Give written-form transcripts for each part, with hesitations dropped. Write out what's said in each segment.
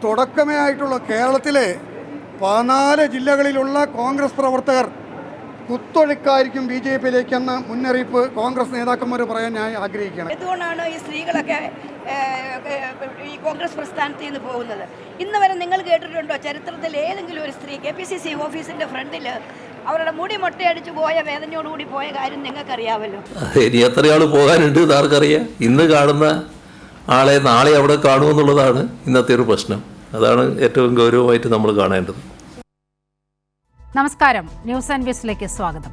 തുടക്കമേ ആയിട്ടുള്ള കേരളത്തിലെ 14 ജില്ലകളിലുള്ള കോൺഗ്രസ് പ്രവർത്തകർ കുത്തൊഴുക്കായിരിക്കും BJP യിലേക്കെന്ന മുന്നറിയിപ്പ് കോൺഗ്രസ് നേതാക്കന്മാർ പറയാൻ ഞാൻ ആഗ്രഹിക്കുകയാണ്. എന്തുകൊണ്ടാണ് ഈ സ്ത്രീകളൊക്കെ ഈ കോൺഗ്രസ് പ്രസ്ഥാനത്തിൽ നിന്ന് പോകുന്നത്? ഇന്ന് വരെ നിങ്ങൾ കേട്ടിട്ടുണ്ടോ ചരിത്രത്തിൽ ഏതെങ്കിലും ഒരു സ്ത്രീ KPCC ഓഫീസിൻ്റെ ഫ്രണ്ടിൽ അവരുടെ മുടി മൊട്ടയടിച്ച് പോയ വേദനയോടുകൂടി പോയ കാര്യം നിങ്ങൾക്കറിയാമല്ലോ. ഇനി എത്ര ആൾ പോകാനുണ്ട് ആർക്കറിയാം. ഇന്ന് കാണുന്ന ആളെ നാളെ അവിടെ കാണുമെന്നുള്ളതാണ് ഇന്നത്തെ ഒരു പ്രശ്നം. അതാണ് ഏറ്റവും ഗൗരവമായിട്ട് നമ്മൾ കാണേണ്ടത്. നമസ്കാരം, ന്യൂസ് ആൻഡ് വ്യൂസിലേക്ക് സ്വാഗതം.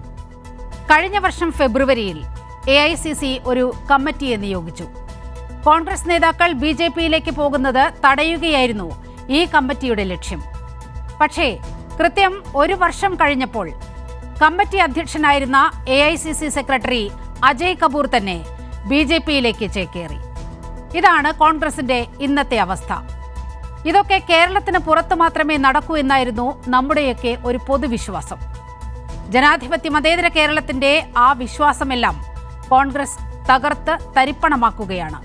കഴിഞ്ഞ വർഷം ഫെബ്രുവരിയിൽ AICC ഒരു കമ്മിറ്റിയെ നിയോഗിച്ചു. കോൺഗ്രസ് നേതാക്കൾ BJP-യിലേക്ക് പോകുന്നത് തടയുകയായിരുന്നു ഈ കമ്മിറ്റിയുടെ ലക്ഷ്യം. പക്ഷേ കൃത്യം ഒരു വർഷം കഴിഞ്ഞപ്പോൾ കമ്മിറ്റി അധ്യക്ഷനായിരുന്ന AICC സെക്രട്ടറി അജയ് കപൂർ തന്നെ BJP-യിലേക്ക് ചേക്കേറി. ഇതാണ് കോൺഗ്രസിന്റെ ഇന്നത്തെ അവസ്ഥ. ഇതൊക്കെ കേരളത്തിന് പുറത്ത് മാത്രമേ നടക്കൂ എന്നായിരുന്നു നമ്മുടെയൊക്കെ ഒരു പൊതുവിശ്വാസം. ജനാധിപത്യ മതേതര കേരളത്തിന്റെ ആ വിശ്വാസമെല്ലാം കോൺഗ്രസ് തകർത്ത് തരിപ്പണമാക്കുകയാണ്.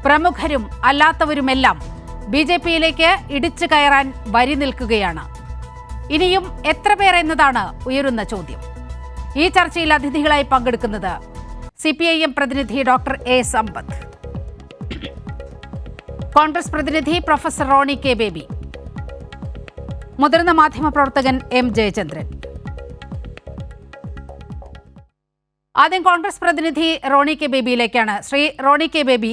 പ്രമുഖരും അല്ലാത്തവരുമെല്ലാം BJP-യിലേക്ക് ഇടിച്ചു കയറാൻ വരി നിൽക്കുകയാണ്. ഇനിയും എത്ര പേർ എന്നതാണ് ഉയരുന്ന ചോദ്യം. ഈ ചർച്ചയിൽ അതിഥികളായി പങ്കെടുക്കുന്നത് CPIM പ്രതിനിധി ഡോക്ടർ A. സമ്പത്ത്, കോൺഗ്രസ് പ്രതിനിധി പ്രൊഫസർ റോണി കെ ബേബി, മുതിർന്ന മാധ്യമപ്രവർത്തകൻ M. ജയചന്ദ്രൻ. ആദ്യം കോൺഗ്രസ് പ്രതിനിധി റോണി കെ ബേബിയിലേക്കാണ്. ശ്രീ റോണി കെ ബേബി,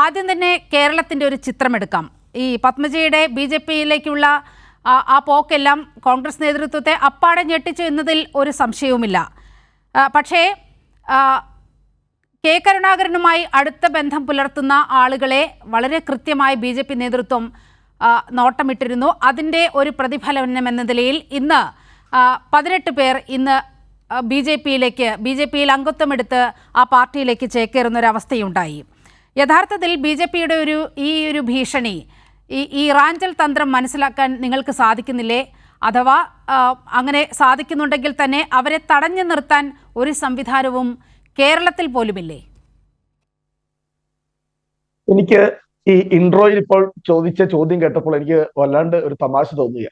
ആദ്യം തന്നെ കേരളത്തിൻ്റെ ഒരു ചിത്രമെടുക്കാം. ഈ പത്മജയുടെ BJP-യിലേക്കുള്ള ആ പോക്കെല്ലാം കോൺഗ്രസ് നേതൃത്വത്തെ അപ്പാടെ ഞെട്ടിച്ചു എന്നതിൽ ഒരു സംശയവുമില്ല. പക്ഷേ K. കരുണാകരനുമായി അടുത്ത ബന്ധം പുലർത്തുന്ന ആളുകളെ വളരെ കൃത്യമായി BJP നേതൃത്വം നോട്ടമിട്ടിരുന്നു. അതിൻ്റെ ഒരു പ്രതിഫലനം എന്ന നിലയിൽ ഇന്ന് 18 പേർ ഇന്ന് BJP-യിൽ അംഗത്വമെടുത്ത് ആ പാർട്ടിയിലേക്ക് ചേക്കേറുന്ന ഒരു അവസ്ഥയുണ്ടായി. യഥാർത്ഥത്തിൽ BJP-യുടെ ഈ ഒരു ഭീഷണി, ഈ റാഞ്ചൽ തന്ത്രം മനസ്സിലാക്കാൻ നിങ്ങൾക്ക് സാധിക്കുന്നില്ലേ? അഥവാ അങ്ങനെ സാധിക്കുന്നുണ്ടെങ്കിൽ തന്നെ അവരെ തടഞ്ഞു നിർത്താൻ ഒരു സംവിധാനവും കേരളത്തിൽ പോലുമില്ലേ? എനിക്ക് ഈ ഇൻട്രോയിൽ ഇപ്പോൾ ചോദിച്ച ചോദ്യം കേട്ടപ്പോൾ എനിക്ക് വല്ലാണ്ട് ഒരു തമാശ തോന്നുക.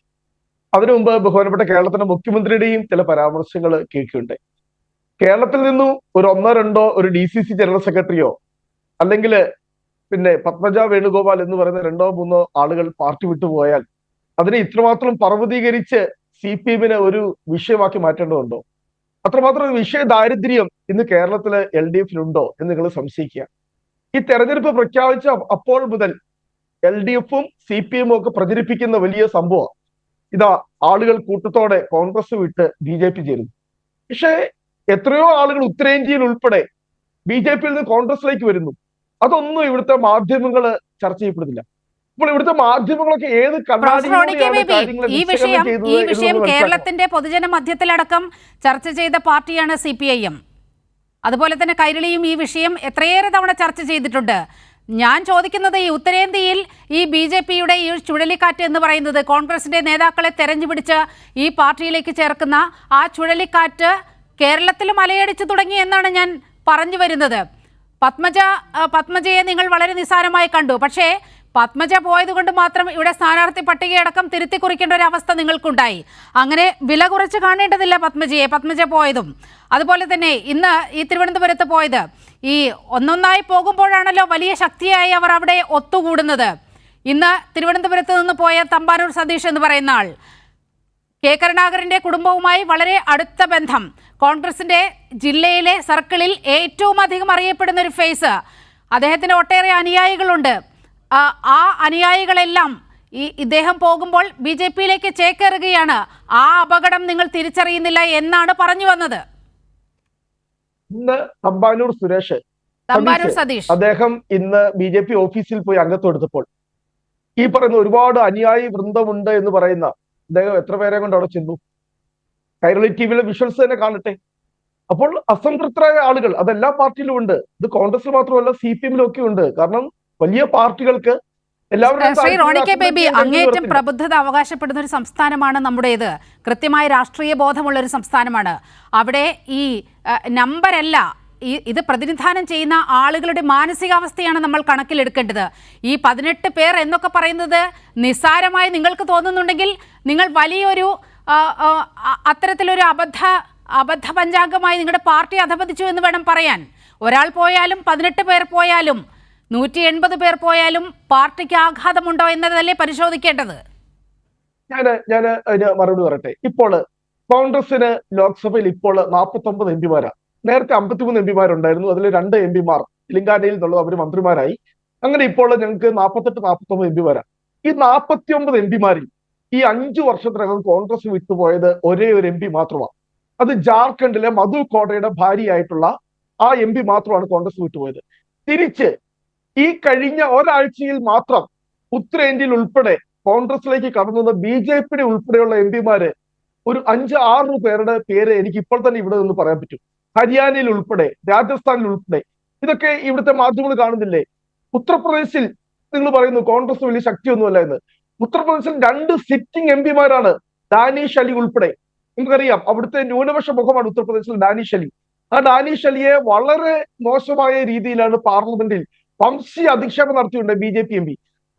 അതിനു മുമ്പ് ബഹുമാനപ്പെട്ട കേരളത്തിന്റെ മുഖ്യമന്ത്രിയുടെയും ചില പരാമർശങ്ങൾ കേൾക്കുന്നുണ്ട്. കേരളത്തിൽ നിന്നും ഒരു 1-2 ഒരു DCC ജനറൽ സെക്രട്ടറിയോ അല്ലെങ്കിൽ പിന്നെ പത്മജ വേണുഗോപാൽ എന്ന് പറയുന്ന 2-3 ആളുകൾ പാർട്ടി വിട്ടുപോയാൽ അതിനെ ഇത്രമാത്രം പർവ്വതീകരിച്ച് CPM-നെ ഒരു വിഷയമാക്കി മാറ്റേണ്ടതുണ്ടോ? അത്രമാത്രം ഒരു വിഷയ ദാരിദ്ര്യം ഇന്ന് കേരളത്തിലെ LDF-ലുണ്ടോ എന്ന് നിങ്ങൾ സംശയിക്കുക. ഈ തെരഞ്ഞെടുപ്പ് പ്രഖ്യാപിച്ച അപ്പോൾ മുതൽ LDF-ഉം CPM-ഉം ഒക്കെ പ്രചരിപ്പിക്കുന്ന വലിയ സംഭവം ഇതാ ആളുകൾ കൂട്ടത്തോടെ കോൺഗ്രസ് വിട്ട് BJP ചേരുന്നു. പക്ഷേ എത്രയോ ആളുകൾ ഉത്തരേന്ത്യയിൽ ഉൾപ്പെടെ BJP-യിൽ നിന്ന് കോൺഗ്രസിലേക്ക് വരുന്നു. അതൊന്നും ഇവിടുത്തെ മാധ്യമങ്ങൾ ചർച്ച ചെയ്യപ്പെടുന്നില്ല. ഇപ്പോൾ ഇവിടുത്തെ മാധ്യമങ്ങളൊക്കെ ഏത് ഈ വിഷയം കേരളത്തിന്റെ പൊതുജന മധ്യത്തിലടക്കം ചർച്ച ചെയ്ത പാർട്ടിയാണ് CPIM. അതുപോലെ തന്നെ കൈരളിയും ഈ വിഷയം എത്രയേറെ തവണ ചർച്ച ചെയ്തിട്ടുണ്ട്. ഞാൻ ചോദിക്കുന്നത്, ഈ ഉത്തരേന്ത്യയിൽ ഈ BJP-യുടെ ഈ ചുഴലിക്കാറ്റ് എന്ന് പറയുന്നത് കോൺഗ്രസിന്റെ നേതാക്കളെ തെരഞ്ഞുപിടിച്ച് ഈ പാർട്ടിയിലേക്ക് ചേർക്കുന്ന ആ ചുഴലിക്കാറ്റ് കേരളത്തിലും അലയടിച്ചു തുടങ്ങി എന്നാണ് ഞാൻ പറഞ്ഞു വരുന്നത്. പത്മജയെ നിങ്ങൾ വളരെ നിസ്സാരമായി കണ്ടു. പക്ഷേ പത്മജ പോയതുകൊണ്ട് മാത്രം ഇവിടെ സ്ഥാനാർത്ഥി പട്ടികയടക്കം തിരുത്തി കുറിക്കേണ്ട ഒരു അവസ്ഥ നിങ്ങൾക്കുണ്ടായി. അങ്ങനെ വില കുറച്ച് കാണേണ്ടതില്ല പത്മജ പോയതും. അതുപോലെ തന്നെ ഇന്ന് ഈ തിരുവനന്തപുരത്ത് പോയത് ഈ ഒന്നൊന്നായി പോകുമ്പോഴാണല്ലോ വലിയ ശക്തിയായി അവർ അവിടെ ഒത്തുകൂടുന്നത്. ഇന്ന് തിരുവനന്തപുരത്ത് നിന്ന് പോയ തമ്പാനൂർ സതീഷ് എന്ന് പറയുന്ന ആൾ, K. കരുണാകരൻ്റെ കുടുംബവുമായി വളരെ അടുത്ത ബന്ധം, കോൺഗ്രസിൻ്റെ ജില്ലയിലെ സർക്കിളിൽ ഏറ്റവും അധികം അറിയപ്പെടുന്ന ഒരു ഫേസ്, അദ്ദേഹത്തിന് ഒട്ടേറെ അനുയായികളുണ്ട്. ആ അനുയായികളെല്ലാം ഇദ്ദേഹം പോകുമ്പോൾ BJP-യിലേക്ക് ചേക്കേറുകയാണ്. ആ അപകടം നിങ്ങൾ തിരിച്ചറിയുന്നില്ല എന്നാണ് പറഞ്ഞു വന്നത്. ഇന്ന് തമ്പാനൂർ സതീഷ് അദ്ദേഹം ഇന്ന് BJP ഓഫീസിൽ പോയി അംഗത്വം എടുത്തപ്പോൾ ഈ പറയുന്ന ഒരുപാട് അനുയായി വൃന്ദമുണ്ട് എന്ന് പറയുന്ന അദ്ദേഹം എത്ര പേരെ കൊണ്ട് അവിടെ ചെന്നു? കൈരളി TV-യിലെ വിഷ്വൽസ് തന്നെ കാണട്ടെ. അപ്പോൾ അസംതൃപ്തരായ ആളുകൾ അതെല്ലാ പാർട്ടിയിലും ഉണ്ട്. ഇത് കോൺഗ്രസിൽ മാത്രമല്ല CPM-ലും ഒക്കെ ഉണ്ട്. കാരണം വലിയ പാർട്ടികൾക്ക് ശ്രീ റോണി കെ ബേബി, അങ്ങേയറ്റം പ്രബുദ്ധത അവകാശപ്പെടുന്ന ഒരു സംസ്ഥാനമാണ് നമ്മുടേത്. കൃത്യമായ രാഷ്ട്രീയ ബോധമുള്ള ഒരു സംസ്ഥാനമാണ്. അവിടെ ഈ നമ്പരല്ല ഇത് പ്രതിനിധാനം ചെയ്യുന്ന ആളുകളുടെ മാനസികാവസ്ഥയാണ് നമ്മൾ കണക്കിലെടുക്കേണ്ടത്. ഈ 18 പേർ എന്നൊക്കെ പറയുന്നത് നിസ്സാരമായി നിങ്ങൾക്ക് തോന്നുന്നുണ്ടെങ്കിൽ നിങ്ങൾ വലിയൊരു അത്തരത്തിലൊരു അബദ്ധ പഞ്ചാംഗമായി നിങ്ങളുടെ പാർട്ടി അധപതിച്ചു എന്ന് വേണം പറയാൻ. ഒരാൾ പോയാലും 18 പേർ പോയാലും 180 പേർ പോയാലും പാർട്ടിക്ക് ആഘാതമുണ്ടോ എന്നതല്ലേ പരിശോധിക്കേണ്ടത്. ഞാൻ അതിന് മറുപടി പറയട്ടെ. ഇപ്പോൾ കോൺഗ്രസിന് ലോക്സഭയിൽ ഇപ്പോൾ 49 എംപിമാരാണ്. നേരത്തെ 53 എംപിമാരുണ്ടായിരുന്നു. അതിൽ 2 എംപിമാർ തെലങ്കാനയിൽ നിന്നുള്ളത് അവർ മന്ത്രിമാരായി. അങ്ങനെ ഇപ്പോൾ ഞങ്ങൾക്ക് 48-49 എംപിമാരാണ്. ഈ 49 എംപിമാരിൽ ഈ 5 വർഷത്തിനകം കോൺഗ്രസ് വിട്ടുപോയത് ഒരേ ഒരു എംപി മാത്രമാണ്. അത് ജാർഖണ്ഡിലെ മധു കോടയുടെ ഭാര്യയായിട്ടുള്ള ആ എംപി മാത്രമാണ് കോൺഗ്രസ് വിട്ടുപോയത്. തിരിച്ച് ഈ കഴിഞ്ഞ ഒരാഴ്ചയിൽ മാത്രം ഉത്തരേന്ത്യയിൽ ഉൾപ്പെടെ കോൺഗ്രസിലേക്ക് കടന്നത് BJP ഉൾപ്പെടെയുള്ള എംപിമാര് ഒരു 5-6 പേരുടെ പേര് എനിക്ക് ഇപ്പോൾ തന്നെ ഇവിടെ നിന്ന് പറയാൻ പറ്റും. ഹരിയാനയിൽ ഉൾപ്പെടെ, രാജസ്ഥാനിൽ ഉൾപ്പെടെ. ഇതൊക്കെ ഇവിടുത്തെ മാധ്യമങ്ങൾ കാണുന്നില്ലേ? ഉത്തർപ്രദേശിൽ നിങ്ങൾ പറയുന്നു കോൺഗ്രസ് വലിയ ശക്തിയൊന്നുമല്ല എന്ന്. ഉത്തർപ്രദേശിൽ 2 സിറ്റിംഗ് എംപിമാരാണ്, ഡാനിഷ് അലി ഉൾപ്പെടെ. നമുക്കറിയാം അവിടുത്തെ ന്യൂനപക്ഷ മുഖമാണ് ഉത്തർപ്രദേശിൽ ഡാനിഷ് അലി. ആ ഡാനിഷ് അലിയെ വളരെ മോശമായ രീതിയിലാണ് പാർലമെന്റിൽ വംശീയ അധിക്ഷേപം നടത്തിയിട്ടുണ്ട് BJP MP.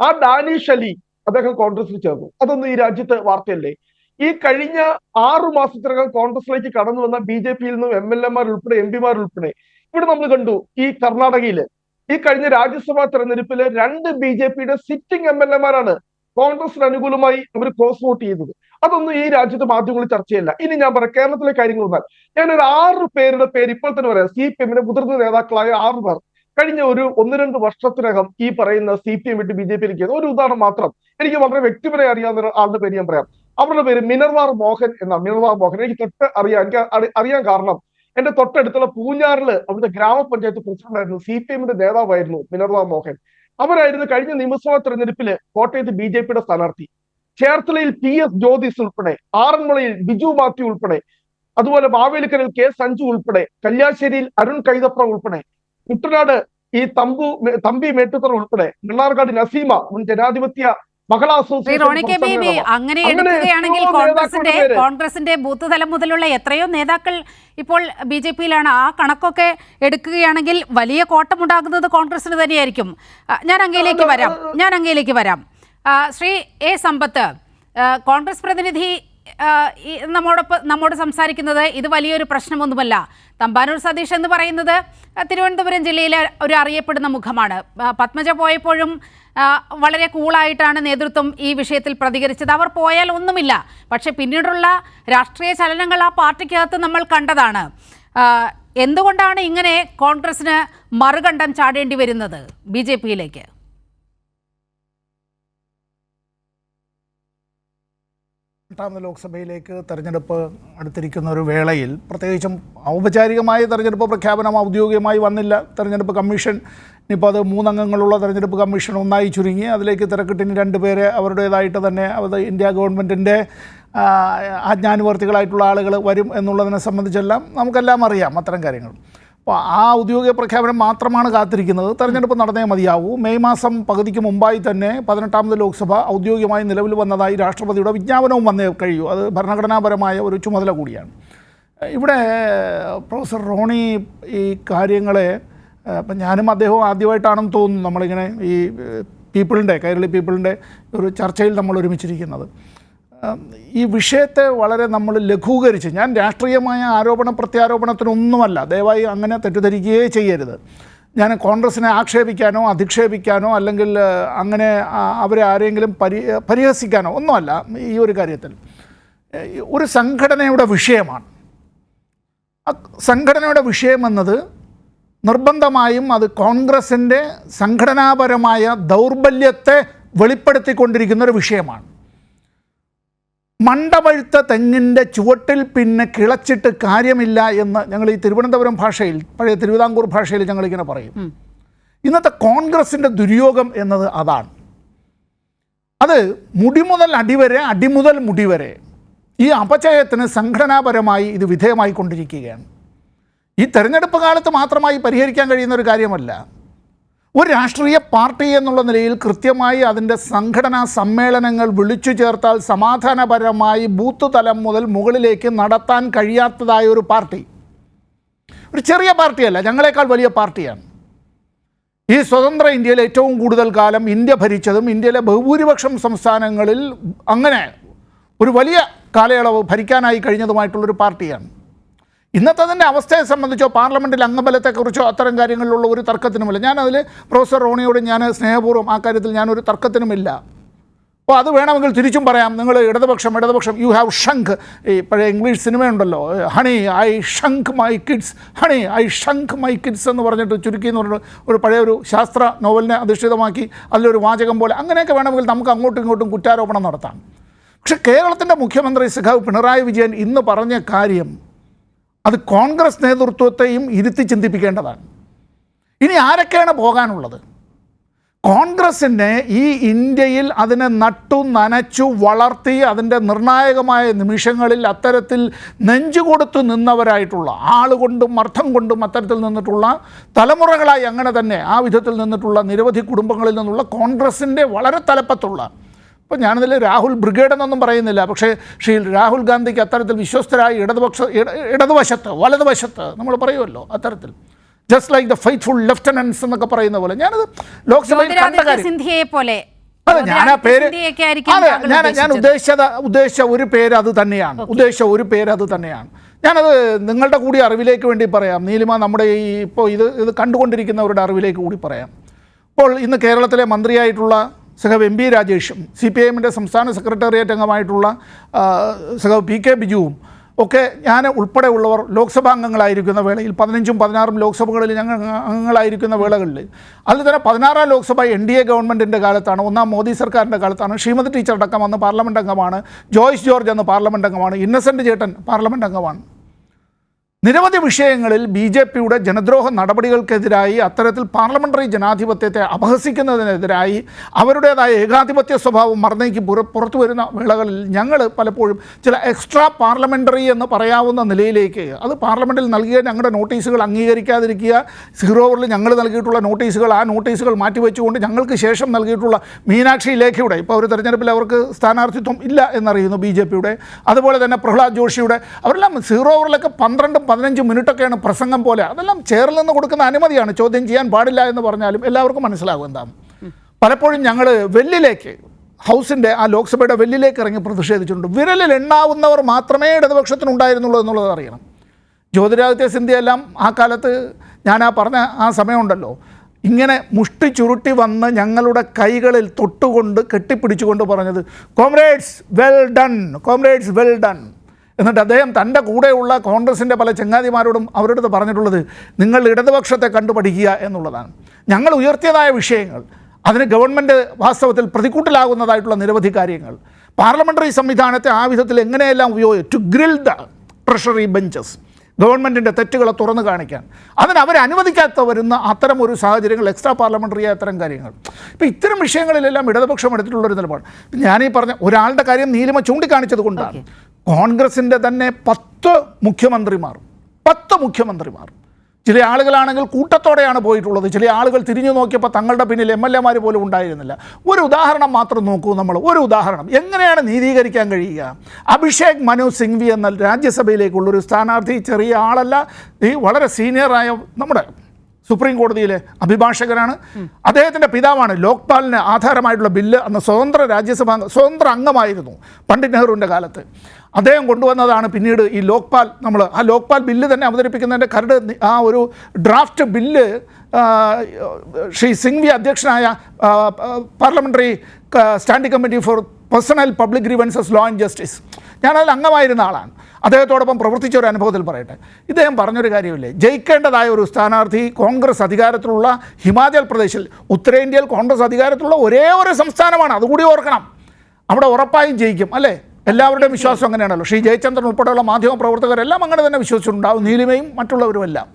ആ ഡാനിഷ് അലി അദ്ദേഹം കോൺഗ്രസിൽ ചേർന്നു. അതൊന്നും ഈ രാജ്യത്ത് വാർത്തയല്ലേ? ഈ കഴിഞ്ഞ 6 മാസത്തിനകം കോൺഗ്രസിലേക്ക് കടന്നു വന്ന BJP-യിൽ നിന്നും MLA-മാർ ഉൾപ്പെടെ എംപിമാർ ഉൾപ്പെടെ ഇവിടെ നമ്മൾ കണ്ടു. ഈ കർണാടകയില് ഈ കഴിഞ്ഞ രാജ്യസഭാ തെരഞ്ഞെടുപ്പില് 2 BJP-യുടെ സിറ്റിംഗ് MLA-മാരാണ് കോൺഗ്രസിന് അനുകൂലമായി അവർ ക്രോസ് വോട്ട് ചെയ്തത്. അതൊന്നും ഈ രാജ്യത്ത് മാധ്യമങ്ങളിൽ ചർച്ചയല്ല. ഇനി ഞാൻ പറയാം കേരളത്തിലെ കാര്യങ്ങൾ വന്നാൽ ഞാനൊരു 6 പേരുടെ പേര് ഇപ്പോൾ തന്നെ പറയാം. CPM-ന്റെ മുതിർന്ന നേതാക്കളായ 6 പേർ കഴിഞ്ഞ ഒരു 1-2 വർഷത്തിനകം ഈ പറയുന്ന CPM വിട്ട് BJP-യിലേക്ക് ഒരു ഉദാഹരണം മാത്രം എനിക്ക് വളരെ വ്യക്തിപരമായി അറിയാവുന്ന ആളുടെ പേര് ഞാൻ പറയാം. അവരുടെ പേര് മിനർവാർ മോഹൻ എന്നാണ്. മിനർവാർ മോഹൻ എനിക്ക് തൊട്ട് അറിയാൻ കാരണം എന്റെ തൊട്ടടുത്തുള്ള പൂഞ്ഞാറില് അവിടുത്തെ ഗ്രാമപഞ്ചായത്ത് പ്രസിഡന്റായിരുന്നു, CPM-ന്റെ നേതാവായിരുന്നു മിനർവാർ മോഹൻ. അവരായിരുന്നു കഴിഞ്ഞ നിയമസഭാ തെരഞ്ഞെടുപ്പില് കോട്ടയത്ത് BJP-യുടെ സ്ഥാനാർത്ഥി. ചേർത്തലയിൽ PS ജ്യോതിസ് ഉൾപ്പെടെ, ആറന്മുളയിൽ ബിജു മാത്യു ഉൾപ്പെടെ, അതുപോലെ മാവേലിക്കരയിൽ K സഞ്ജു ഉൾപ്പെടെ, കല്യാശ്ശേരിയിൽ അരുൺ കൈതപ്ര ഉൾപ്പെടെ, കുട്ടനാട് ഈ തമ്പി മേട്ടുത്തറ ഉൾപ്പെടെ, മണ്ണാർക്കാട് നസീമ മുൻ ജനാധിപത്യ മഹിളാ അസോസിയേഷൻ. അങ്ങനെ എടുക്കുകയാണെങ്കിൽ കോൺഗ്രസിന്റെ ബൂത്ത് തലം മുതലുള്ള എത്രയോ നേതാക്കൾ ഇപ്പോൾ BJP-യിലാണ്. ആ കണക്കൊക്കെ എടുക്കുകയാണെങ്കിൽ വലിയ കോട്ടമുണ്ടാകുന്നത് കോൺഗ്രസിന് തന്നെയായിരിക്കും. ഞാൻ അങ്ങയിലേക്ക് വരാം. ശ്രീ A സമ്പത്ത്, കോൺഗ്രസ് പ്രതിനിധി നമ്മോട് സംസാരിക്കുന്നത് ഇത് വലിയൊരു പ്രശ്നമൊന്നുമല്ല. തമ്പാനൂർ സതീഷ് എന്ന് പറയുന്നത് തിരുവനന്തപുരം ജില്ലയിലെ ഒരു അറിയപ്പെടുന്ന മുഖമാണ്. പത്മജ പോയപ്പോഴും വളരെ കൂളായിട്ടാണ് നേതൃത്വം ഈ വിഷയത്തിൽ പ്രതികരിച്ചത്. അവർ പോയാൽ ഒന്നുമില്ല. പക്ഷെ പിന്നീടുള്ള രാഷ്ട്രീയ ചലനങ്ങൾ ആ പാർട്ടിക്കകത്ത് നമ്മൾ കണ്ടതാണ്. എന്തുകൊണ്ടാണ് ഇങ്ങനെ കോൺഗ്രസിന് മറുകണ്ഠം ചാടേണ്ടി വരുന്നത് BJP-യിലേക്ക്? എട്ടാമത് ലോക്സഭയിലേക്ക് തെരഞ്ഞെടുപ്പ് അടുത്തിരിക്കുന്ന ഒരു വേളയിൽ പ്രത്യേകിച്ചും ഔപചാരികമായ തെരഞ്ഞെടുപ്പ് പ്രഖ്യാപനം ഔദ്യോഗികമായി വന്നില്ല. തെരഞ്ഞെടുപ്പ് കമ്മീഷൻ ഇപ്പോൾ അത് 3 അംഗങ്ങളുള്ള തെരഞ്ഞെടുപ്പ് കമ്മീഷൻ ഒന്നായി ചുരുങ്ങി. അതിലേക്ക് തിരക്കിട്ടിന് 2 പേരെ അവരുടേതായിട്ട് തന്നെ അത് ഇന്ത്യ ഗവൺമെൻറ്റിൻ്റെ ആജ്ഞാനുവർത്തികളായിട്ടുള്ള ആളുകൾ വരും എന്നുള്ളതിനെ സംബന്ധിച്ചെല്ലാം നമുക്കെല്ലാം അറിയാം അത്തരം കാര്യങ്ങൾ. അപ്പോൾ ആ ഔദ്യോഗിക പ്രഖ്യാപനം മാത്രമാണ് കാത്തിരിക്കുന്നത്. തെരഞ്ഞെടുപ്പ് നടന്നേ മതിയാവൂ. മെയ് മാസം പകുതിക്ക് മുമ്പായി തന്നെ 18ാമത് ലോക്സഭ ഔദ്യോഗികമായി നിലവിൽ വന്നതായി രാഷ്ട്രപതിയുടെ വിജ്ഞാപനവും വന്നേ കഴിയൂ. അത് ഭരണഘടനാപരമായ ഒരു ചുമതല കൂടിയാണ്. ഇവിടെ പ്രൊഫസർ റോണി ഈ കാര്യങ്ങളെ ഇപ്പം ഞാനും അദ്ദേഹവും ആദ്യമായിട്ടാണെന്ന് തോന്നുന്നു നമ്മളിങ്ങനെ ഈ കൈരളി പീപ്പിളിൻ്റെ ഒരു ചർച്ചയിൽ നമ്മൾ ഒരുമിച്ചിരിക്കുന്നത്. ഈ വിഷയത്തെ വളരെ നമ്മൾ ലഘൂകരിച്ച്, ഞാൻ രാഷ്ട്രീയമായ പ്രത്യാരോപണത്തിനൊന്നുമല്ല, ദയവായി അങ്ങനെ തെറ്റിദ്ധരിക്കുകയേ ചെയ്യരുത്. ഞാൻ കോൺഗ്രസിനെ ആക്ഷേപിക്കാനോ അധിക്ഷേപിക്കാനോ അല്ലെങ്കിൽ അങ്ങനെ അവരെ ആരെങ്കിലും പരിഹസിക്കാനോ ഒന്നുമല്ല. ഈ ഒരു കാര്യത്തിൽ ഒരു സംഘടനയുടെ വിഷയമാണ്. സംഘടനയുടെ വിഷയമെന്നത് നിർബന്ധമായും അത് കോൺഗ്രസിൻ്റെ സംഘടനാപരമായ ദൗർബല്യത്തെ വെളിപ്പെടുത്തിക്കൊണ്ടിരിക്കുന്നൊരു വിഷയമാണ്. മണ്ടപഴുത്ത തെങ്ങിൻ്റെ ചുവട്ടിൽ പിന്നെ കിളച്ചിട്ട് കാര്യമില്ല എന്ന് ഞങ്ങൾ ഈ തിരുവനന്തപുരം ഭാഷയിൽ, പഴയ തിരുവിതാംകൂർ ഭാഷയിൽ ഞങ്ങളിങ്ങനെ പറയും. ഇന്നത്തെ കോൺഗ്രസിൻ്റെ ദുര്യോഗം എന്നത് അതാണ്. അത് മുടി മുതൽ അടിവരെ, അടിമുതൽ മുടിവരെ ഈ അപചയത്തിന് സംഘടനാപരമായി ഇത് വിധേയമായിക്കൊണ്ടിരിക്കുകയാണ്. ഈ തെരഞ്ഞെടുപ്പ് കാലത്ത് മാത്രമായി പരിഹരിക്കാൻ കഴിയുന്ന ഒരു കാര്യമല്ല. ഒരു രാഷ്ട്രീയ പാർട്ടി എന്നുള്ള നിലയിൽ കൃത്യമായി അതിൻ്റെ സംഘടനാ സമ്മേളനങ്ങൾ വിളിച്ചു ചേർത്താൽ സമാധാനപരമായി ബൂത്ത് തലം മുതൽ മുകളിലേക്ക് നടത്താൻ കഴിയാത്തതായ ഒരു പാർട്ടി, ഒരു ചെറിയ പാർട്ടിയല്ല, ഞങ്ങളെക്കാൾ വലിയ പാർട്ടിയാണ്. ഈ സ്വതന്ത്ര ഇന്ത്യയിൽ ഏറ്റവും കൂടുതൽ കാലം ഇന്ത്യ ഭരിച്ചതും ഇന്ത്യയിലെ ബഹുഭൂരിപക്ഷം സംസ്ഥാനങ്ങളിൽ അങ്ങനെ ഒരു വലിയ കാലയളവ് ഭരിക്കാനായി കഴിഞ്ഞതുമായിട്ടുള്ളൊരു പാർട്ടിയാണ്. ഇന്നത്തെ തന്നെ അവസ്ഥയെ സംബന്ധിച്ചോ പാർലമെൻറ്റിൽ അംഗബലത്തെക്കുറിച്ചോ അത്തരം കാര്യങ്ങളിലുള്ള ഒരു തർക്കത്തിനുമില്ല. ഞാനതിൽ പ്രൊഫസർ റോണിയോട് ഞാൻ സ്നേഹപൂർവ്വം ആ കാര്യത്തിൽ ഞാനൊരു തർക്കത്തിനുമില്ല. അപ്പോൾ അത് വേണമെങ്കിൽ തിരിച്ചും പറയാം, നിങ്ങൾ ഇടതുപക്ഷം യു ഹാവ് ഷങ്ക്. ഈ പഴയ ഇംഗ്ലീഷ് സിനിമയുണ്ടല്ലോ, honey I shrunk my kids, honey I shrunk my kids എന്ന് പറഞ്ഞിട്ട് ചുരുക്കി എന്ന് പറഞ്ഞിട്ട് ഒരു പഴയ ഒരു ശാസ്ത്ര നോവലിനെ അധിഷ്ഠിതമാക്കി അതിലൊരു വാചകം പോലെ അങ്ങനെയൊക്കെ വേണമെങ്കിൽ നമുക്ക് അങ്ങോട്ടും ഇങ്ങോട്ടും കുറ്റാരോപണം നടത്താം. പക്ഷേ കേരളത്തിൻ്റെ മുഖ്യമന്ത്രി സഖാവ് പിണറായി വിജയൻ ഇന്ന് പറഞ്ഞ കാര്യം അത് കോൺഗ്രസ് നേതൃത്വത്തെയും ഇരുത്തി ചിന്തിപ്പിക്കേണ്ടതാണ്. ഇനി ആരൊക്കെയാണ് പോകാനുള്ളത്? കോൺഗ്രസിനെ ഈ ഇന്ത്യയിൽ അതിനെ നട്ടു നനച്ചു വളർത്തി അതിൻ്റെ നിർണായകമായ നിമിഷങ്ങളിൽ അത്തരത്തിൽ നെഞ്ചുകൊടുത്തു നിന്നവരായിട്ടുള്ള ആളുകൊണ്ടും അർത്ഥം കൊണ്ടും അത്തരത്തിൽ നിന്നിട്ടുള്ള തലമുറകളായി അങ്ങനെ തന്നെ ആ വിധത്തിൽ നിന്നിട്ടുള്ള നിരവധി കുടുംബങ്ങളിൽ നിന്നുള്ള കോൺഗ്രസിൻ്റെ വളരെ തലപ്പത്തുള്ള, ഇപ്പോൾ ഞാനതിൽ രാഹുൽ ബ്രിഗേഡ് എന്നൊന്നും പറയുന്നില്ല, പക്ഷേ ശ്രീ രാഹുൽ ഗാന്ധിക്ക് അത്തരത്തിൽ വിശ്വസ്തരായി ഇടതുവശത്ത് വലതുവശത്ത് നമ്മൾ പറയുമല്ലോ, അത്തരത്തിൽ ജസ്റ്റ് ലൈക്ക് ദ ഫെയ്ത്ത്ഫുൾ ലെഫ്റ്റനൻസ് എന്നൊക്കെ പറയുന്ന പോലെ ഞാനത് ലോക്സഭയിൽ കണ്ട കാര്യം. അതെ, ഞാൻ ആ പേര് ഞാൻ ഉദ്ദേശിച്ച ഒരു പേര് അത് തന്നെയാണ്. ഞാനത് നിങ്ങളുടെ കൂടി അറിവിലേക്ക് വേണ്ടി പറയാം. നീലിമ, നമ്മുടെ ഈ ഇപ്പോൾ ഇത് കണ്ടുകൊണ്ടിരിക്കുന്നവരുടെ അറിവിലേക്ക് കൂടി പറയാം. ഇപ്പോൾ ഇന്ന് കേരളത്തിലെ മന്ത്രിയായിട്ടുള്ള സഖാവ് എം പി രാജേഷും CPIM-ൻ്റെ സംസ്ഥാന സെക്രട്ടേറിയറ്റ് അംഗമായിട്ടുള്ള സഖാവ് PK ബിജുവും ഒക്കെ ഞാൻ ഉൾപ്പെടെയുള്ളവർ ലോക്സഭാ അംഗങ്ങളായിരിക്കുന്ന വേളയിൽ 15ഉം 16ഉം ലോക്സഭകളിൽ ഞങ്ങൾ അംഗങ്ങളായിരിക്കുന്ന വേളകളിൽ അതിൽ തന്നെ 16ാം ലോക്സഭ NDA ഗവൺമെൻറ്റിൻ്റെ കാലത്താണ്, ഒന്നാം മോദി സർക്കാരിൻ്റെ കാലത്താണ്. ശ്രീമതി ടീച്ചർ അടക്കം അന്ന് പാർലമെൻറ്റ് അംഗമാണ്, ജോയ്സ് ജോർജ് അന്ന് പാർലമെൻറ്റ് അംഗമാണ്, ഇന്നസെൻ്റ് ചേട്ടൻ പാർലമെൻറ്റ് അംഗമാണ്. നിരവധി വിഷയങ്ങളിൽ BJPയുടെ ജനദ്രോഹ നടപടികൾക്കെതിരായി അത്തരത്തിൽ പാർലമെൻ്ററി ജനാധിപത്യത്തെ അപഹസിക്കുന്നതിനെതിരായി അവരുടേതായ ഏകാധിപത്യ സ്വഭാവം മറന്നേക്ക് പുറത്തു വരുന്ന വേളകളിൽ ഞങ്ങൾ പലപ്പോഴും ചില എക്സ്ട്രാ പാർലമെൻ്ററി എന്ന് പറയാവുന്ന നിലയിലേക്ക്, അത് പാർലമെൻറ്റിൽ നൽകിയ ഞങ്ങളുടെ നോട്ടീസുകൾ അംഗീകരിക്കാതിരിക്കുക, 0 ഓവറിൽ ഞങ്ങൾ നൽകിയിട്ടുള്ള നോട്ടീസുകൾ ആ നോട്ടീസുകൾ മാറ്റിവെച്ചുകൊണ്ട് ഞങ്ങൾക്ക് ശേഷം നൽകിയിട്ടുള്ള മീനാക്ഷി ലേഖയുടെ, ഇപ്പോൾ ഒരു തെരഞ്ഞെടുപ്പിൽ അവർക്ക് സ്ഥാനാർത്ഥിത്വം ഇല്ല എന്നറിയുന്നു BJPയുടെ, അതുപോലെ തന്നെ പ്രഹ്ലാദ് ജോഷിയുടെ, അവരെല്ലാം 0 ഓവറിലൊക്കെ 12-15 മിനിറ്റൊക്കെയാണ് പ്രസംഗം പോലെ. അതെല്ലാം ചെയറിൽ നിന്ന് കൊടുക്കുന്ന അനുമതിയാണ്, ചോദ്യം ചെയ്യാൻ പാടില്ല എന്ന് പറഞ്ഞാലും എല്ലാവർക്കും മനസ്സിലാകും എന്താണ്. പലപ്പോഴും ഞങ്ങൾ വെല്ലിലേക്ക്, ഹൗസിൻ്റെ ആ ലോക്സഭയുടെ വെല്ലിലേക്ക് ഇറങ്ങി പ്രതിഷേധിച്ചിട്ടുണ്ട്. വിരലിൽ എണ്ണാവുന്നവർ മാത്രമേ ഇടതുപക്ഷത്തിനുണ്ടായിരുന്നുള്ളൂ എന്നുള്ളത് അറിയണം. ജ്യോതിരാദിത്യ സിന്ധ്യ എല്ലാം ആ കാലത്ത് ഞാൻ പറഞ്ഞ ആ സമയമുണ്ടല്ലോ, ഇങ്ങനെ മുഷ്ടി ചുരുട്ടി വന്ന് ഞങ്ങളുടെ കൈകളിൽ തൊട്ടുകൊണ്ട് കെട്ടിപ്പിടിച്ചുകൊണ്ട് പറഞ്ഞത് comrades well done, comrades well done. എന്നിട്ട് അദ്ദേഹം തൻ്റെ കൂടെയുള്ള കോൺഗ്രസിൻ്റെ പല ചങ്ങാതിമാരോടും അവരോട് പറഞ്ഞിട്ടുള്ളത് നിങ്ങൾ ഇടതുപക്ഷത്തെ കണ്ടുപഠിക്കുക എന്നുള്ളതാണ്. ഞങ്ങൾ ഉയർത്തിയതായ വിഷയങ്ങൾ, അതിന് ഗവൺമെൻറ് വാസ്തവത്തിൽ പ്രതികൂട്ടിലാകുന്നതായിട്ടുള്ള നിരവധി കാര്യങ്ങൾ, പാർലമെൻ്ററി സംവിധാനത്തെ ആ വിധത്തിൽ എങ്ങനെയെല്ലാം to grill the treasury benches, ഗവൺമെൻറ്റിൻ്റെ തെറ്റുകളെ തുറന്നു കാണിക്കാൻ, അതിന് അവർ അനുവദിക്കാത്ത വരുന്ന അത്തരം ഒരു സാഹചര്യങ്ങൾ, എക്സ്ട്രാ പാർലമെൻ്ററി അത്തരം കാര്യങ്ങൾ. ഇപ്പോൾ ഇത്തരം വിഷയങ്ങളിലെല്ലാം ഇടതുപക്ഷം എടുത്തിട്ടുള്ളൊരു നിലപാട്. ഞാനീ പറഞ്ഞ ഒരാളുടെ കാര്യം നീലിമ ചൂണ്ടിക്കാണിച്ചത് കൊണ്ടാണ് കോൺഗ്രസിൻ്റെ തന്നെ 10 മുഖ്യമന്ത്രിമാർ ചില ആളുകളാണെങ്കിൽ കൂട്ടത്തോടെയാണ് പോയിട്ടുള്ളത്. ചില ആളുകൾ തിരിഞ്ഞു നോക്കിയപ്പോൾ തങ്ങളുടെ പിന്നിൽ MLA-മാർ പോലും ഉണ്ടായിരുന്നില്ല. ഒരു ഉദാഹരണം മാത്രം നോക്കൂ നമ്മൾ, ഒരു ഉദാഹരണം എങ്ങനെയാണ് നീതീകരിക്കാൻ കഴിയുക? അഭിഷേക് മനു സിംഗ്വി എന്ന രാജ്യസഭയിലേക്കുള്ളൊരു സ്ഥാനാർത്ഥി ചെറിയ ആളല്ല, ഈ വളരെ സീനിയറായ നമ്മുടെ സുപ്രീം കോടതിയിലെ അഭിഭാഷകനാണ്. അദ്ദേഹത്തിൻ്റെ പിതാവാണ് ലോക്പാലിന് ആധാരമായിട്ടുള്ള ബില്ല് അന്ന് സ്വതന്ത്ര അംഗമായിരുന്നു പണ്ഡിറ്റ് നെഹ്റുവിൻ്റെ കാലത്ത്. അദ്ദേഹം കൊണ്ടുവന്നതാണ് പിന്നീട് ഈ ലോക്പാൽ. ആ ലോക്പാൽ ബില്ല് തന്നെ അവതരിപ്പിക്കുന്നതിൻ്റെ കരട്, ആ ഒരു ഡ്രാഫ്റ്റ് ബില്ല് ശ്രീ സിംഗ്വി അധ്യക്ഷനായ parliamentary standing committee for personal public grievances law and justice, ഞാനതിൽ അംഗമായിരുന്ന ആളാണ്. അദ്ദേഹത്തോടൊപ്പം പ്രവർത്തിച്ച ഒരു അനുഭവത്തിൽ പറയട്ടെ, ഇദ്ദേഹം പറഞ്ഞൊരു കാര്യമില്ലേ, ജയിക്കേണ്ടതായ ഒരു സ്ഥാനാർത്ഥി കോൺഗ്രസ് അധികാരത്തിലുള്ള ഹിമാചൽ പ്രദേശിൽ, ഉത്തരേന്ത്യയിൽ കോൺഗ്രസ് അധികാരത്തിലുള്ള ഒരേ ഒരു സംസ്ഥാനമാണ്, അതുകൂടി ഓർക്കണം. അവിടെ ഉറപ്പായും ജയിക്കും, അല്ലേ? എല്ലാവരുടെയും വിശ്വാസം അങ്ങനെയാണല്ലോ. ശ്രീ ജയചന്ദ്രൻ ഉൾപ്പെടെയുള്ള മാധ്യമ പ്രവർത്തകരെല്ലാം അങ്ങനെ തന്നെ വിശ്വസിച്ചിട്ടുണ്ടാവും, നീലിമയും മറ്റുള്ളവരുമെല്ലാം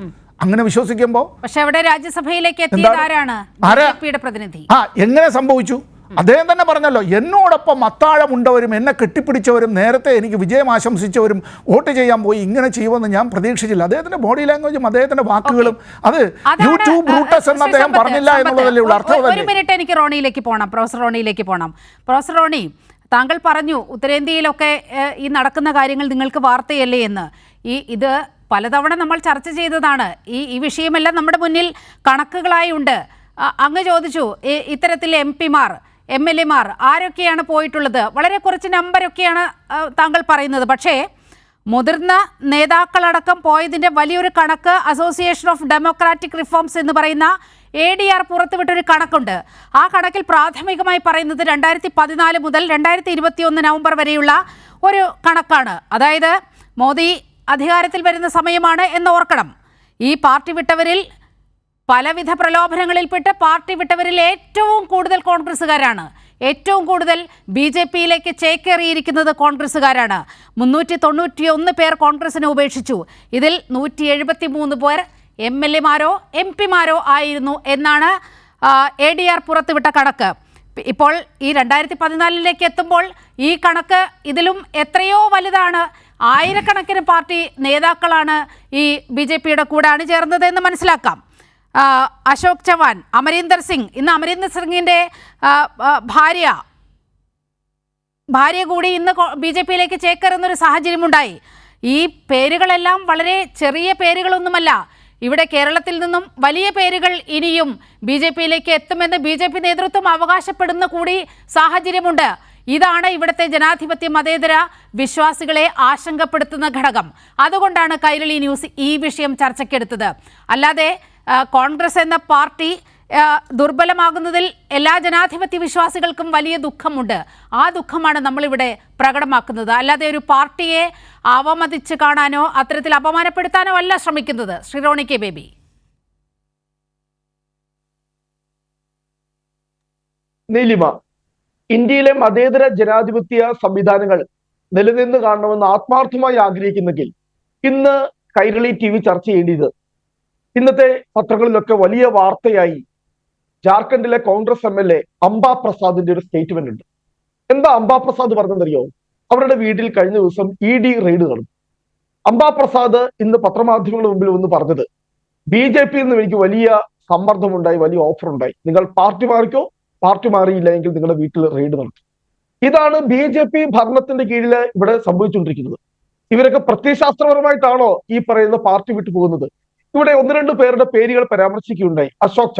അങ്ങനെ വിശ്വസിക്കുമ്പോൾ. പക്ഷേ അവിടെ രാജ്യസഭയിലേക്ക് എത്തിയതാരാണ്? ബിജെപിയുടെ പ്രതിനിധി. എങ്ങനെ സംഭവിച്ചു? അദ്ദേഹം തന്നെ പറഞ്ഞല്ലോ, എന്നോടൊപ്പം അത്താഴമുണ്ടവരും എന്നെ കെട്ടിപ്പിടിച്ചവരും നേരത്തെ എനിക്ക് വിജയം ആശംസിച്ചവരും വോട്ട് ചെയ്യാൻ പോയി ഇങ്ങനെ ചെയ്യുമെന്ന് ഞാൻ പ്രതീക്ഷിച്ചില്ല. അദ്ദേഹത്തിന്റെ ബോഡി ലാംഗ്വേജും അദ്ദേഹത്തിന്റെ വാക്കുകളും അത് യൂട്യൂബ് ബ്രൂട്ടസ് എന്ന് അദ്ദേഹം പറഞ്ഞില്ല എന്നുള്ളതല്ലേ ഉള്ള അർത്ഥം. ഒരു മിനിറ്റ്, എനിക്ക് പ്രൊഫസർ റോണിയിലേക്ക് പോകണം. പ്രൊഫസർ റോണി, താങ്കൾ പറഞ്ഞു ഉത്തരേന്ത്യയിലൊക്കെ ഈ നടക്കുന്ന കാര്യങ്ങൾ നിങ്ങൾക്ക് വാർത്തയല്ലേ എന്ന്. ഇത് പലതവണ നമ്മൾ ചർച്ച ചെയ്തതാണ്. ഈ വിഷയമെല്ലാം നമ്മുടെ മുന്നിൽ കണക്കുകളായി ഉണ്ട്. അങ്ങ് ചോദിച്ചു ഇത്തരത്തിൽ MP-മാർ MLA-മാർ ആരൊക്കെയാണ് പോയിട്ടുള്ളത്. വളരെ കുറച്ച് നമ്പരൊക്കെയാണ് താങ്കൾ പറയുന്നത്. പക്ഷേ മുതിർന്ന നേതാക്കളടക്കം പോയതിൻ്റെ വലിയൊരു കണക്ക് അസോസിയേഷൻ ഓഫ് ഡെമോക്രാറ്റിക് റിഫോംസ് എന്ന് പറയുന്ന ADR പുറത്തുവിട്ടൊരു കണക്കുണ്ട്. ആ കണക്കിൽ പ്രാഥമികമായി പറയുന്നത് 2014 മുതൽ 2021 നവംബർ വരെയുള്ള ഒരു കണക്കാണ്. അതായത് മോദി അധികാരത്തിൽ വരുന്ന സമയമാണ് എന്ന് ഓർക്കണം. ഈ പാർട്ടി വിട്ടവരിൽ പലവിധ പ്രലോഭനങ്ങളിൽപ്പെട്ട് പാർട്ടി വിട്ടവരിൽ ഏറ്റവും കൂടുതൽ കോൺഗ്രസ്സുകാരാണ്. ഏറ്റവും കൂടുതൽ BJP-യിലേക്ക് ചേക്കേറിയിരിക്കുന്നത് കോൺഗ്രസ്സുകാരാണ്. 391 പേർ കോൺഗ്രസിനെ ഉപേക്ഷിച്ചു. ഇതിൽ 173 പേർ MLA-മാരോ MP-മാരോ ആയിരുന്നു എന്നാണ് ADR പുറത്തുവിട്ട കണക്ക്. ഇപ്പോൾ ഈ 2014 എത്തുമ്പോൾ ഈ കണക്ക് ഇതിലും എത്രയോ വലുതാണ്. ആയിരക്കണക്കിന് പാർട്ടി നേതാക്കളാണ് ഈ BJP-യുടെ കൂടെ അണിചേർന്നത് എന്ന് മനസ്സിലാക്കാം. അശോക് ചവാൻ, അമരീന്ദർ സിംഗ്, ഇന്ന് അമരീന്ദർ സിംഗിൻ്റെ ഭാര്യ കൂടി ഇന്ന് BJP-യിലേക്ക് ചേക്കേറുന്നൊരു സാഹചര്യമുണ്ടായി. ഈ പേരുകളെല്ലാം വളരെ ചെറിയ പേരുകളൊന്നുമല്ല. ഇവിടെ കേരളത്തിൽ നിന്നും വലിയ പേരുകൾ ഇനിയും BJP-യിലേക്ക് എത്തുമെന്ന് BJP നേതൃത്വം അവകാശപ്പെടുന്ന കൂടി സാഹചര്യമുണ്ട്. ഇതാണ് ഇവിടുത്തെ ജനാധിപത്യ മതേതര വിശ്വാസികളെ ആശങ്കപ്പെടുത്തുന്ന ഘടകം. അതുകൊണ്ടാണ് കൈരളി ന്യൂസ് ഈ വിഷയം ചർച്ചയ്ക്കെടുത്തത്. അല്ലാതെ കോൺഗ്രസ് എന്ന പാർട്ടി ദുർബലമാകുന്നതിൽ എല്ലാ ജനാധിപത്യ വിശ്വാസികൾക്കും വലിയ ദുഃഖമുണ്ട്. ആ ദുഃഖമാണ് നമ്മളിവിടെ പ്രകടമാക്കുന്നത്. അല്ലാതെ ഒരു പാർട്ടിയെ അവമതിച്ച് കാണാനോ അത്തരത്തിൽ അപമാനപ്പെടുത്താനോ അല്ല ശ്രമിക്കുന്നത്. ശ്രീ റോണി കെ ബേബി. നീലിമ, ഇന്ത്യയിലെ മതേതര ജനാധിപത്യ സംവിധാനങ്ങൾ നിലനിന്ന് കാണണമെന്ന് ആത്മാർത്ഥമായി ആഗ്രഹിക്കുന്നെങ്കിൽ ഇന്ന് കൈരളി TV ചർച്ച ചെയ്യേണ്ടത് ഇന്നത്തെ പത്രങ്ങളിലൊക്കെ വലിയ വാർത്തയായി ജാർഖണ്ഡിലെ കോൺഗ്രസ് MLA അംബാ പ്രസാദിന്റെ ഒരു സ്റ്റേറ്റ്മെന്റ് ഉണ്ട്. എന്താ അംബാ പ്രസാദ് പറഞ്ഞതെന്നറിയോ? അവരുടെ വീട്ടിൽ കഴിഞ്ഞ ദിവസം ED റെയ്ഡ് നടന്നു. അംബാ പ്രസാദ് ഇന്ന് പത്രമാധ്യമങ്ങളുടെ മുമ്പിൽ വന്ന് പറഞ്ഞത് BJP-യിൽ നിന്ന് എനിക്ക് വലിയ സമ്മർദ്ദമുണ്ടായി, വലിയ ഓഫർ ഉണ്ടായി. നിങ്ങൾ പാർട്ടി മാറിക്കോ, പാർട്ടി മാറിയില്ല എങ്കിൽ നിങ്ങളുടെ വീട്ടിൽ റെയ്ഡ് നടത്തും. ഇതാണ് BJP ഭരണത്തിന്റെ കീഴിൽ ഇവിടെ സംഭവിച്ചുകൊണ്ടിരിക്കുന്നത്. ഇവരൊക്കെ പ്രത്യയശാസ്ത്രപരമായിട്ടാണോ ഈ പറയുന്ന പാർട്ടി വിട്ടു പോകുന്നത്? ഇവിടെ 1-2 പേരുടെ പേരുകൾ പരാമർശിക്കുകയുണ്ടായി. അശോക്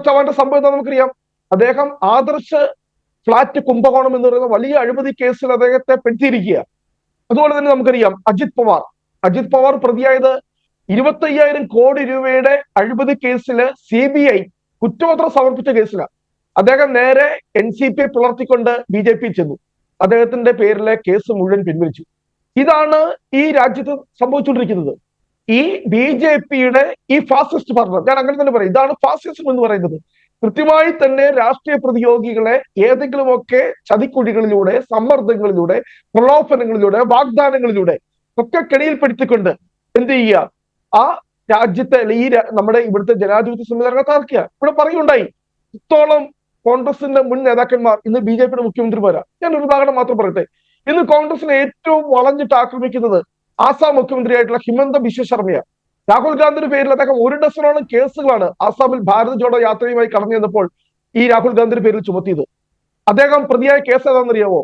ചവാന്റെ സംഭവം എന്താ നമുക്കറിയാം. അദ്ദേഹം ആദർശ് ഫ്ലാറ്റ് കുംഭകോണം എന്ന് പറയുന്ന വലിയ അഴിമതി കേസിൽ അദ്ദേഹത്തെ പെടുത്തിയിരിക്കുക. അതുപോലെ തന്നെ നമുക്കറിയാം അജിത് പവാർ പ്രതിയായത് 25,000 കോടി രൂപയുടെ അഴിമതി കേസില് CBI കുറ്റപത്രം സമർപ്പിച്ച കേസിലാണ്. അദ്ദേഹം നേരെ NCP പിളർത്തിക്കൊണ്ട് BJP ചെന്നു. അദ്ദേഹത്തിന്റെ പേരിലെ കേസ് മുഴുവൻ പിൻവലിച്ചു. ഇതാണ് ഈ രാജ്യത്ത് സംഭവിച്ചുകൊണ്ടിരിക്കുന്നത്. ഈ BJP-യുടെ ഈ ഫാസിസ്റ്റ് ഭരണം, ഞാൻ അങ്ങനെ തന്നെ പറയും, ഇതാണ് ഫാസിസം എന്ന് പറയുന്നത്. കൃത്യമായി തന്നെ രാഷ്ട്രീയ പ്രതിയോഗികളെ ഏതെങ്കിലുമൊക്കെ ചതിക്കുഴികളിലൂടെ, സമ്മർദ്ദങ്ങളിലൂടെ, പ്രലോഭനങ്ങളിലൂടെ, വാഗ്ദാനങ്ങളിലൂടെ ഒക്കെ കെണിയിൽപ്പെടുത്തിക്കൊണ്ട് എന്ത് ചെയ്യുക, ആ രാജ്യത്തെ നമ്മുടെ ഇവിടുത്തെ ജനാധിപത്യ സംവിധാനങ്ങൾ തകർക്കുക. ഇവിടെ പറയുണ്ടായി ഇത്തോളം കോൺഗ്രസിന്റെ മുൻ നേതാക്കന്മാർ ഇന്ന് BJP-യുടെ മുഖ്യമന്ത്രിമാരാ. ഞാൻ ഒരു ഉദാഹരണം മാത്രം പറയട്ടെ. ഇന്ന് കോൺഗ്രസിനെ ഏറ്റവും വളഞ്ഞിട്ട് ആക്രമിക്കുന്നത് ആസാം മുഖ്യമന്ത്രിയായിട്ടുള്ള ഹിമന്ത ബിശ്വ ശർമ്മയാണ്. രാഹുൽ ഗാന്ധിയുടെ പേരിൽ അദ്ദേഹം 1 ഡസനോളം കേസുകളാണ് ആസാമിൽ ഭാരത് ജോഡോ യാത്രയുമായി കടന്നു ചെന്നപ്പോൾ ഈ രാഹുൽ ഗാന്ധിയുടെ പേരിൽ ചുമത്തിയത്. അദ്ദേഹം പ്രതിയായ കേസ് ഏതാണെന്നറിയാവോ?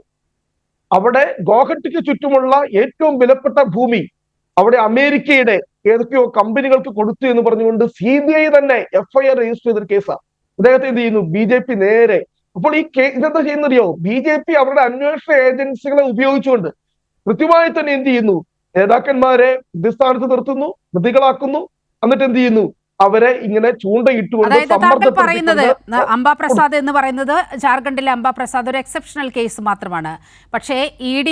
അവിടെ ഗോഹട്ടിക്ക് ചുറ്റുമുള്ള ഏറ്റവും വിലപ്പെട്ട ഭൂമി അവിടെ അമേരിക്കയുടെ ഏതൊക്കെയോ കമ്പനികൾക്ക് കൊടുത്തു എന്ന് പറഞ്ഞുകൊണ്ട് CBI തന്നെ FIR രജിസ്റ്റർ ചെയ്തൊരു കേസാണ്. അദ്ദേഹത്തെ എന്ത് ചെയ്യുന്നു BJP നേരെ. അപ്പോൾ ഈ ഇതെന്താ ചെയ്യുന്നറിയോ? BJP അവരുടെ അന്വേഷണ ഏജൻസികളെ ഉപയോഗിച്ചുകൊണ്ട് കൃത്യമായി തന്നെ എന്ത് ചെയ്യുന്നു, നേതാക്കന്മാരെ പ്രതിസ്ഥാനത്ത് നിർത്തുന്നു, പ്രതികളാക്കുന്നു. എന്നിട്ട് എന്ത് ചെയ്യുന്നു, അവരെ ഇങ്ങനെ ചൂണ്ടയിട്ടുകൊണ്ട് അംബാ പ്രസാദ് എന്ന് പറയുന്നത് ജാർഖണ്ഡിലെ അംബാ പ്രസാദ് ഒരു എക്സെപ്ഷണൽ കേസ് മാത്രമാണ്. പക്ഷേ ED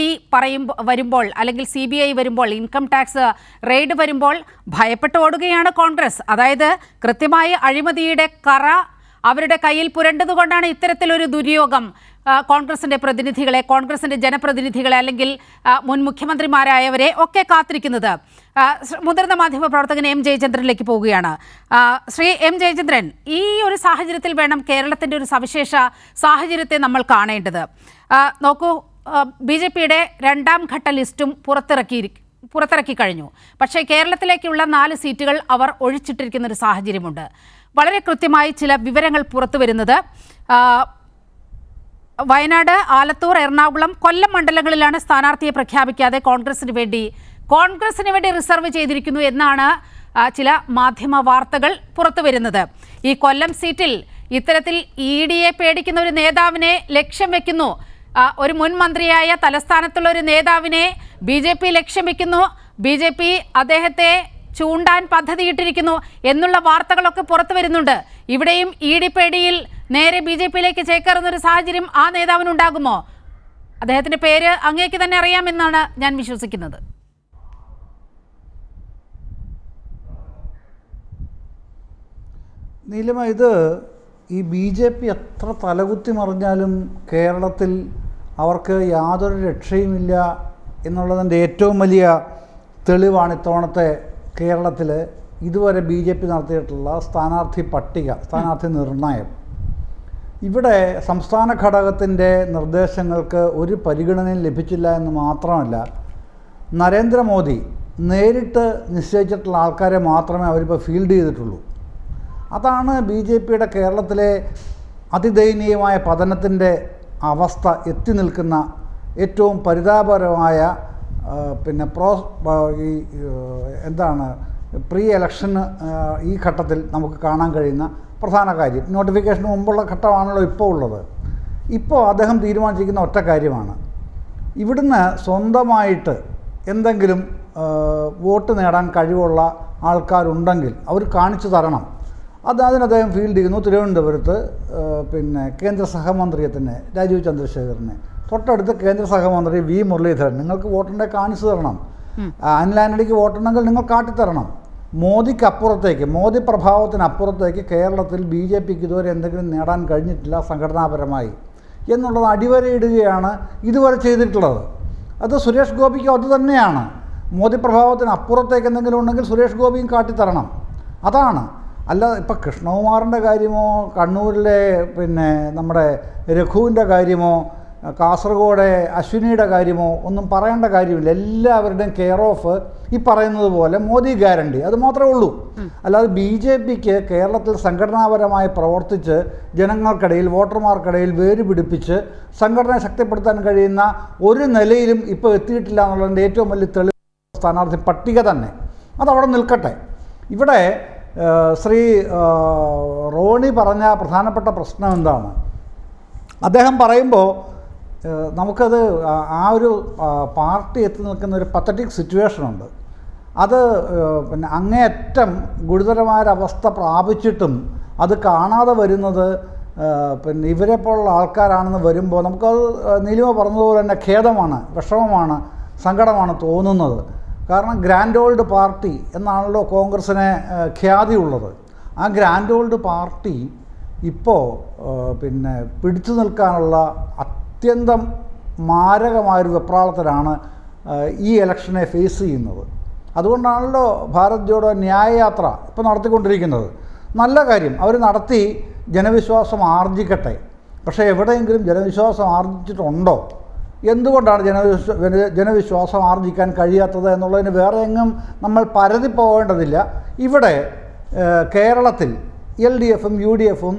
വരുമ്പോൾ അല്ലെങ്കിൽ CBI വരുമ്പോൾ, ഇൻകം ടാക്സ് റെയ്ഡ് വരുമ്പോൾ ഭയപ്പെട്ട് ഓടുകയാണ് കോൺഗ്രസ്. അതായത് കൃത്യമായി അഴിമതിയുടെ കറ അവരുടെ കയ്യിൽ പുരണ്ടതുകൊണ്ടാണ് ഇത്തരത്തിലൊരു ദുര്യോഗം കോൺഗ്രസിൻ്റെ പ്രതിനിധികളെ, കോൺഗ്രസിൻ്റെ ജനപ്രതിനിധികളെ അല്ലെങ്കിൽ മുൻ മുഖ്യമന്ത്രിമാരായവരെ ഒക്കെ കാത്തിരിക്കുന്നത്. മുതിർന്ന മാധ്യമ പ്രവർത്തകൻ M ജയചന്ദ്രനിലേക്ക് പോവുകയാണ്. ശ്രീ M ജയചന്ദ്രൻ, ഈ ഒരു സാഹചര്യത്തിൽ വേണം കേരളത്തിൻ്റെ ഒരു സവിശേഷ സാഹചര്യത്തെ നമ്മൾ കാണേണ്ടത്. നോക്കൂ, BJP-യുടെ 2ാം ഘട്ട ലിസ്റ്റും പുറത്തിറക്കി കഴിഞ്ഞു. പക്ഷേ കേരളത്തിലേക്കുള്ള 4 സീറ്റുകൾ അവർ ഒഴിച്ചിട്ടിരിക്കുന്നൊരു സാഹചര്യമുണ്ട്. വളരെ കൃത്യമായി ചില വിവരങ്ങൾ പുറത്തു വരുന്നത് വയനാട്, ആലത്തൂർ, എറണാകുളം, കൊല്ലം മണ്ഡലങ്ങളിലാണ് സ്ഥാനാർത്ഥിയെ പ്രഖ്യാപിക്കാതെ കോൺഗ്രസിന് വേണ്ടി കോൺഗ്രസിന് വേണ്ടി റിസർവ് ചെയ്തിരിക്കുന്നു എന്നാണ് ചില മാധ്യമ വാർത്തകൾ പുറത്തു വരുന്നത്. ഈ കൊല്ലം സീറ്റിൽ ഇത്തരത്തിൽ EDയെ പേടിക്കുന്ന ഒരു നേതാവിനെ ലക്ഷ്യം വെക്കുന്നു. ഒരു മുൻ മന്ത്രിയായ തലസ്ഥാനത്തുള്ള ഒരു നേതാവിനെ BJP ലക്ഷ്യം വെക്കുന്നു. BJP അദ്ദേഹത്തെ ചൂണ്ടാൻ പദ്ധതിയിട്ടിരിക്കുന്നു എന്നുള്ള വാർത്തകളൊക്കെ പുറത്തു വരുന്നുണ്ട്. ഇവിടെയും ED പേടിയിൽ നേരെ BJPയിലേക്ക് ചേക്കേറുന്ന ഒരു സാഹചര്യം ആ നേതാവിനുണ്ടാകുമോ? അദ്ദേഹത്തിൻ്റെ പേര് അങ്ങേക്ക് തന്നെ അറിയാമെന്നാണ് ഞാൻ വിശ്വസിക്കുന്നത്. നീലിമ, ഇത് ഈ BJP എത്ര തലകുത്തി മറിഞ്ഞാലും കേരളത്തിൽ അവർക്ക് യാതൊരു രക്ഷയുമില്ല എന്നുള്ളതിൻ്റെ ഏറ്റവും വലിയ തെളിവാണ് ഇത്തവണത്തെ കേരളത്തിൽ ഇതുവരെ BJP നടത്തിയിട്ടുള്ള സ്ഥാനാർത്ഥി പട്ടിക, സ്ഥാനാർത്ഥി നിർണയം. ഇവിടെ സംസ്ഥാന ഘടകത്തിൻ്റെ നിർദ്ദേശങ്ങൾക്ക് ഒരു പരിഗണനയും ലഭിച്ചില്ല എന്ന് മാത്രമല്ല, നരേന്ദ്രമോദി നേരിട്ട് നിശ്ചയിച്ചിട്ടുള്ള ആൾക്കാരെ മാത്രമേ അവരിപ്പോൾ ഫീൽഡ് ചെയ്തിട്ടുള്ളൂ. അതാണ് BJPയുടെ കേരളത്തിലെ അതിദയനീയമായ പതനത്തിൻ്റെ അവസ്ഥ എത്തി നിൽക്കുന്ന ഏറ്റവും പരിതാപകരമായ പ്രീ ഇലക്ഷന് ഈ ഘട്ടത്തിൽ നമുക്ക് കാണാൻ കഴിയുന്ന പ്രധാന കാര്യം. നോട്ടിഫിക്കേഷന് മുമ്പുള്ള ഘട്ടമാണല്ലോ ഇപ്പോൾ ഉള്ളത്. ഇപ്പോൾ അദ്ദേഹം തീരുമാനിച്ചിരിക്കുന്ന ഒറ്റ കാര്യമാണ്, ഇവിടുന്ന് സ്വന്തമായിട്ട് എന്തെങ്കിലും വോട്ട് നേടാൻ കഴിവുള്ള ആൾക്കാരുണ്ടെങ്കിൽ അവർ കാണിച്ചു തരണം. അതിന് അദ്ദേഹം ഫീൽഡ് ചെയ്യുന്നു. തിരുവനന്തപുരത്ത് കേന്ദ്ര സഹമന്ത്രിയെ തന്നെ രാജീവ് ചന്ദ്രശേഖരനെ, തൊട്ടടുത്ത് കേന്ദ്ര സഹമന്ത്രി V മുരളീധരൻ, നിങ്ങൾക്ക് വോട്ടുണ്ടെങ്കിൽ കാണിച്ചു തരണം. അനിൽ ആന്റണിക്ക് വോട്ടുണ്ടെങ്കിൽ നിങ്ങൾ കാട്ടിത്തരണം. മോദിക്ക് അപ്പുറത്തേക്ക്, മോദി പ്രഭാവത്തിനപ്പുറത്തേക്ക് കേരളത്തിൽ BJPക്ക് ഇതുവരെ എന്തെങ്കിലും നേടാൻ കഴിഞ്ഞിട്ടില്ല സംഘടനാപരമായി എന്നുള്ളത് അടിവരയിടുകയാണ് ഇതുവരെ ചെയ്തിട്ടുള്ളത്. അത് സുരേഷ് ഗോപിക്കും അത് തന്നെയാണ്. മോദി പ്രഭാവത്തിനപ്പുറത്തേക്ക് എന്തെങ്കിലും ഉണ്ടെങ്കിൽ സുരേഷ് ഗോപിയും കാട്ടിത്തരണം. അതാണ്. അല്ല ഇപ്പം കൃഷ്ണകുമാറിൻ്റെ കാര്യമോ, കണ്ണൂരിലെ നമ്മുടെ രഘുവിൻ്റെ കാര്യമോ, കാസർഗോഡ് അശ്വിനിയുടെ കാര്യമോ ഒന്നും പറയേണ്ട കാര്യമില്ല. എല്ലാവരുടെയും കെയർ ഓഫ് ഈ പറയുന്നത് പോലെ മോദി ഗ്യാരണ്ടി, അത് മാത്രമേ ഉള്ളൂ. അല്ലാതെ BJPക്ക് കേരളത്തിൽ സംഘടനാപരമായി പ്രവർത്തിച്ച് ജനങ്ങൾക്കിടയിൽ, വോട്ടർമാർക്കിടയിൽ വേര് പിടിപ്പിച്ച് സംഘടനയെ ശക്തിപ്പെടുത്താൻ കഴിയുന്ന ഒരു നിലയിലും ഇപ്പോൾ എത്തിയിട്ടില്ല എന്നുള്ളതിൻ്റെ ഏറ്റവും വലിയ തെളിവ് സ്ഥാനാർത്ഥി പട്ടിക തന്നെ. അതവിടെ നിൽക്കട്ടെ. ഇവിടെ ശ്രീ റോണി പറഞ്ഞ പ്രധാനപ്പെട്ട പ്രശ്നം എന്താണ്? അദ്ദേഹം പറയുമ്പോൾ നമുക്കത് ആ ഒരു പാർട്ടി എത്തി നിൽക്കുന്ന ഒരു പത്തറ്റിക് സിറ്റുവേഷനുണ്ട്. അത് അങ്ങേയറ്റം ഗുരുതരമായൊരവസ്ഥ പ്രാപിച്ചിട്ടും അത് കാണാതെ വരുന്നത് ഇവരെ പോലുള്ള ആൾക്കാരാണെന്ന് വരുമ്പോൾ നമുക്കത് നീലിമ പറഞ്ഞതുപോലെ തന്നെ ഖേദമാണ്, വിഷമമാണ്, സങ്കടമാണ് തോന്നുന്നത്. കാരണം ഗ്രാൻഡ് ഓൾഡ് പാർട്ടി എന്നാണല്ലോ കോൺഗ്രസ്സിന് ഖ്യാതിയുള്ളത്. ആ ഗ്രാൻഡ് ഓൾഡ് പാർട്ടി ഇപ്പോൾ പിടിച്ചു നിൽക്കാനുള്ള അത്യന്തം മാരകമായൊരു വെപ്രാളത്തിലാണ് ഈ ഇലക്ഷനെ ഫേസ് ചെയ്യുന്നത്. അതുകൊണ്ടാണല്ലോ ഭാരത് ജോഡോ ന്യായയാത്ര ഇപ്പോൾ നടത്തിക്കൊണ്ടിരിക്കുന്നത്. നല്ല കാര്യം, അവർ നടത്തി ജനവിശ്വാസം ആർജിക്കട്ടെ. പക്ഷേ എവിടെയെങ്കിലും ജനവിശ്വാസം ആർജിച്ചിട്ടുണ്ടോ? എന്തുകൊണ്ടാണ് ജനവിശ്വാസം ആർജിക്കാൻ കഴിയാത്തത് എന്നുള്ളതിന് വേറെ എങ്ങും നമ്മൾ പരതി പോകേണ്ടതില്ല. ഇവിടെ കേരളത്തിൽ LDFും UDFും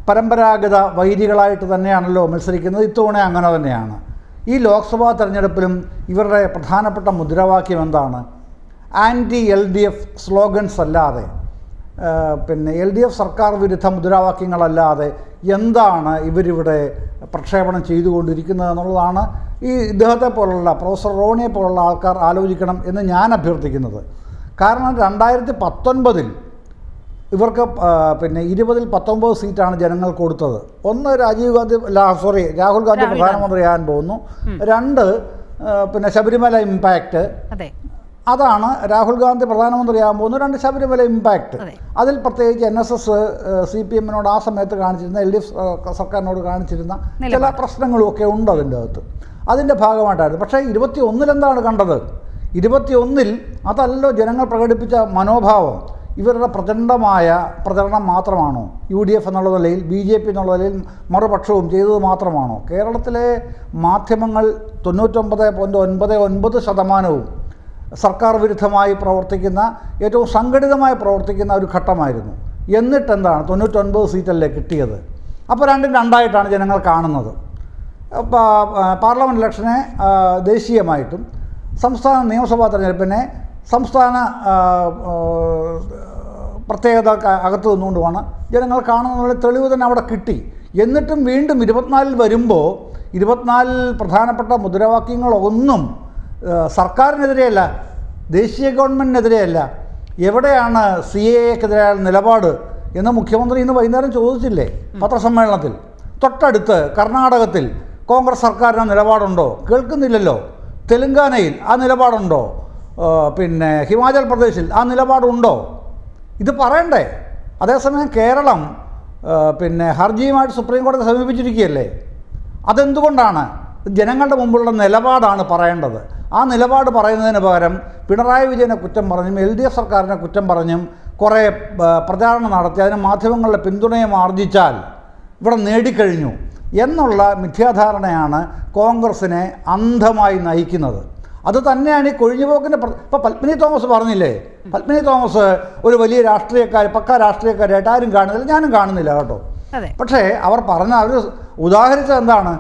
പരമ്പരാഗത വൈരികളായിട്ട് തന്നെയാണല്ലോ മത്സരിക്കുന്നത്. ഇത്തവണ അങ്ങനെ തന്നെയാണ്. ഈ ലോക്സഭാ തെരഞ്ഞെടുപ്പിലും ഇവരുടെ പ്രധാനപ്പെട്ട മുദ്രാവാക്യം എന്താണ്? ആൻറ്റി LDF സ്ലോഗൻസ് അല്ലാതെ, LDF സർക്കാർ വിരുദ്ധ മുദ്രാവാക്യങ്ങളല്ലാതെ എന്താണ് ഇവരിവിടെ പ്രക്ഷേപണം ചെയ്തുകൊണ്ടിരിക്കുന്നത് എന്നുള്ളതാണ് ഈ ഇദ്ദേഹത്തെ പോലുള്ള പ്രൊഫസർ റോണിയെ പോലുള്ള ആൾക്കാർ ആലോചിക്കണം എന്ന് ഞാൻ അഭ്യർത്ഥിക്കുന്നത്. കാരണം 2019 ഇവർക്ക് 20-ൽ 19 സീറ്റാണ് ജനങ്ങൾ കൊടുത്തത്. ഒന്ന് രാഹുൽ ഗാന്ധി പ്രധാനമന്ത്രിയാകാൻ പോകുന്നു. 2 ശബരിമല ഇമ്പാക്റ്റ്, അതാണ് രാഹുൽ ഗാന്ധി പ്രധാനമന്ത്രിയാകാൻ പോകുന്നു. 2 ശബരിമല ഇമ്പാക്റ്റ്. അതിൽ പ്രത്യേകിച്ച് NSS CPMനോട് ആ സമയത്ത് കാണിച്ചിരുന്ന, LDF സർക്കാരിനോട് കാണിച്ചിരുന്ന ചില പ്രശ്നങ്ങളും ഒക്കെ ഉണ്ട് അതിൻ്റെ അകത്ത്. അതിൻ്റെ ഭാഗമായിട്ടായിരുന്നു. പക്ഷേ 21-ൽ എന്താണ് കണ്ടത്? 21-ൽ അതല്ലോ ജനങ്ങൾ പ്രകടിപ്പിച്ച മനോഭാവം. ഇവരുടെ പ്രചണ്ഡമായ പ്രചരണം മാത്രമാണോ UDF എന്നുള്ള നിലയിൽ, BJP എന്നുള്ള നിലയിൽ മറുപക്ഷവും ചെയ്തത് മാത്രമാണോ? കേരളത്തിലെ മാധ്യമങ്ങൾ 99.99% സർക്കാർ വിരുദ്ധമായി പ്രവർത്തിക്കുന്ന, ഏറ്റവും സംഘടിതമായി പ്രവർത്തിക്കുന്ന ഒരു ഘട്ടമായിരുന്നു. എന്നിട്ടെന്താണ് 99 സീറ്റല്ലേ കിട്ടിയത്? അപ്പോൾ രണ്ടും രണ്ടായിട്ടാണ് ജനങ്ങൾ കാണുന്നത്. പാർലമെൻറ്റ് ഇലക്ഷനെ ദേശീയമായിട്ടും സംസ്ഥാന നിയമസഭാ തെരഞ്ഞെടുപ്പിനെ സംസ്ഥാന പ്രത്യേകത അകത്ത് നിന്നുകൊണ്ടുമാണ് ജനങ്ങൾ കാണുന്നതിനുള്ള തെളിവ് തന്നെ അവിടെ കിട്ടി. എന്നിട്ടും വീണ്ടും 24 വരുമ്പോൾ 24 പ്രധാനപ്പെട്ട മുദ്രാവാക്യങ്ങളൊന്നും സർക്കാരിനെതിരെയല്ല, ദേശീയ ഗവൺമെൻറ്റിനെതിരെയല്ല. എവിടെയാണ് CAA-ക്കെതിരായ നിലപാട് എന്ന് മുഖ്യമന്ത്രി ഇന്ന് വൈകുന്നേരം ചോദിച്ചില്ലേ പത്രസമ്മേളനത്തിൽ? തൊട്ടടുത്ത് കർണാടകത്തിൽ കോൺഗ്രസ് സർക്കാരിന് നിലപാടുണ്ടോ? കേൾക്കുന്നില്ലല്ലോ. തെലുങ്കാനയിൽ ആ നിലപാടുണ്ടോ? പിന്നെ ഹിമാചൽ പ്രദേശിൽ ആ നിലപാടുണ്ടോ? ഇത് പറയണ്ടേ? അതേസമയം കേരളം പിന്നെ ഹർജിയുമായിട്ട് സുപ്രീം കോടതി സമീപിച്ചിരിക്കുകയല്ലേ. അതെന്തുകൊണ്ടാണ്? ജനങ്ങളുടെ മുമ്പുള്ള നിലപാടാണ് പറയേണ്ടത്. ആ നിലപാട് പറയുന്നതിന് പകരം പിണറായി വിജയനെ കുറ്റം പറഞ്ഞും LDF സർക്കാരിനെ കുറ്റം പറഞ്ഞും കുറേ പ്രചാരണം നടത്തി അതിന് മാധ്യമങ്ങളുടെ പിന്തുണയും ആർജിച്ചാൽ ഇവിടെ നേടിക്കഴിഞ്ഞു എന്നുള്ള മിഥ്യാധാരണയാണ് കോൺഗ്രസിനെ അന്ധമായി നയിക്കുന്നത്. അത് തന്നെയാണ് ഈ കൊഴിഞ്ഞുപോക്കിൻ്റെ ഇപ്പോൾ പത്മിനി തോമസ് പറഞ്ഞില്ലേ, പത്മിനി തോമസ് ഒരു വലിയ പക്ക രാഷ്ട്രീയക്കാരായിട്ട് ആരും കാണുന്നില്ല, ഞാനും കാണുന്നില്ല കേട്ടോ. പക്ഷേ അവർ അവർ ഉദാഹരിച്ചത് എന്താണ്?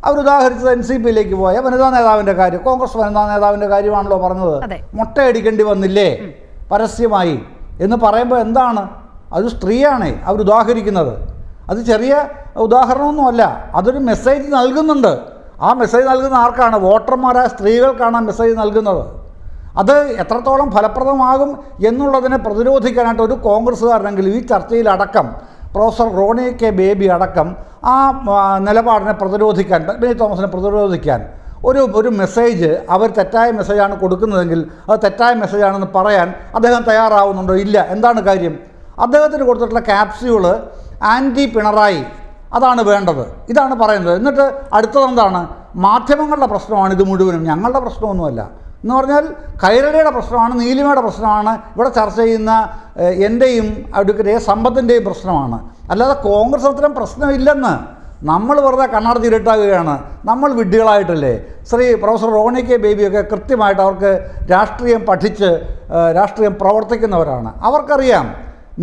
അവരുദാഹരിച്ചത് NCP-യിലേക്ക് പോയ വനിതാ നേതാവിൻ്റെ കാര്യം, കോൺഗ്രസ് വനിതാ നേതാവിൻ്റെ കാര്യമാണല്ലോ പറഞ്ഞത്. മുട്ടയടിക്കേണ്ടി വന്നില്ലേ പരസ്യമായി എന്ന് പറയുമ്പോൾ എന്താണ്? അത് സ്ത്രീയാണ് അവരുദാഹരിക്കുന്നത്. അത് ചെറിയ ഉദാഹരണമൊന്നുമല്ല, അതൊരു മെസ്സേജ് നൽകുന്നുണ്ട്. ആ മെസ്സേജ് നൽകുന്ന ആർക്കാണ്? വോട്ടർമാരായ സ്ത്രീകൾക്കാണ് ആ മെസ്സേജ് നൽകുന്നത്. അത് എത്രത്തോളം ഫലപ്രദമാകും എന്നുള്ളതിനെ പ്രതിരോധിക്കാനായിട്ട് ഒരു കോൺഗ്രസ്സുകാരനെങ്കിലും ഈ ചർച്ചയിലടക്കം പ്രൊഫസർ റോണി കെ ബേബി അടക്കം ആ നിലപാടിനെ പ്രതിരോധിക്കാൻ, പത്മിനി തോമസിനെ പ്രതിരോധിക്കാൻ ഒരു മെസ്സേജ് അവർ തെറ്റായ മെസ്സേജാണ് കൊടുക്കുന്നതെങ്കിൽ അത് തെറ്റായ മെസ്സേജാണെന്ന് പറയാൻ അദ്ദേഹം തയ്യാറാവുന്നുണ്ടോ? ഇല്ല. എന്താണ് കാര്യം? അദ്ദേഹത്തിന് കൊടുത്തിട്ടുള്ള ക്യാപ്സ്യൂള് ആൻറ്റി പിണറായി അതാണ് വേണ്ടത്, ഇതാണ് പറയുന്നത്. എന്നിട്ട് അടുത്തതെന്താണ്? മാധ്യമങ്ങളുടെ പ്രശ്നമാണ് ഇത് മുഴുവനും, ഞങ്ങളുടെ പ്രശ്നമൊന്നുമല്ല എന്ന് പറഞ്ഞാൽ കൈരളിയുടെ പ്രശ്നമാണ്, നീലിമയുടെ പ്രശ്നമാണ്, ഇവിടെ ചർച്ച ചെയ്യുന്ന എൻ്റെയും അഡ്വക്കേറ്റ് സമ്പത്തിൻ്റെയും പ്രശ്നമാണ്. അല്ലാതെ കോൺഗ്രസ് അത്തരം പ്രശ്നമില്ലെന്ന് നമ്മൾ വെറുതെ കണ്ണടച്ചിരുട്ടാകുകയാണ്. നമ്മൾ വിഡ്ഢികളായിട്ടല്ലേ? പ്രൊഫസർ റോണി കെ ബേബിയൊക്കെ കൃത്യമായിട്ട് അവർക്ക് രാഷ്ട്രീയം പഠിച്ച് രാഷ്ട്രീയം പ്രവർത്തിക്കുന്നവരാണ്. അവർക്കറിയാം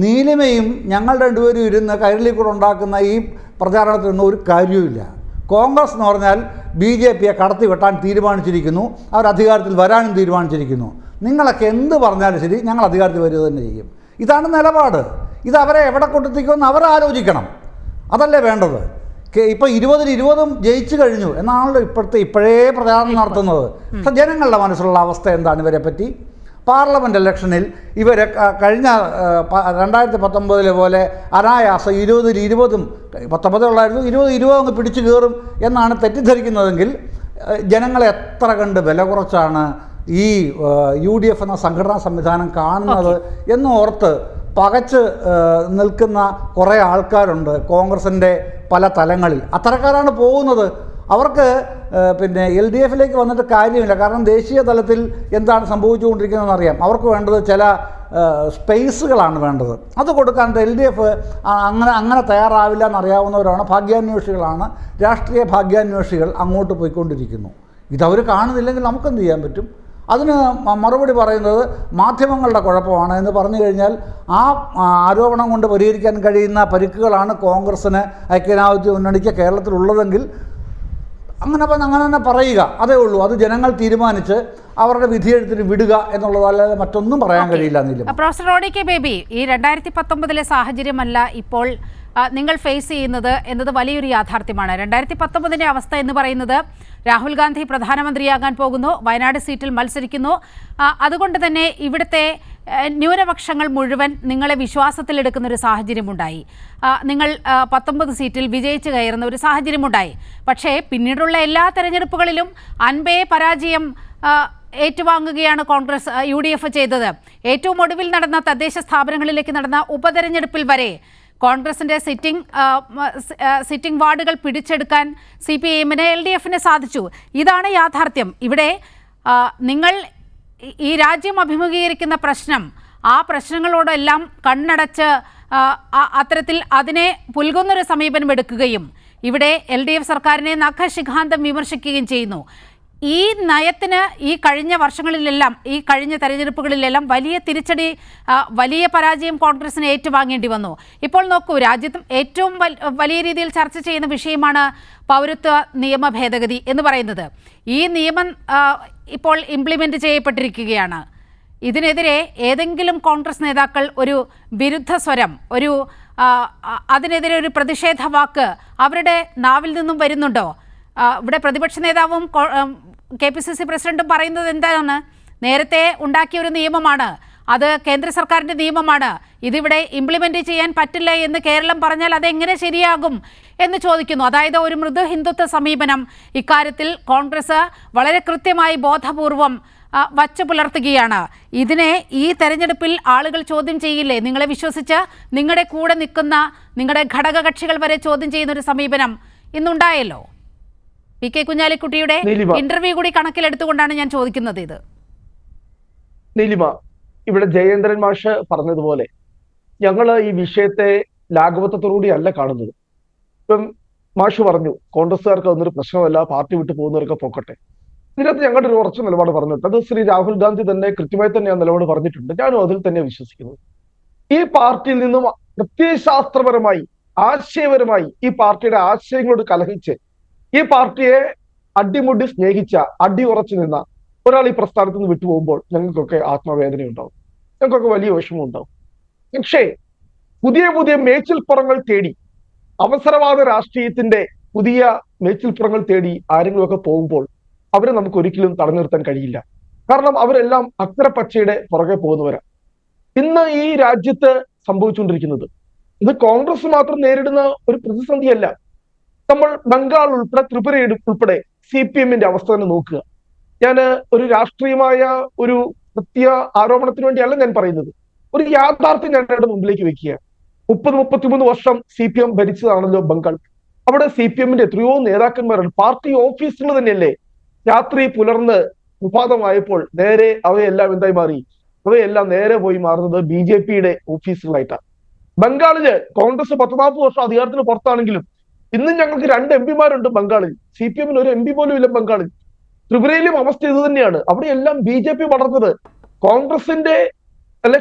നീലിമയും ഞങ്ങൾ രണ്ടുപേരും ഇരുന്ന് കൈരളി കൂടെ ഉണ്ടാക്കുന്ന ഈ പ്രചാരണത്തിനൊന്നും ഒരു കാര്യവുമില്ല. കോൺഗ്രസ് എന്ന് പറഞ്ഞാൽ BJP-യെ കടത്തി വെട്ടാൻ തീരുമാനിച്ചിരിക്കുന്നു, അവർ അധികാരത്തിൽ വരാനും തീരുമാനിച്ചിരിക്കുന്നു. നിങ്ങളൊക്കെ എന്ത് പറഞ്ഞാലും ശരി, ഞങ്ങൾ അധികാരത്തിൽ വരിക തന്നെ ചെയ്യും. ഇതാണ് നിലപാട്. ഇത് അവരെ എവിടെ കൊണ്ടെത്തിക്കുമെന്ന് അവർ ആലോചിക്കണം. അതല്ലേ വേണ്ടത്? ഇപ്പോൾ 20-20 ജയിച്ചു കഴിഞ്ഞു എന്നാണല്ലോ ഇപ്പോഴേ പ്രചാരണം നടത്തുന്നത്. പക്ഷെ ജനങ്ങളുടെ മനസ്സിലുള്ള അവസ്ഥ എന്താണ് ഇവരെ പറ്റി? പാർലമെൻറ്റ് ഇലക്ഷനിൽ ഇവരെ കഴിഞ്ഞ 2019 പോലെ അനായാസം 20-20 19 20 അങ്ങ് പിടിച്ചു കയറും എന്നാണ് തെറ്റിദ്ധരിക്കുന്നതെങ്കിൽ ജനങ്ങളെ എത്ര കണ്ട് വില കുറച്ചാണ് ഈ UDF എന്ന സംഘടനാ സംവിധാനം കാണുന്നത് എന്ന് ഓർത്ത് പകച്ച് നിൽക്കുന്ന കുറേ ആൾക്കാരുണ്ട് കോൺഗ്രസിൻ്റെ പല തലങ്ങളിൽ. അത്തരക്കാരാണ് പോകുന്നത്. അവർക്ക് പിന്നെ LDF-ലേക്ക് വന്നിട്ട് കാര്യമില്ല. കാരണം ദേശീയ തലത്തിൽ എന്താണ് സംഭവിച്ചുകൊണ്ടിരിക്കുന്നതെന്ന് അറിയാം. അവർക്ക് വേണ്ടത് ചില സ്പേസുകളാണ് വേണ്ടത്. അത് കൊടുക്കാൻ LDF അങ്ങനെ തയ്യാറാവില്ല എന്നറിയാവുന്നവരാണ്, ഭാഗ്യാന്വേഷികളാണ്, രാഷ്ട്രീയ ഭാഗ്യാന്വേഷികൾ അങ്ങോട്ട് പോയിക്കൊണ്ടിരിക്കുന്നു. ഇതവർ കാണുന്നില്ലെങ്കിൽ നമുക്കെന്ത് ചെയ്യാൻ പറ്റും? അതിന് മറുപടി പറയുന്നത് മാധ്യമങ്ങളുടെ കുഴപ്പമാണ് എന്ന് പറഞ്ഞു കഴിഞ്ഞാൽ ആ ആരോപണം കൊണ്ട് പരിഹരിക്കാൻ കഴിയുന്ന പരിക്കുകളാണ് കോൺഗ്രസ്സിന്, ഐക്യജനാധിപത്യ മുന്നണിക്ക് കേരളത്തിലുള്ളതെങ്കിൽ അങ്ങനെ തന്നെ പറയുക, അതേ ഉള്ളൂ. അത് ജനങ്ങൾ തീരുമാനിച്ച് അവരുടെ വിധിയെഴുത്തിന് വിടുക എന്നുള്ളതല്ലാതെ മറ്റൊന്നും പറയാൻ കഴിയില്ല. പ്രൊഫസർ റോണി കെ ബേബി, ഈ 2019 സാഹചര്യമല്ല ഇപ്പോൾ നിങ്ങൾ ഫേസ് ചെയ്യുന്നത് എന്നത് വലിയൊരു യാഥാർത്ഥ്യമാണ്. 2019 അവസ്ഥ എന്ന് പറയുന്നത് രാഹുൽ ഗാന്ധി പ്രധാനമന്ത്രിയാകാൻ പോകുന്നു, വയനാട് സീറ്റിൽ മത്സരിക്കുന്നു. അതുകൊണ്ട് തന്നെ ഇവിടുത്തെ ന്യൂനപക്ഷങ്ങൾ മുഴുവൻ നിങ്ങളെ വിശ്വാസത്തിലെടുക്കുന്നൊരു സാഹചര്യമുണ്ടായി. നിങ്ങൾ 19 സീറ്റിൽ വിജയിച്ച് കയറുന്ന ഒരു സാഹചര്യമുണ്ടായി. പക്ഷേ പിന്നീടുള്ള എല്ലാ തെരഞ്ഞെടുപ്പുകളിലും അൻപേ പരാജയം ഏറ്റുവാങ്ങുകയാണ് കോൺഗ്രസ് UDF ചെയ്തത്. ഏറ്റവും ഒടുവിൽ നടന്ന തദ്ദേശ സ്ഥാപനങ്ങളിലേക്ക് നടന്ന ഉപതെരഞ്ഞെടുപ്പിൽ വരെ കോൺഗ്രസിൻ്റെ സിറ്റിംഗ് വാർഡുകൾ പിടിച്ചെടുക്കാൻ CPIM-ന് LDF-ന് സാധിച്ചു. ഇതാണ് യാഥാർത്ഥ്യം. ഇവിടെ നിങ്ങൾ ഈ രാജ്യം അഭിമുഖീകരിക്കുന്ന പ്രശ്നം, ആ പ്രശ്നങ്ങളോടെല്ലാം കണ്ണടച്ച് അത്തരത്തിൽ അതിനെ പുൽകുന്നൊരു സമീപനം എടുക്കുകയും ഇവിടെ LDF സർക്കാരിനെ നഖശിഖാന്തം വിമർശിക്കുകയും ചെയ്യുന്നു. ഈ നയത്തിന് ഈ കഴിഞ്ഞ വർഷങ്ങളിലെല്ലാം, ഈ കഴിഞ്ഞ തെരഞ്ഞെടുപ്പുകളിലെല്ലാം വലിയ തിരിച്ചടി, വലിയ പരാജയം കോൺഗ്രസിന് ഏറ്റുവാങ്ങേണ്ടി വന്നു. ഇപ്പോൾ നോക്കൂ, രാജ്യത്തും ഏറ്റവും വലിയ രീതിയിൽ ചർച്ച ചെയ്യുന്ന വിഷയമാണ് പൗരത്വ നിയമ ഭേദഗതി എന്ന് പറയുന്നത്. ഈ നിയമം ഇപ്പോൾ ഇംപ്ലിമെൻ്റ് ചെയ്യപ്പെട്ടിരിക്കുകയാണ്. ഇതിനെതിരെ ഏതെങ്കിലും കോൺഗ്രസ് നേതാക്കൾ ഒരു വിരുദ്ധ സ്വരം, അതിനെതിരെ ഒരു പ്രതിഷേധ വാക്ക് അവരുടെ നാവിൽ നിന്നും വരുന്നുണ്ടോ? ഇവിടെ പ്രതിപക്ഷ നേതാവും KPCC പ്രസിഡന്റും പറയുന്നത് എന്താണ്? നേരത്തെ ഉണ്ടാക്കിയ ഒരു നിയമമാണ്, അത് കേന്ദ്ര സർക്കാരിൻ്റെ നിയമമാണ്, ഇതിവിടെ ഇംപ്ലിമെൻ്റ് ചെയ്യാൻ പറ്റില്ല എന്ന് കേരളം പറഞ്ഞാൽ അതെങ്ങനെ ശരിയാകും എന്ന് ചോദിക്കുന്നു. അതായത് ഒരു മൃദു ഹിന്ദുത്വ സമീപനം ഇക്കാര്യത്തിൽ കോൺഗ്രസ് വളരെ കൃത്യമായി ബോധപൂർവം വച്ചു പുലർത്തുകയാണ്. ഇതിനെ ഈ തെരഞ്ഞെടുപ്പിൽ ആളുകൾ ചോദ്യം ചെയ്യില്ലേ? നിങ്ങളെ വിശ്വസിച്ച് നിങ്ങളുടെ കൂടെ നിൽക്കുന്ന നിങ്ങളുടെ ഘടകകക്ഷികൾ വരെ ചോദ്യം ചെയ്യുന്ന ഒരു സമീപനം ഇന്നുണ്ടായല്ലോ. PK കുഞ്ഞാലിക്കുട്ടിയുടെ ഇന്റർവ്യൂ കൂടി കണക്കിലെടുത്തുകൊണ്ടാണ് ഞാൻ ചോദിക്കുന്നത്. ഇത് നീലിമ, ഇവിടെ ജയേന്ദ്രൻ മാഷ് പറഞ്ഞതുപോലെ ഞങ്ങൾ ഈ വിഷയത്തെ ലാഘവത്വത്തോടുകൂടി അല്ല കാണുന്നത്. ഇപ്പം മാഷ് പറഞ്ഞു കോൺഗ്രസ്സുകാർക്ക് അതൊന്നൊരു പ്രശ്നമല്ല, പാർട്ടി വിട്ടു പോകുന്നവരൊക്കെ പോക്കട്ടെ. ഇതിനകത്ത് ഞങ്ങളുടെ ഒരു ഉറച്ച നിലപാട് പറഞ്ഞിട്ടുണ്ട്. അത് ശ്രീ രാഹുൽ ഗാന്ധി തന്നെ കൃത്യമായി തന്നെ ആ നിലപാട് പറഞ്ഞിട്ടുണ്ട്. ഞാനും അതിൽ തന്നെ വിശ്വസിക്കുന്നത്. ഈ പാർട്ടിയിൽ നിന്നും പ്രത്യയശാസ്ത്രപരമായി, ആശയപരമായി ഈ പാർട്ടിയുടെ ആശയങ്ങളോട് കലഹിച്ച് ഈ പാർട്ടിയെ അടിമുടി സ്നേഹിച്ച, അടി ഉറച്ചു നിന്ന ഒരാൾ ഈ പ്രസ്ഥാനത്ത് നിന്ന് വിട്ടുപോകുമ്പോൾ ഞങ്ങൾക്കൊക്കെ ആത്മവേദന ഉണ്ടാവും, ഞങ്ങൾക്കൊക്കെ വലിയ വിഷമം ഉണ്ടാവും. പക്ഷേ പുതിയ പുതിയ മേച്ചിൽപ്പുറങ്ങൾ തേടി, അവസരവാദ രാഷ്ട്രീയത്തിന്റെ പുതിയ മേച്ചിൽപ്പുറങ്ങൾ തേടി ആരെങ്കിലുമൊക്കെ പോകുമ്പോൾ അവരെ നമുക്ക് ഒരിക്കലും തടഞ്ഞു നിർത്താൻ കഴിയില്ല. കാരണം അവരെല്ലാം അക്രപച്ചയുടെ പുറകെ പോകുന്നവരാണ്. ഇന്ന് ഈ രാജ്യത്ത് സംഭവിച്ചുകൊണ്ടിരിക്കുന്നത് ഇത് കോൺഗ്രസ് മാത്രം നേരിടുന്ന ഒരു പ്രതിസന്ധിയല്ല. നമ്മൾ ബംഗാൾ ഉൾപ്പെടെ, ത്രിപുര ഉൾപ്പെടെ CPM-ന്റെ അവസ്ഥ തന്നെ നോക്കുക. ഞാൻ ഒരു രാഷ്ട്രീയമായ ഒരു പ്രത്യേക ആരോപണത്തിന് വേണ്ടിയല്ല ഞാൻ പറയുന്നത്, ഒരു യാഥാർത്ഥ്യം ഞാൻ എൻ്റെ മുമ്പിലേക്ക് വെക്കുക. 30-33 വർഷം CPM ഭരിച്ചതാണല്ലോ ബംഗാൾ. അവിടെ CPM-ന്റെ എത്രയോ നേതാക്കന്മാരാണ്. പാർട്ടി ഓഫീസുകൾ തന്നെയല്ലേ രാത്രി പുലർന്ന് വിവാദമായപ്പോൾ നേരെ അവയെല്ലാം എന്തായി മാറി? അവയെല്ലാം നേരെ പോയി മാറുന്നത് BJP-യുടെ ഓഫീസുകളായിട്ടാണ്. ബംഗാളില് കോൺഗ്രസ് 10-40 വർഷം അധികാരത്തിന് പുറത്താണെങ്കിലും ഇന്നും ഞങ്ങൾക്ക് 2 MP-മാരുണ്ട് ബംഗാളിൽ. CPM-ന് ഒരു MP പോലും ഇല്ല ബംഗാളിൽ. ത്രിപുരയിലും അവസ്ഥ ഇത് തന്നെയാണ്. അവിടെയെല്ലാം BJP വളർന്നത് കോൺഗ്രസിന്റെ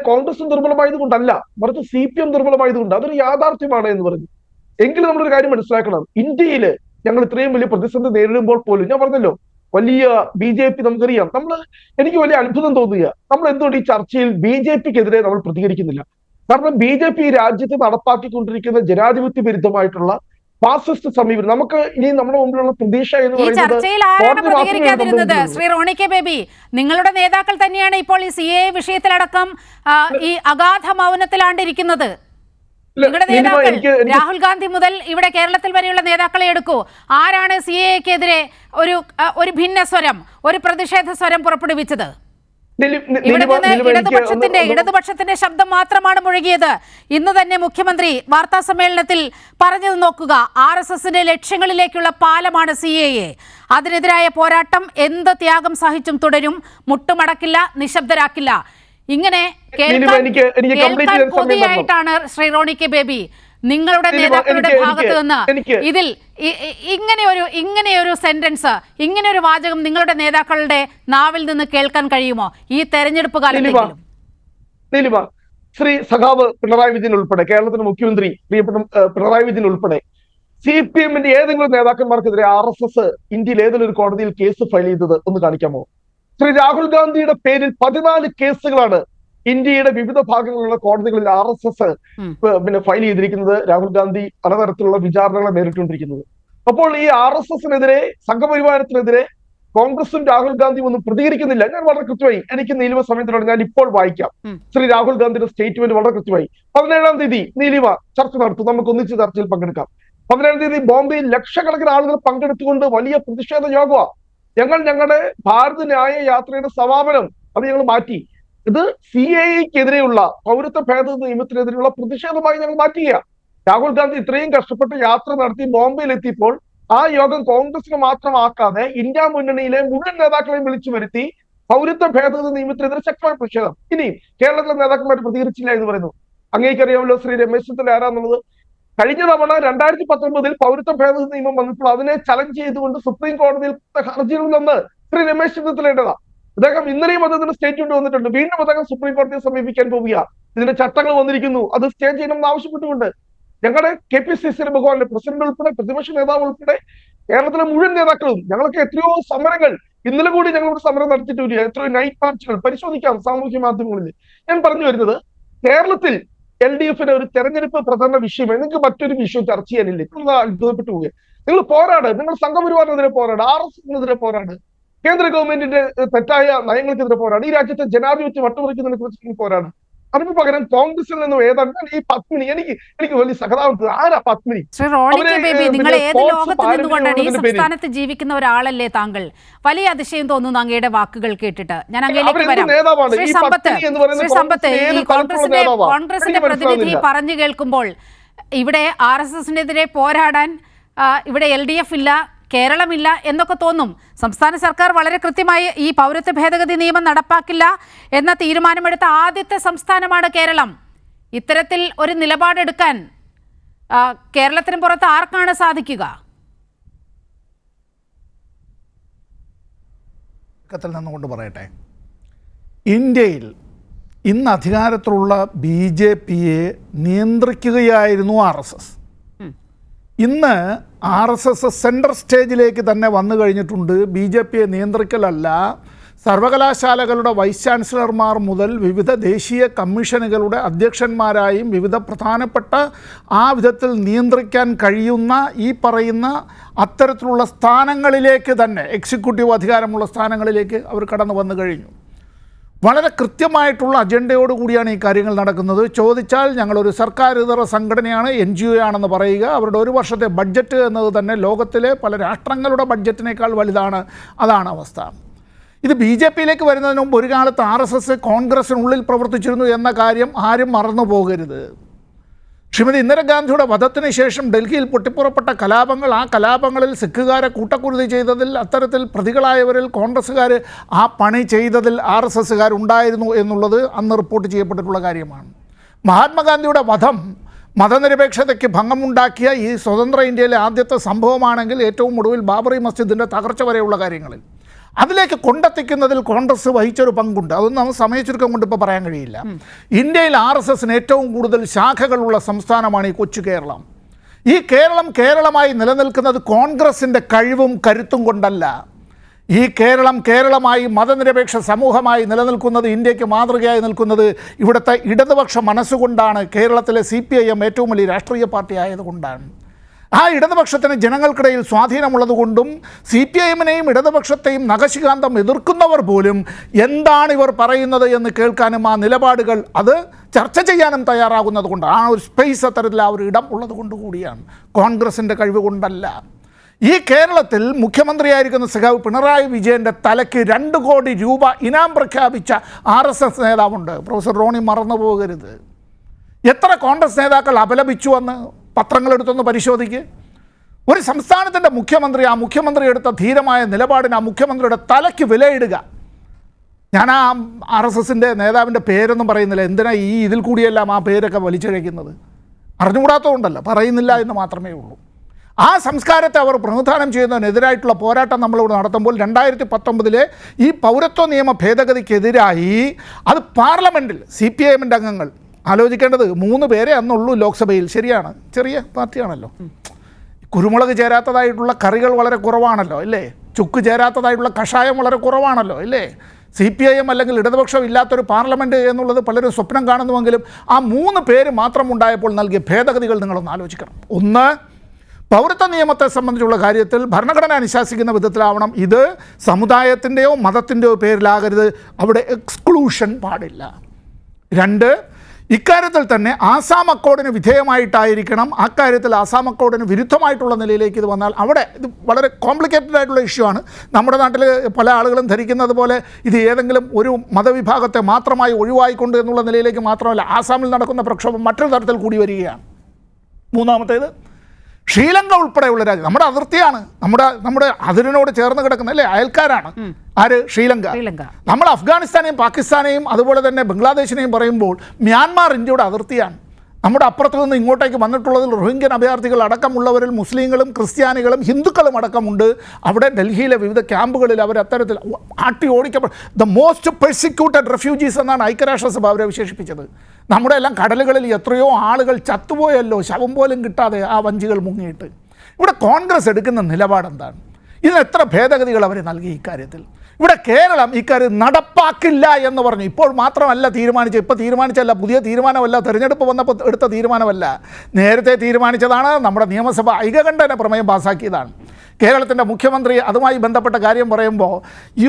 കോൺഗ്രസ് ദുർബലമായത് കൊണ്ടല്ല, മറിച്ച് CPM ദുർബലമായത് കൊണ്ട്. അതൊരു യാഥാർത്ഥ്യമാണ് എന്ന് പറഞ്ഞു. എങ്കിലും നമ്മളൊരു കാര്യം മനസ്സിലാക്കണം, ഇന്ത്യയിൽ ഞങ്ങൾ ഇത്രയും വലിയ പ്രതിസന്ധി നേരിടുമ്പോൾ പോലും ഞാൻ പറഞ്ഞല്ലോ വലിയ BJP നമുക്കറിയാം. എനിക്ക് വലിയ അത്ഭുതം തോന്നുക, നമ്മൾ എന്തുകൊണ്ട് ഈ ചർച്ചയിൽ BJP-ക്കെതിരെ നമ്മൾ പ്രതികരിക്കുന്നില്ല? കാരണം BJP ഈ രാജ്യത്ത് നടപ്പാക്കിക്കൊണ്ടിരിക്കുന്ന ജനാധിപത്യ വിരുദ്ധമായിട്ടുള്ള ഫാസിസ്റ്റ് സമീപനം നമുക്ക് ഇനി നമ്മുടെ മുമ്പിലുള്ള പ്രതീക്ഷ എന്ന് പറയുന്നത്. ശ്രീ റോണി കെ ബേബി, നിങ്ങളുടെ നേതാക്കൾ തന്നെയാണ് ഇപ്പോൾ ഈ CAA വിഷയത്തിലടക്കം ഈ അഗാധ മൗനത്തിലാണ്ടിരിക്കുന്നത്. നിങ്ങളുടെ നേതാക്കൾ രാഹുൽ ഗാന്ധി മുതൽ ഇവിടെ കേരളത്തിൽ വരെയുള്ള നേതാക്കളെ എടുക്കൂ. ആരാണ് CAA-ക്കെതിരെ ഒരു ഭിന്ന സ്വരം, ഒരു പ്രതിഷേധ സ്വരം പുറപ്പെടുവിച്ചത്? ഇടതുപക്ഷത്തിന്റെ ശബ്ദം മാത്രമാണ് മുഴങ്ങിയത്. ഇന്ന് തന്നെ മുഖ്യമന്ത്രി വാർത്താ സമ്മേളനത്തിൽ പറഞ്ഞത് നോക്കുക, RSSന്റെ ലക്ഷ്യങ്ങളിലേക്കുള്ള പാലമാണ് CAA. അതിനെതിരായ പോരാട്ടം എന്ത് ത്യാഗം സഹിച്ചും തുടരും, മുട്ടുമടക്കില്ല, നിശബ്ദരാക്കില്ല. ഇങ്ങനെ കേൾക്കാൻ കൊതിയായിട്ടാണ് ശ്രീ റോണി കെ ബേബി നിങ്ങളുടെ നേതാക്കളുടെ ഭാഗത്ത് നിന്ന് ഇതിൽ ഇങ്ങനെയൊരു സെന്റൻസ്, ഇങ്ങനെയൊരു വാചകം നിങ്ങളുടെ നേതാക്കളുടെ നാവിൽ നിന്ന് കേൾക്കാൻ കഴിയുമോ ഈ തെരഞ്ഞെടുപ്പ് കാലത്തെങ്കിലും? ശ്രീ സഖാവ് പിണറായി വിജയൻ ഉൾപ്പെടെ, കേരളത്തിന്റെ മുഖ്യമന്ത്രി പ്രിയപ്പെട്ട പിണറായി വിജയൻ ഉൾപ്പെടെ CPM-ന്റെ ഏതെങ്കിലും നേതാക്കന്മാർക്കെതിരെ RSS ഇന്ത്യയിൽ ഏതെങ്കിലും ഒരു കോടതിയിൽ കേസ് ഫയൽ ചെയ്തത് ഒന്ന് കാണിക്കാമോ? ശ്രീ രാഹുൽ ഗാന്ധിയുടെ പേരിൽ 14 കേസുകളാണ് ഇന്ത്യയുടെ വിവിധ ഭാഗങ്ങളിലുള്ള കോടതികളിൽ RSS ഫയൽ ചെയ്തിരിക്കുന്നത്. രാഹുൽ ഗാന്ധി പലതരത്തിലുള്ള വിചാരണകളെ നേരിട്ടുകൊണ്ടിരിക്കുന്നത്. അപ്പോൾ ഈ RSS-നെതിരെ, സംഘപരിവാരത്തിനെതിരെ കോൺഗ്രസും രാഹുൽ ഗാന്ധിയും ഒന്നും പ്രതികരിക്കുന്നില്ല. ഞാൻ വളരെ കൃത്യമായി, എനിക്ക് നീലിമ സമയത്തിനോട് ഞാൻ ഇപ്പോൾ വായിക്കാം. ശ്രീ രാഹുൽ ഗാന്ധിയുടെ സ്റ്റേറ്റ്മെന്റ് വളരെ കൃത്യമായി. 17-ാം തീയതി നീലിമ ചർച്ച നടത്തും, നമുക്ക് ഒന്നിച്ച് ചർച്ചയിൽ പങ്കെടുക്കാം. 17-ാം തീയതി ബോംബെയിൽ ലക്ഷക്കണക്കിന് ആളുകൾ പങ്കെടുത്തുകൊണ്ട് വലിയ പ്രതിഷേധ യോഗമാണ്. ഞങ്ങളുടെ ഭാരത് ന്യായ യാത്രയുടെ സമാപനം അത് ഞങ്ങൾ മാറ്റി. ഇത് CAA-ക്കെതിരെയുള്ള പൗരത്വ ഭേദഗതി നിയമത്തിനെതിരെയുള്ള പ്രതിഷേധമായി ഞങ്ങൾ മാറ്റുക. രാഹുൽ ഗാന്ധി ഇത്രയും കഷ്ടപ്പെട്ട് യാത്ര നടത്തി ബോംബെയിൽ എത്തിയപ്പോൾ ആ യോഗം കോൺഗ്രസിന് മാത്രമാക്കാതെ ഇന്ത്യ മുന്നണിയിലെ മുഴുവൻ നേതാക്കളെയും വിളിച്ചു വരുത്തി പൗരത്വ ഭേദഗതി നിയമത്തിനെതിരെ ശക്തമായ പ്രതിഷേധം. ഇനി കേരളത്തിലെ നേതാക്കന്മാർ പ്രതികരിച്ചില്ല എന്ന് പറയുന്നു. അങ്ങേക്കറിയാമല്ലോ ശ്രീ രമേശ് ചെന്നിത്തല ആരാന്നുള്ളത്. കഴിഞ്ഞ തവണ 2019 പൗരത്വ ഭേദഗതി നിയമം വന്നപ്പോൾ അതിനെ ചലഞ്ച് ചെയ്തുകൊണ്ട് സുപ്രീം കോടതിയിൽ ഹർജിയിൽ നിന്ന് ശ്രീ രമേശ് ചെന്നിത്തലയുടേതാ. അദ്ദേഹം ഇന്നലെയും അദ്ദേഹത്തിന് സ്റ്റേറ്റ്മെന്റ് വന്നിട്ടുണ്ട്. വീണ്ടും അദ്ദേഹം സുപ്രീം കോടതിയെ സമീപിക്കാൻ പോവുക. ഇതിന്റെ ചട്ടങ്ങൾ വന്നിരിക്കുന്നു, അത് സ്റ്റേ ചെയ്യണമെന്ന് ആവശ്യപ്പെട്ടുകൊണ്ട് ഞങ്ങളുടെ KPCC ബഹുമാന്റെ പ്രസിഡന്റ് ഉൾപ്പെടെ പ്രതിപക്ഷ നേതാവ് ഉൾപ്പെടെ കേരളത്തിലെ മുഴുവൻ നേതാക്കളും ഞങ്ങളൊക്കെ എത്രയോ സമരങ്ങൾ, ഇന്നലെ കൂടി ഞങ്ങളോട് സമരം നടത്തിയിട്ടില്ല, എത്രയോ നൈറ്റ് മാർച്ചുകൾ പരിശോധിക്കാം സാമൂഹ്യ മാധ്യമങ്ങളിൽ. ഞാൻ പറഞ്ഞു വരുന്നത്, കേരളത്തിൽ LDF-ന് ഒരു തെരഞ്ഞെടുപ്പ് പ്രധാന വിഷയമായി നിങ്ങൾക്ക് മറ്റൊരു വിഷയം ചർച്ച ചെയ്യാനില്ലേ? അത്ഭുതപ്പെട്ടു പോവുക. നിങ്ങൾ പോരാട്, നിങ്ങൾ സംഘപരിവാറിനെതിരെ പോരാട്, RSSനെതിരെ പോരാട്, കേന്ദ്ര ഗവൺമെന്റിന്റെ തെറ്റായ നയങ്ങൾക്കെതിരെ പോരാട്, ഈ രാജ്യത്തെ ജനാധിപത്യം അട്ടിമറിക്കുന്നതിനെ കുറിച്ച് പോരാട്. അതിന് പകരം കോൺഗ്രസിൽ നിന്നും ഏതാണ് ഈ പത്മിനി, എനിക്ക് വലിയ സഹതാപം. ആരാ പത്മിനി? ശ്രീ റോണി കെ ബേബി, നിങ്ങൾ ഏത് ലോകത്ത് നിന്നുകൊണ്ടാണ് ഈ സംസ്ഥാനത്ത് ജീവിക്കുന്ന ഒരാളല്ലേ താങ്കൾ? വലിയ അതിശയം തോന്നുന്നു അങ്ങയുടെ വാക്കുകൾ കേട്ടിട്ട്. ഞാൻ അങ്ങയിലേക്ക് വരാം. ശ്രീ സമ്പത്ത്, ഈ കോൺഗ്രസിന്റെ പ്രതിനിധി പറഞ്ഞു കേൾക്കുമ്പോൾ ഇവിടെ RSSനെതിരെ പോരാടാൻ ഇവിടെ LDF ഇല്ല, കേരളമില്ല എന്നൊക്കെ തോന്നും. സംസ്ഥാന സർക്കാർ വളരെ കൃത്യമായി ഈ പൗരത്വ ഭേദഗതി നിയമം നടപ്പാക്കില്ല എന്ന തീരുമാനമെടുത്ത ആദ്യത്തെ സംസ്ഥാനമാണ് കേരളം. ഇത്തരത്തിൽ ഒരു നിലപാടെടുക്കാൻ കേരളത്തിന് പുറത്ത് ആർക്കാണ് സാധിക്കുക? നിന്നുകൊണ്ട് പറയട്ടെ, ഇന്ത്യയിൽ ഇന്ന് അധികാരത്തിലുള്ള BJP-യെ നിയന്ത്രിക്കുകയായിരുന്നു RSS. ഇന്ന് RSS സെൻട്രൽ സ്റ്റേജിലേക്ക് തന്നെ വന്നു കഴിഞ്ഞിട്ടുണ്ട്. BJP-യെ നിയന്ത്രിക്കലല്ല, സർവകലാശാലകളുടെ വൈസ് ചാൻസലർമാർ മുതൽ വിവിധ ദേശീയ കമ്മീഷനുകളുടെ അധ്യക്ഷന്മാരായും വിവിധ പ്രധാനപ്പെട്ട ആ വിധത്തിൽ നിയന്ത്രിക്കാൻ കഴിയുന്ന ഈ പറയുന്ന അത്തരത്തിലുള്ള സ്ഥാനങ്ങളിലേക്ക് തന്നെ, എക്സിക്യൂട്ടീവ് അധികാരമുള്ള സ്ഥാനങ്ങളിലേക്ക് അവർ കടന്നു വന്നു കഴിഞ്ഞു. വളരെ കൃത്യമായിട്ടുള്ള അജണ്ടയോടുകൂടിയാണ് ഈ കാര്യങ്ങൾ നടക്കുന്നത്. ചോദിച്ചാൽ ഞങ്ങളൊരു സർക്കാരിതര സംഘടനയാണ്, NGO ആണെന്ന് പറയുക. അവരുടെ ഒരു വർഷത്തെ ബഡ്ജറ്റ് എന്നത് തന്നെ ലോകത്തിലെ പല രാഷ്ട്രങ്ങളുടെ ബഡ്ജറ്റിനേക്കാൾ വലുതാണ്. അതാണ് അവസ്ഥ. ഇത് BJP-യിലേക്ക് വരുന്നതിന് മുമ്പ് ഒരു കാലത്ത് RSS കോൺഗ്രസിനുള്ളിൽ പ്രവർത്തിച്ചിരുന്നു എന്ന കാര്യം ആരും മറന്നു പോകരുത്. ശ്രീമതി ഇന്ദിരാഗാന്ധിയുടെ വധത്തിന് ശേഷം ഡൽഹിയിൽ പൊട്ടിപ്പുറപ്പെട്ട കലാപങ്ങൾ, ആ കലാപങ്ങളിൽ സിഖുകാരെ കൂട്ടക്കുരുതി ചെയ്തതിൽ, അത്തരത്തിൽ പ്രതികളായവരിൽ കോൺഗ്രസ്സുകാർ ആ പണി ചെയ്തതിൽ RSSകാർ ഉണ്ടായിരുന്നു എന്നുള്ളത് അന്ന് റിപ്പോർട്ട് ചെയ്യപ്പെട്ടിട്ടുള്ള കാര്യമാണ്. മഹാത്മാഗാന്ധിയുടെ വധം മതനിരപേക്ഷതയ്ക്ക് ഭംഗമുണ്ടാക്കിയ ഈ സ്വതന്ത്ര ഇന്ത്യയിലെ ആദ്യത്തെ സംഭവമാണെങ്കിൽ ഏറ്റവും ഒടുവിൽ ബാബറി മസ്ജിദിൻ്റെ തകർച്ച വരെയുള്ള കാര്യങ്ങളിൽ അതിലേക്ക് കൊണ്ടെത്തിക്കുന്നതിൽ കോൺഗ്രസ് വഹിച്ചൊരു പങ്കുണ്ട്. അതൊന്നും നമുക്ക് സമയച്ചുരുക്കം കൊണ്ട് ഇപ്പോൾ പറയാൻ കഴിയില്ല. ഇന്ത്യയിൽ RSSന് ഏറ്റവും കൂടുതൽ ശാഖകളുള്ള സംസ്ഥാനമാണ് ഈ കൊച്ചു കേരളം. ഈ കേരളം കേരളമായി നിലനിൽക്കുന്നത് കോൺഗ്രസിൻ്റെ കഴിവും കരുത്തും കൊണ്ടല്ല. ഈ കേരളം കേരളമായി മതനിരപേക്ഷ സമൂഹമായി നിലനിൽക്കുന്നത്, ഇന്ത്യക്ക് മാതൃകയായി നിൽക്കുന്നത് ഇവിടുത്തെ ഇടതുപക്ഷ മനസ്സുകൊണ്ടാണ്. കേരളത്തിലെ CPIM ഏറ്റവും വലിയ രാഷ്ട്രീയ പാർട്ടി ആയതുകൊണ്ടാണ്. ആ ഇടതുപക്ഷത്തിന് ജനങ്ങൾക്കിടയിൽ സ്വാധീനമുള്ളതുകൊണ്ടും CPIM-നെയും ഇടതുപക്ഷത്തെയും നഖശികാന്തം എതിർക്കുന്നവർ പോലും എന്താണ് ഇവർ പറയുന്നത് എന്ന് കേൾക്കാനും ആ നിലപാടുകൾ അത് ചർച്ച ചെയ്യാനും തയ്യാറാകുന്നത് കൊണ്ട്, ആ ഒരു സ്പേസ്, അത്തരത്തിൽ ആ ഒരു ഇടം ഉള്ളത് കൊണ്ട് കൂടിയാണ്, കോൺഗ്രസിൻ്റെ കഴിവ് കൊണ്ടല്ല. ഈ കേരളത്തിൽ മുഖ്യമന്ത്രിയായിരിക്കുന്ന സഖാവ് പിണറായി വിജയൻ്റെ തലയ്ക്ക് 2 കോടി രൂപ ഇനാം പ്രഖ്യാപിച്ച RSS നേതാവുണ്ട്. പ്രൊഫസർ റോണി മറന്നു പോകരുത്. എത്ര കോൺഗ്രസ് നേതാക്കൾ അപലപിച്ചുവെന്ന് പത്രങ്ങളെടുത്തൊന്ന് പരിശോധിക്കുക. ഒരു സംസ്ഥാനത്തിൻ്റെ മുഖ്യമന്ത്രി, ആ മുഖ്യമന്ത്രി എടുത്ത ധീരമായ നിലപാടിന് ആ മുഖ്യമന്ത്രിയുടെ തലയ്ക്ക് വിലയിടുക. ഞാൻ ആ RSSൻ്റെ നേതാവിൻ്റെ പേരൊന്നും പറയുന്നില്ല. എന്തിനാ ഇതിൽ കൂടിയെല്ലാം ആ പേരൊക്കെ വലിച്ചിഴയ്ക്കുന്നത്? അറിഞ്ഞുകൂടാത്തതുകൊണ്ടല്ല, പറയുന്നില്ല എന്ന് മാത്രമേ ഉള്ളൂ. ആ സംസ്കാരത്തെ അവർ പ്രതിനിധാനം ചെയ്യുന്നതിനെതിരായിട്ടുള്ള പോരാട്ടം നമ്മളിവിടെ നടത്തുമ്പോൾ 2019 ഈ പൗരത്വ നിയമ ഭേദഗതിക്കെതിരായി അത് പാർലമെൻറ്റിൽ CPIM-ൻ്റെ അംഗങ്ങൾ ആലോചിക്കേണ്ടത് 3 പേരെ അന്നുള്ളൂ ലോക്സഭയിൽ. ശരിയാണ്, ചെറിയ പാർട്ടിയാണല്ലോ. കുരുമുളക് ചേരാത്തതായിട്ടുള്ള കറികൾ വളരെ കുറവാണല്ലോ, ഇല്ലേ? ചുക്ക് ചേരാത്തതായിട്ടുള്ള കഷായം വളരെ കുറവാണല്ലോ, ഇല്ലേ? CPIM അല്ലെങ്കിൽ ഇടതുപക്ഷം ഇല്ലാത്തൊരു പാർലമെൻറ്റ് എന്നുള്ളത് പലരും സ്വപ്നം കാണുന്നുവെങ്കിലും ആ 3 പേര് മാത്രം ഉണ്ടായപ്പോൾ നൽകിയ ഭേദഗതികൾ നിങ്ങളൊന്ന് ആലോചിക്കണം. ഒന്ന്, പൗരത്വ നിയമത്തെ സംബന്ധിച്ചുള്ള കാര്യത്തിൽ ഭരണഘടന അനുശാസിക്കുന്ന വിധത്തിലാവണം. ഇത് സമുദായത്തിൻ്റെയോ മതത്തിൻ്റെയോ പേരിലാകരുത്, അവിടെ എക്സ്ക്ലൂഷൻ പാടില്ല. 2, ഇക്കാര്യത്തിൽ തന്നെ ആസാം അക്കോർഡിന് വിധേയമായിട്ടായിരിക്കണം. അക്കാര്യത്തിൽ ആസാം അക്കോർഡിന് വിരുദ്ധമായിട്ടുള്ള നിലയിലേക്ക് ഇത് വന്നാൽ അവിടെ ഇത് വളരെ കോംപ്ലിക്കേറ്റഡ് ആയിട്ടുള്ള ഇഷ്യൂ ആണ്. നമ്മുടെ നാട്ടിൽ പല ആളുകളും ധരിക്കുന്നത് പോലെ ഇത് ഏതെങ്കിലും ഒരു മതവിഭാഗത്തെ മാത്രമായി ഒഴിവായിക്കൊണ്ട് എന്നുള്ള നിലയിലേക്ക് മാത്രമല്ല, ആസാമിൽ നടക്കുന്ന പ്രക്ഷോഭം മറ്റൊരു തരത്തിൽ കൂടി വരികയാണ്. 3-മത്തേത്, ശ്രീലങ്ക ഉൾപ്പെടെയുള്ള രാജ്യം നമ്മുടെ അതിർത്തിയാണ്, നമ്മുടെ അതിരിനോട് ചേർന്ന് കിടക്കുന്ന അല്ലേ അയൽക്കാരാണ്. ആര്? ശ്രീലങ്ക. നമ്മൾ അഫ്ഗാനിസ്ഥാനെയും പാകിസ്ഥാനെയും അതുപോലെ തന്നെ ബംഗ്ലാദേശിനെയും പറയുമ്പോൾ മ്യാൻമാർ ഇന്ത്യയുടെ അതിർത്തിയാണ്. നമ്മുടെ അപ്പുറത്ത് നിന്ന് ഇങ്ങോട്ടേക്ക് വന്നിട്ടുള്ളതിൽ റോഹിംഗ്യൻ അഭയാർത്ഥികൾ അടക്കമുള്ളവരിൽ മുസ്ലിങ്ങളും ക്രിസ്ത്യാനികളും ഹിന്ദുക്കളും അടക്കമുണ്ട്. അവിടെ ഡൽഹിയിലെ വിവിധ ക്യാമ്പുകളിൽ അവർ അത്തരത്തിൽ ആട്ടി ഓടിക്കപ്പെട്ട ദ മോസ്റ്റ് പെർസിക്യൂട്ടഡ് റെഫ്യൂജീസ് എന്നാണ് ഐക്യരാഷ്ട്രസഭ അവരെ വിശേഷിപ്പിച്ചത്. നമ്മുടെ എല്ലാം കടലുകളിൽ എത്രയോ ആളുകൾ ചത്തുപോയല്ലോ, ശവം പോലും കിട്ടാതെ ആ വഞ്ചികൾ മുങ്ങിയിട്ട്. ഇവിടെ കോൺഗ്രസ് എടുക്കുന്ന നിലപാടെന്താണ്? ഇതിന് എത്ര ഭേദഗതികൾ അവർ നൽകി ഇക്കാര്യത്തിൽ? ഇവിടെ കേരളം ഇക്കാര്യം നടപ്പാക്കില്ല എന്ന് പറഞ്ഞു. ഇപ്പോൾ മാത്രമല്ല തീരുമാനിച്ചത്, ഇപ്പോൾ തീരുമാനിച്ചല്ല, പുതിയ തീരുമാനമല്ല, തെരഞ്ഞെടുപ്പ് വന്നപ്പോൾ എടുത്ത തീരുമാനമല്ല, നേരത്തെ തീരുമാനിച്ചതാണ്. നമ്മുടെ നിയമസഭ ഐകകണ്ഠ്യേന പ്രമേയം പാസ്സാക്കിയതാണ്. കേരളത്തിൻ്റെ മുഖ്യമന്ത്രി അതുമായി ബന്ധപ്പെട്ട കാര്യം പറയുമ്പോൾ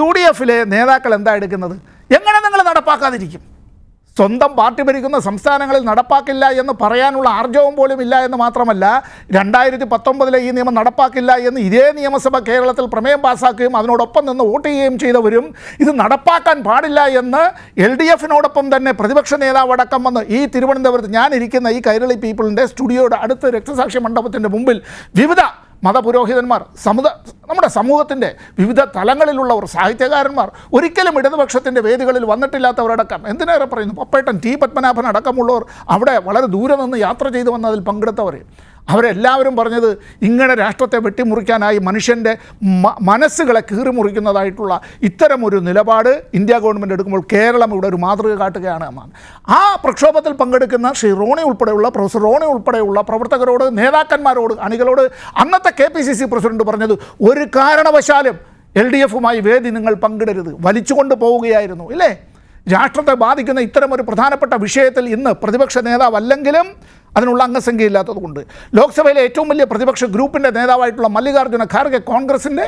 UDFിലെ നേതാക്കൾ എന്താ എടുക്കുന്നത്? എങ്ങനെ നിങ്ങൾ നടപ്പാക്കാതിരിക്കും? സ്വന്തം പാർട്ടി ഭരിക്കുന്ന സംസ്ഥാനങ്ങളിൽ നടപ്പാക്കില്ല എന്ന് പറയാനുള്ള ആർജവം പോലും ഇല്ല എന്ന് മാത്രമല്ല, 2019 ഈ നിയമം നടപ്പാക്കില്ല എന്ന് ഇതേ നിയമസഭ കേരളത്തിൽ പ്രമേയം പാസ്സാക്കുകയും അതിനോടൊപ്പം നിന്ന് വോട്ട് ചെയ്യുകയും ചെയ്തവരും ഇത് നടപ്പാക്കാൻ പാടില്ല എന്ന് LDFിനോടൊപ്പം തന്നെ പ്രതിപക്ഷ നേതാവ് അടക്കം വന്ന് ഈ തിരുവനന്തപുരത്ത് ഞാനിരിക്കുന്ന ഈ കൈരളി പീപ്പിളിൻ്റെ സ്റ്റുഡിയോയുടെ അടുത്ത് രക്തസാക്ഷി മണ്ഡപത്തിൻ്റെ മുമ്പിൽ വിവിധ മതപുരോഹിതന്മാർ, നമ്മുടെ സമൂഹത്തിൻ്റെ വിവിധ തലങ്ങളിലുള്ളവർ, സാഹിത്യകാരന്മാർ, ഒരിക്കലും ഇടതുപക്ഷത്തിൻ്റെ വേദികളിൽ വന്നിട്ടില്ലാത്തവരടക്കം, എന്തിനേറെ പറയുന്നു പപ്പേട്ടൻ, ടി പത്മനാഭൻ അടക്കമുള്ളവർ അവിടെ വളരെ ദൂരെ നിന്ന് യാത്ര ചെയ്തു വന്നതിൽ പങ്കെടുത്തവർ, അവരെല്ലാവരും പറഞ്ഞത് ഇങ്ങനെ രാഷ്ട്രത്തെ വെട്ടിമുറിക്കാനായി മനുഷ്യൻ്റെ മനസ്സുകളെ കീറിമുറിക്കുന്നതായിട്ടുള്ള ഇത്തരമൊരു നിലപാട് ഇന്ത്യ ഗവൺമെൻറ് എടുക്കുമ്പോൾ കേരളം ഇവിടെ ഒരു മാതൃക കാട്ടുകയാണ് എന്നാണ്. ആ പ്രക്ഷോഭത്തിൽ പങ്കെടുക്കുന്ന ശ്രീ റോണി ഉൾപ്പെടെയുള്ള പ്രൊഫസർ റോണി ഉൾപ്പെടെയുള്ള പ്രവർത്തകരോട്, നേതാക്കന്മാരോട്, അണികളോട് അന്നത്തെ KPCC പ്രസിഡന്റ് പറഞ്ഞത് ഒരു കാരണവശാലും LDFുമായി വേദി നിങ്ങൾ പങ്കിടരുത്, വലിച്ചുകൊണ്ട് പോവുകയായിരുന്നു ഇല്ലേ? രാഷ്ട്രത്തെ ബാധിക്കുന്ന ഇത്തരമൊരു പ്രധാനപ്പെട്ട വിഷയത്തിൽ ഇന്ന് പ്രതിപക്ഷ നേതാവല്ലെങ്കിലും അതിനുള്ള അംഗസംഖ്യയില്ലാത്തതുകൊണ്ട് ലോക്സഭയിലെ ഏറ്റവും വലിയ പ്രതിപക്ഷ ഗ്രൂപ്പിൻ്റെ നേതാവായിട്ടുള്ള മല്ലികാർജ്ജുന ഖാർഗെ കോൺഗ്രസിൻ്റെ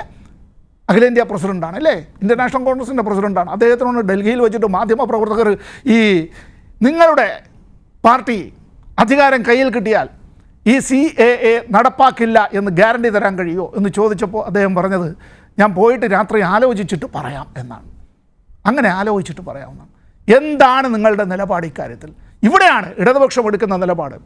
അഖിലേന്ത്യാ പ്രസിഡൻ്റാണ് അല്ലേ, ഇന്ത്യൻ നാഷണൽ കോൺഗ്രസിൻ്റെ പ്രസിഡൻ്റാണ്. അദ്ദേഹത്തിനോട് ഡൽഹിയിൽ വെച്ചിട്ട് മാധ്യമപ്രവർത്തകർ ഈ നിങ്ങളുടെ പാർട്ടി അധികാരം കയ്യിൽ കിട്ടിയാൽ ഈ CAA നടപ്പാക്കില്ല എന്ന് ഗ്യാരണ്ടി തരാൻ കഴിയുമോ എന്ന് ചോദിച്ചപ്പോൾ അദ്ദേഹം പറഞ്ഞത് ഞാൻ പോയിട്ട് രാത്രി ആലോചിച്ചിട്ട് പറയാം എന്നാണ്. അങ്ങനെ ആലോചിച്ചിട്ട് പറയാവുന്നതാണ്. എന്താണ് നിങ്ങളുടെ നിലപാട് ഇക്കാര്യത്തിൽ? ഇവിടെയാണ് ഇടതുപക്ഷം എടുക്കുന്ന നിലപാട്.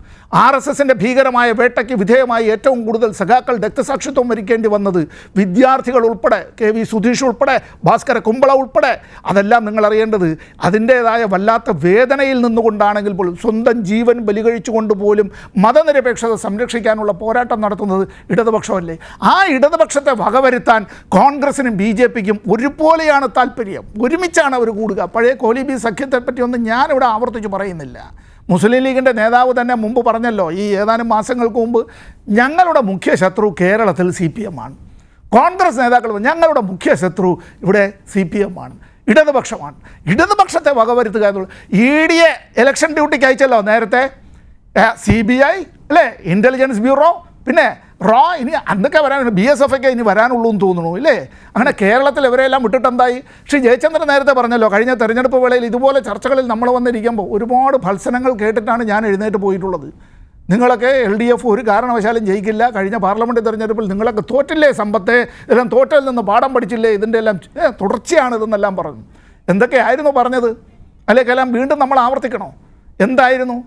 RSSൻ്റെ ഭീകരമായ വേട്ടയ്ക്ക് വിധേയമായി ഏറ്റവും കൂടുതൽ സഖാക്കൾ രക്തസാക്ഷിത്വം വരിക്കേണ്ടി വന്നത് വിദ്യാർത്ഥികൾ ഉൾപ്പെടെ, KV സുധീഷ് ഉൾപ്പെടെ, ഭാസ്കര കുമ്പള ഉൾപ്പെടെ. അതെല്ലാം നിങ്ങൾ അറിയേണ്ടത് അതിൻ്റേതായ വല്ലാത്ത വേദനയിൽ നിന്നുകൊണ്ടാണെങ്കിൽ പോലും സ്വന്തം ജീവൻ ബലികഴിച്ചുകൊണ്ട് പോലും മതനിരപേക്ഷത സംരക്ഷിക്കാനുള്ള പോരാട്ടം നടത്തുന്നത് ഇടതുപക്ഷമല്ലേ? ആ ഇടതുപക്ഷത്തെ വകവരുത്താൻ കോൺഗ്രസിനും BJPക്കും ഒരുപോലെയാണ് താല്പര്യം. ഒരുമിച്ചാണ് അവർ കൂടുക. പഴയ കോലീബി സഖ്യത്തെപ്പറ്റിയൊന്നും ഞാനിവിടെ ആവർത്തിച്ച് പറയുന്നില്ല. മുസ്ലിം ലീഗിൻ്റെ നേതാവ് തന്നെ മുമ്പ് പറഞ്ഞല്ലോ, ഈ ഏതാനും മാസങ്ങൾക്ക് മുമ്പ്, ഞങ്ങളുടെ മുഖ്യ ശത്രു കേരളത്തിൽ CPM ആണ്. കോൺഗ്രസ് നേതാക്കൾ ഞങ്ങളുടെ മുഖ്യ ശത്രു ഇവിടെ CPM ആണ്, ഇടതുപക്ഷമാണ്. ഇടതുപക്ഷത്തെ വകവരുത്തുക എന്നുള്ളത് ED ഇലക്ഷൻ ഡ്യൂട്ടിക്ക് അയച്ചല്ലോ നേരത്തെ, CBI അല്ലേ, ഇൻ്റലിജൻസ് ബ്യൂറോ, പിന്നെ ഇനി അന്നൊക്കെ വരാനുണ്ട്, BSF ഒക്കെ ഇനി വരാനുള്ളൂ എന്ന് തോന്നുന്നു ഇല്ലേ? അങ്ങനെ കേരളത്തിൽ ഇവരെല്ലാം വിട്ടിട്ടെന്തായി? ശ്രീ ജയചന്ദ്രൻ നേരത്തെ പറഞ്ഞല്ലോ, കഴിഞ്ഞ തെരഞ്ഞെടുപ്പ് വേളയിൽ ഇതുപോലെ ചർച്ചകളിൽ നമ്മൾ വന്നിരിക്കുമ്പോൾ ഒരുപാട് ഭത്സനങ്ങൾ കേട്ടിട്ടാണ് ഞാൻ എഴുന്നേറ്റ് പോയിട്ടുള്ളത്. നിങ്ങളൊക്കെ LDF ഒരു കാരണവശാലും ജയിക്കില്ല, കഴിഞ്ഞ പാർലമെൻറ്റ് തെരഞ്ഞെടുപ്പിൽ നിങ്ങളൊക്കെ തോറ്റില്ലേ, സമ്പത്തെ എല്ലാം തോറ്റതിൽ നിന്ന് പാഠം പഠിച്ചില്ലേ, ഇതിൻ്റെ എല്ലാം തുടർച്ചയാണ് ഇതെന്നെല്ലാം പറഞ്ഞു. എന്തൊക്കെയായിരുന്നു പറഞ്ഞത്? അല്ലേക്കെല്ലാം വീണ്ടും നമ്മൾ ആവർത്തിക്കണോ? എന്തായിരുന്നു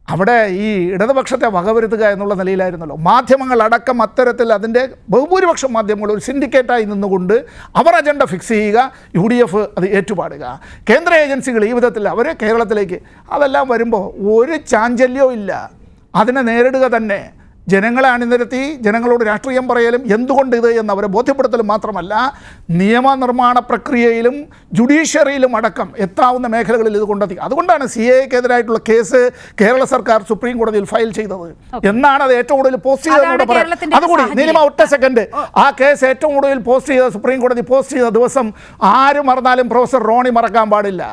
അവിടെ? ഈ ഇടതുപക്ഷത്തെ വകവരുത്തുക എന്നുള്ള നിലയിലായിരുന്നല്ലോ. മാധ്യമങ്ങളടക്കം അത്തരത്തിൽ അതിൻ്റെ ബഹുഭൂരിപക്ഷം മാധ്യമങ്ങൾ ഒരു സിൻഡിക്കേറ്റായി നിന്നുകൊണ്ട് അവർ അജണ്ട ഫിക്സ് ചെയ്യുക, UDF അത് ഏറ്റുപാടുക, കേന്ദ്ര ഏജൻസികൾ ഈ വിധത്തിൽ അവർ കേരളത്തിലേക്ക്, അതെല്ലാം വരുമ്പോൾ ഒരു ചാഞ്ചല്യവും ഇല്ല. അതിനെ നേരിടുക തന്നെ, ജനങ്ങളെ അണിനിരത്തി ജനങ്ങളോട് രാഷ്ട്രീയം പറയലും എന്തുകൊണ്ട് ഇത് എന്ന് അവരെ ബോധ്യപ്പെടുത്തലും മാത്രമല്ല, നിയമനിർമ്മാണ പ്രക്രിയയിലും ജുഡീഷ്യറിയിലും അടക്കം എത്താവുന്ന മേഖലകളിൽ ഇത് കൊണ്ടെത്തി. അതുകൊണ്ടാണ് CAA-ക്കെതിരായിട്ടുള്ള കേസ് കേരള സർക്കാർ സുപ്രീം കോടതിയിൽ ഫയൽ ചെയ്തത്. എന്നാണ് അത് ഏറ്റവും കൂടുതൽ പോസ്റ്റ് ചെയ്തതെന്നൂടെ പറയാം. അതുകൂടി നീലിമ ഒറ്റ സെക്കൻഡ്, ആ കേസ് ഏറ്റവും കൂടുതൽ പോസ്റ്റ് ചെയ്ത, സുപ്രീം കോടതി പോസ്റ്റ് ചെയ്ത ദിവസം ആര് മറന്നാലും പ്രൊഫസർ റോണി മറക്കാൻ പാടില്ല.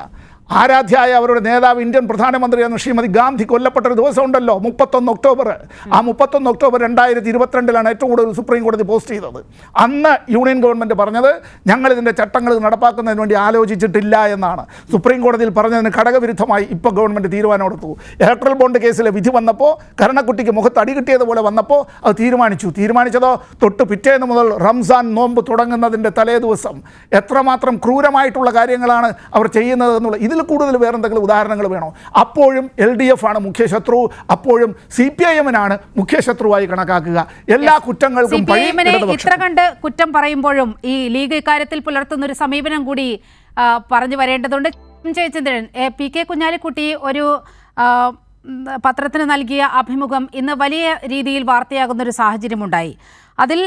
ആരാധ്യായ അവരുടെ നേതാവ് ഇന്ത്യൻ പ്രധാനമന്ത്രിയാണ് ശ്രീമതി ഗാന്ധി കൊല്ലപ്പെട്ടൊരു ദിവസം ഉണ്ടല്ലോ, 31 ഒക്ടോബർ. ആ 31 ഒക്ടോബർ 2022 ഏറ്റവും കൂടുതൽ സുപ്രീം കോടതി പോസ്റ്റ് ചെയ്തത്. അന്ന് യൂണിയൻ ഗവൺമെൻറ് പറഞ്ഞത് ഞങ്ങളിതിൻ്റെ ചട്ടങ്ങൾ നടപ്പാക്കുന്നതിന് വേണ്ടി ആലോചിച്ചിട്ടില്ല എന്നാണ്. സുപ്രീം കോടതിയിൽ പറഞ്ഞതിന് ഘടകവിരുദ്ധമായി ഇപ്പോൾ ഗവൺമെൻറ് തീരുമാനമെടുത്തു. ഇലക്ട്രൽ ബോണ്ട് കേസിലെ വിധി വന്നപ്പോൾ, കരുണക്കുട്ടിക്ക് മുഖത്ത് അടി കിട്ടിയതുപോലെ വന്നപ്പോൾ അത് തീരുമാനിച്ചതോ തൊട്ട് പിറ്റേന്ന് മുതൽ റംസാൻ നോമ്പ് തുടങ്ങുന്നതിൻ്റെ തലേ ദിവസം. എത്രമാത്രം ക്രൂരമായിട്ടുള്ള കാര്യങ്ങളാണ് അവർ ചെയ്യുന്നത് എന്നുള്ള ഇതിൽ കൂടുതൽ വേറെ എന്തെങ്കിലും ഉദാഹരണങ്ങൾ വേണോ? അപ്പോഴും LDF ആണ് മുഖ്യ ശത്രു, അപ്പോഴും CPIM-നാണ് മുഖ്യ ശത്രുവായി കണക്കാക്കുക. എല്ലാ കുറ്റങ്ങൾക്കും ഇത്ര കണ്ട് കുറ്റം പറയുമ്പോഴും ഈ ലീഗ് ഇക്കാര്യത്തിൽ പുലർത്തുന്ന ഒരു സമീപനം കൂടി പറഞ്ഞു വരേണ്ടതുണ്ട്. ജയചന്ദ്രൻ, PK കുഞ്ഞാലിക്കുട്ടി ഒരു പത്രത്തിന് നൽകിയ അഭിമുഖം ഇന്ന് വലിയ രീതിയിൽ വാർത്തയാകുന്നൊരു സാഹചര്യമുണ്ടായി. അതിൽ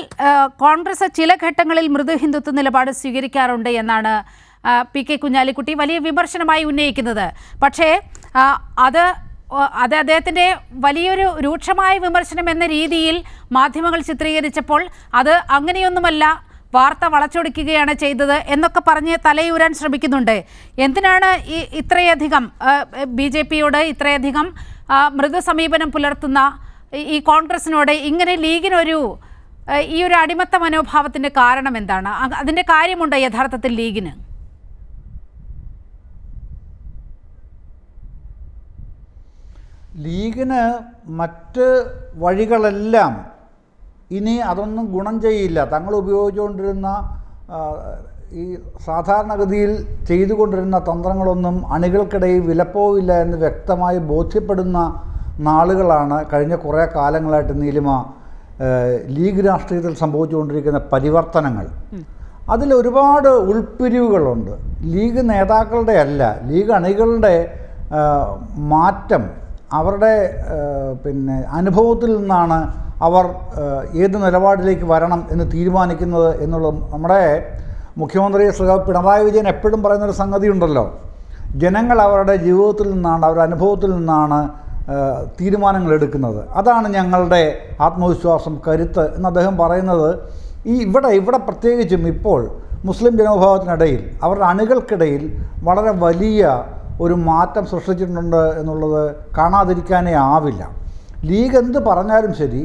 കോൺഗ്രസ് ചില ഘട്ടങ്ങളിൽ മൃദു ഹിന്ദുത്വ നിലപാട് സ്വീകരിക്കാറുണ്ട് എന്നാണ് പി.കെ. കുഞ്ഞാലിക്കുട്ടി വലിയ വിമർശനമായി ഉന്നയിക്കുന്നത്. പക്ഷേ അത് അദ്ദേഹത്തിൻ്റെ വലിയൊരു രൂക്ഷമായ വിമർശനം എന്ന രീതിയിൽ മാധ്യമങ്ങൾ ചിത്രീകരിച്ചപ്പോൾ അത് അങ്ങനെയൊന്നുമല്ല, വാർത്ത വളച്ചൊടിക്കുകയാണ് ചെയ്തത് എന്നൊക്കെ പറഞ്ഞ് തലയൂരാൻ ശ്രമിക്കുന്നുണ്ട്. എന്തിനാണ് ഇത്രയധികം BJP-യോട് ഇത്രയധികം മൃദു സമീപനം പുലർത്തുന്ന ഈ കോൺഗ്രസിനോട് ഇങ്ങനെ ലീഗിനൊരു ഈ ഒരു അടിമത്ത മനോഭാവത്തിൻ്റെ കാരണം എന്താണ്? അതിൻ്റെ കാര്യമുണ്ട് യഥാർത്ഥത്തിൽ ലീഗിന്? ലീഗിന് മറ്റ് വഴികളെല്ലാം ഇനി അതൊന്നും ഗുണം ചെയ്യില്ല. തങ്ങൾ ഉപയോഗിച്ചുകൊണ്ടിരുന്ന ഈ സാധാരണഗതിയിൽ ചെയ്തുകൊണ്ടിരുന്ന തന്ത്രങ്ങളൊന്നും അണികൾക്കിടയിൽ വിലപ്പോവില്ല എന്ന് വ്യക്തമായി ബോധ്യപ്പെടുന്ന നാളുകളാണ് കഴിഞ്ഞ കുറേ കാലങ്ങളായിട്ട് നീലിമ ലീഗ് രാഷ്ട്രീയത്തിൽ സംഭവിച്ചുകൊണ്ടിരിക്കുന്ന പരിവർത്തനങ്ങൾ. അതിലൊരുപാട് ഉൾപ്പിരിവുകളുണ്ട്. ലീഗ് നേതാക്കളുടെ അല്ല, ലീഗ് അണികളുടെ മാറ്റം അവരുടെ അനുഭവത്തിൽ നിന്നാണ് അവർ ഏത് നിലപാടിലേക്ക് വരണം എന്ന് തീരുമാനിക്കുന്നത് എന്നുള്ളത്. നമ്മുടെ മുഖ്യമന്ത്രി ശ്രീ പിണറായി വിജയൻ എപ്പോഴും പറയുന്നൊരു സംഗതി ഉണ്ടല്ലോ, ജനങ്ങൾ അവരുടെ ജീവിതത്തിൽ നിന്നാണ്, അവരുടെ അനുഭവത്തിൽ നിന്നാണ് തീരുമാനങ്ങൾ എടുക്കുന്നത്. അതാണ് ഞങ്ങളുടെ ആത്മവിശ്വാസം, കരുത്ത് എന്ന് അദ്ദേഹം പറയുന്നത്. ഇവിടെ പ്രത്യേകിച്ചും ഇപ്പോൾ മുസ്ലിം ജനവിഭാഗത്തിനിടയിൽ അവരുടെ അണികൾക്കിടയിൽ വളരെ വലിയ ഒരു മാറ്റം സൃഷ്ടിച്ചിട്ടുണ്ട് എന്നുള്ളത് കാണാതിരിക്കാനേ ആവില്ല. ലീഗ് എന്ത് പറഞ്ഞാലും ശരി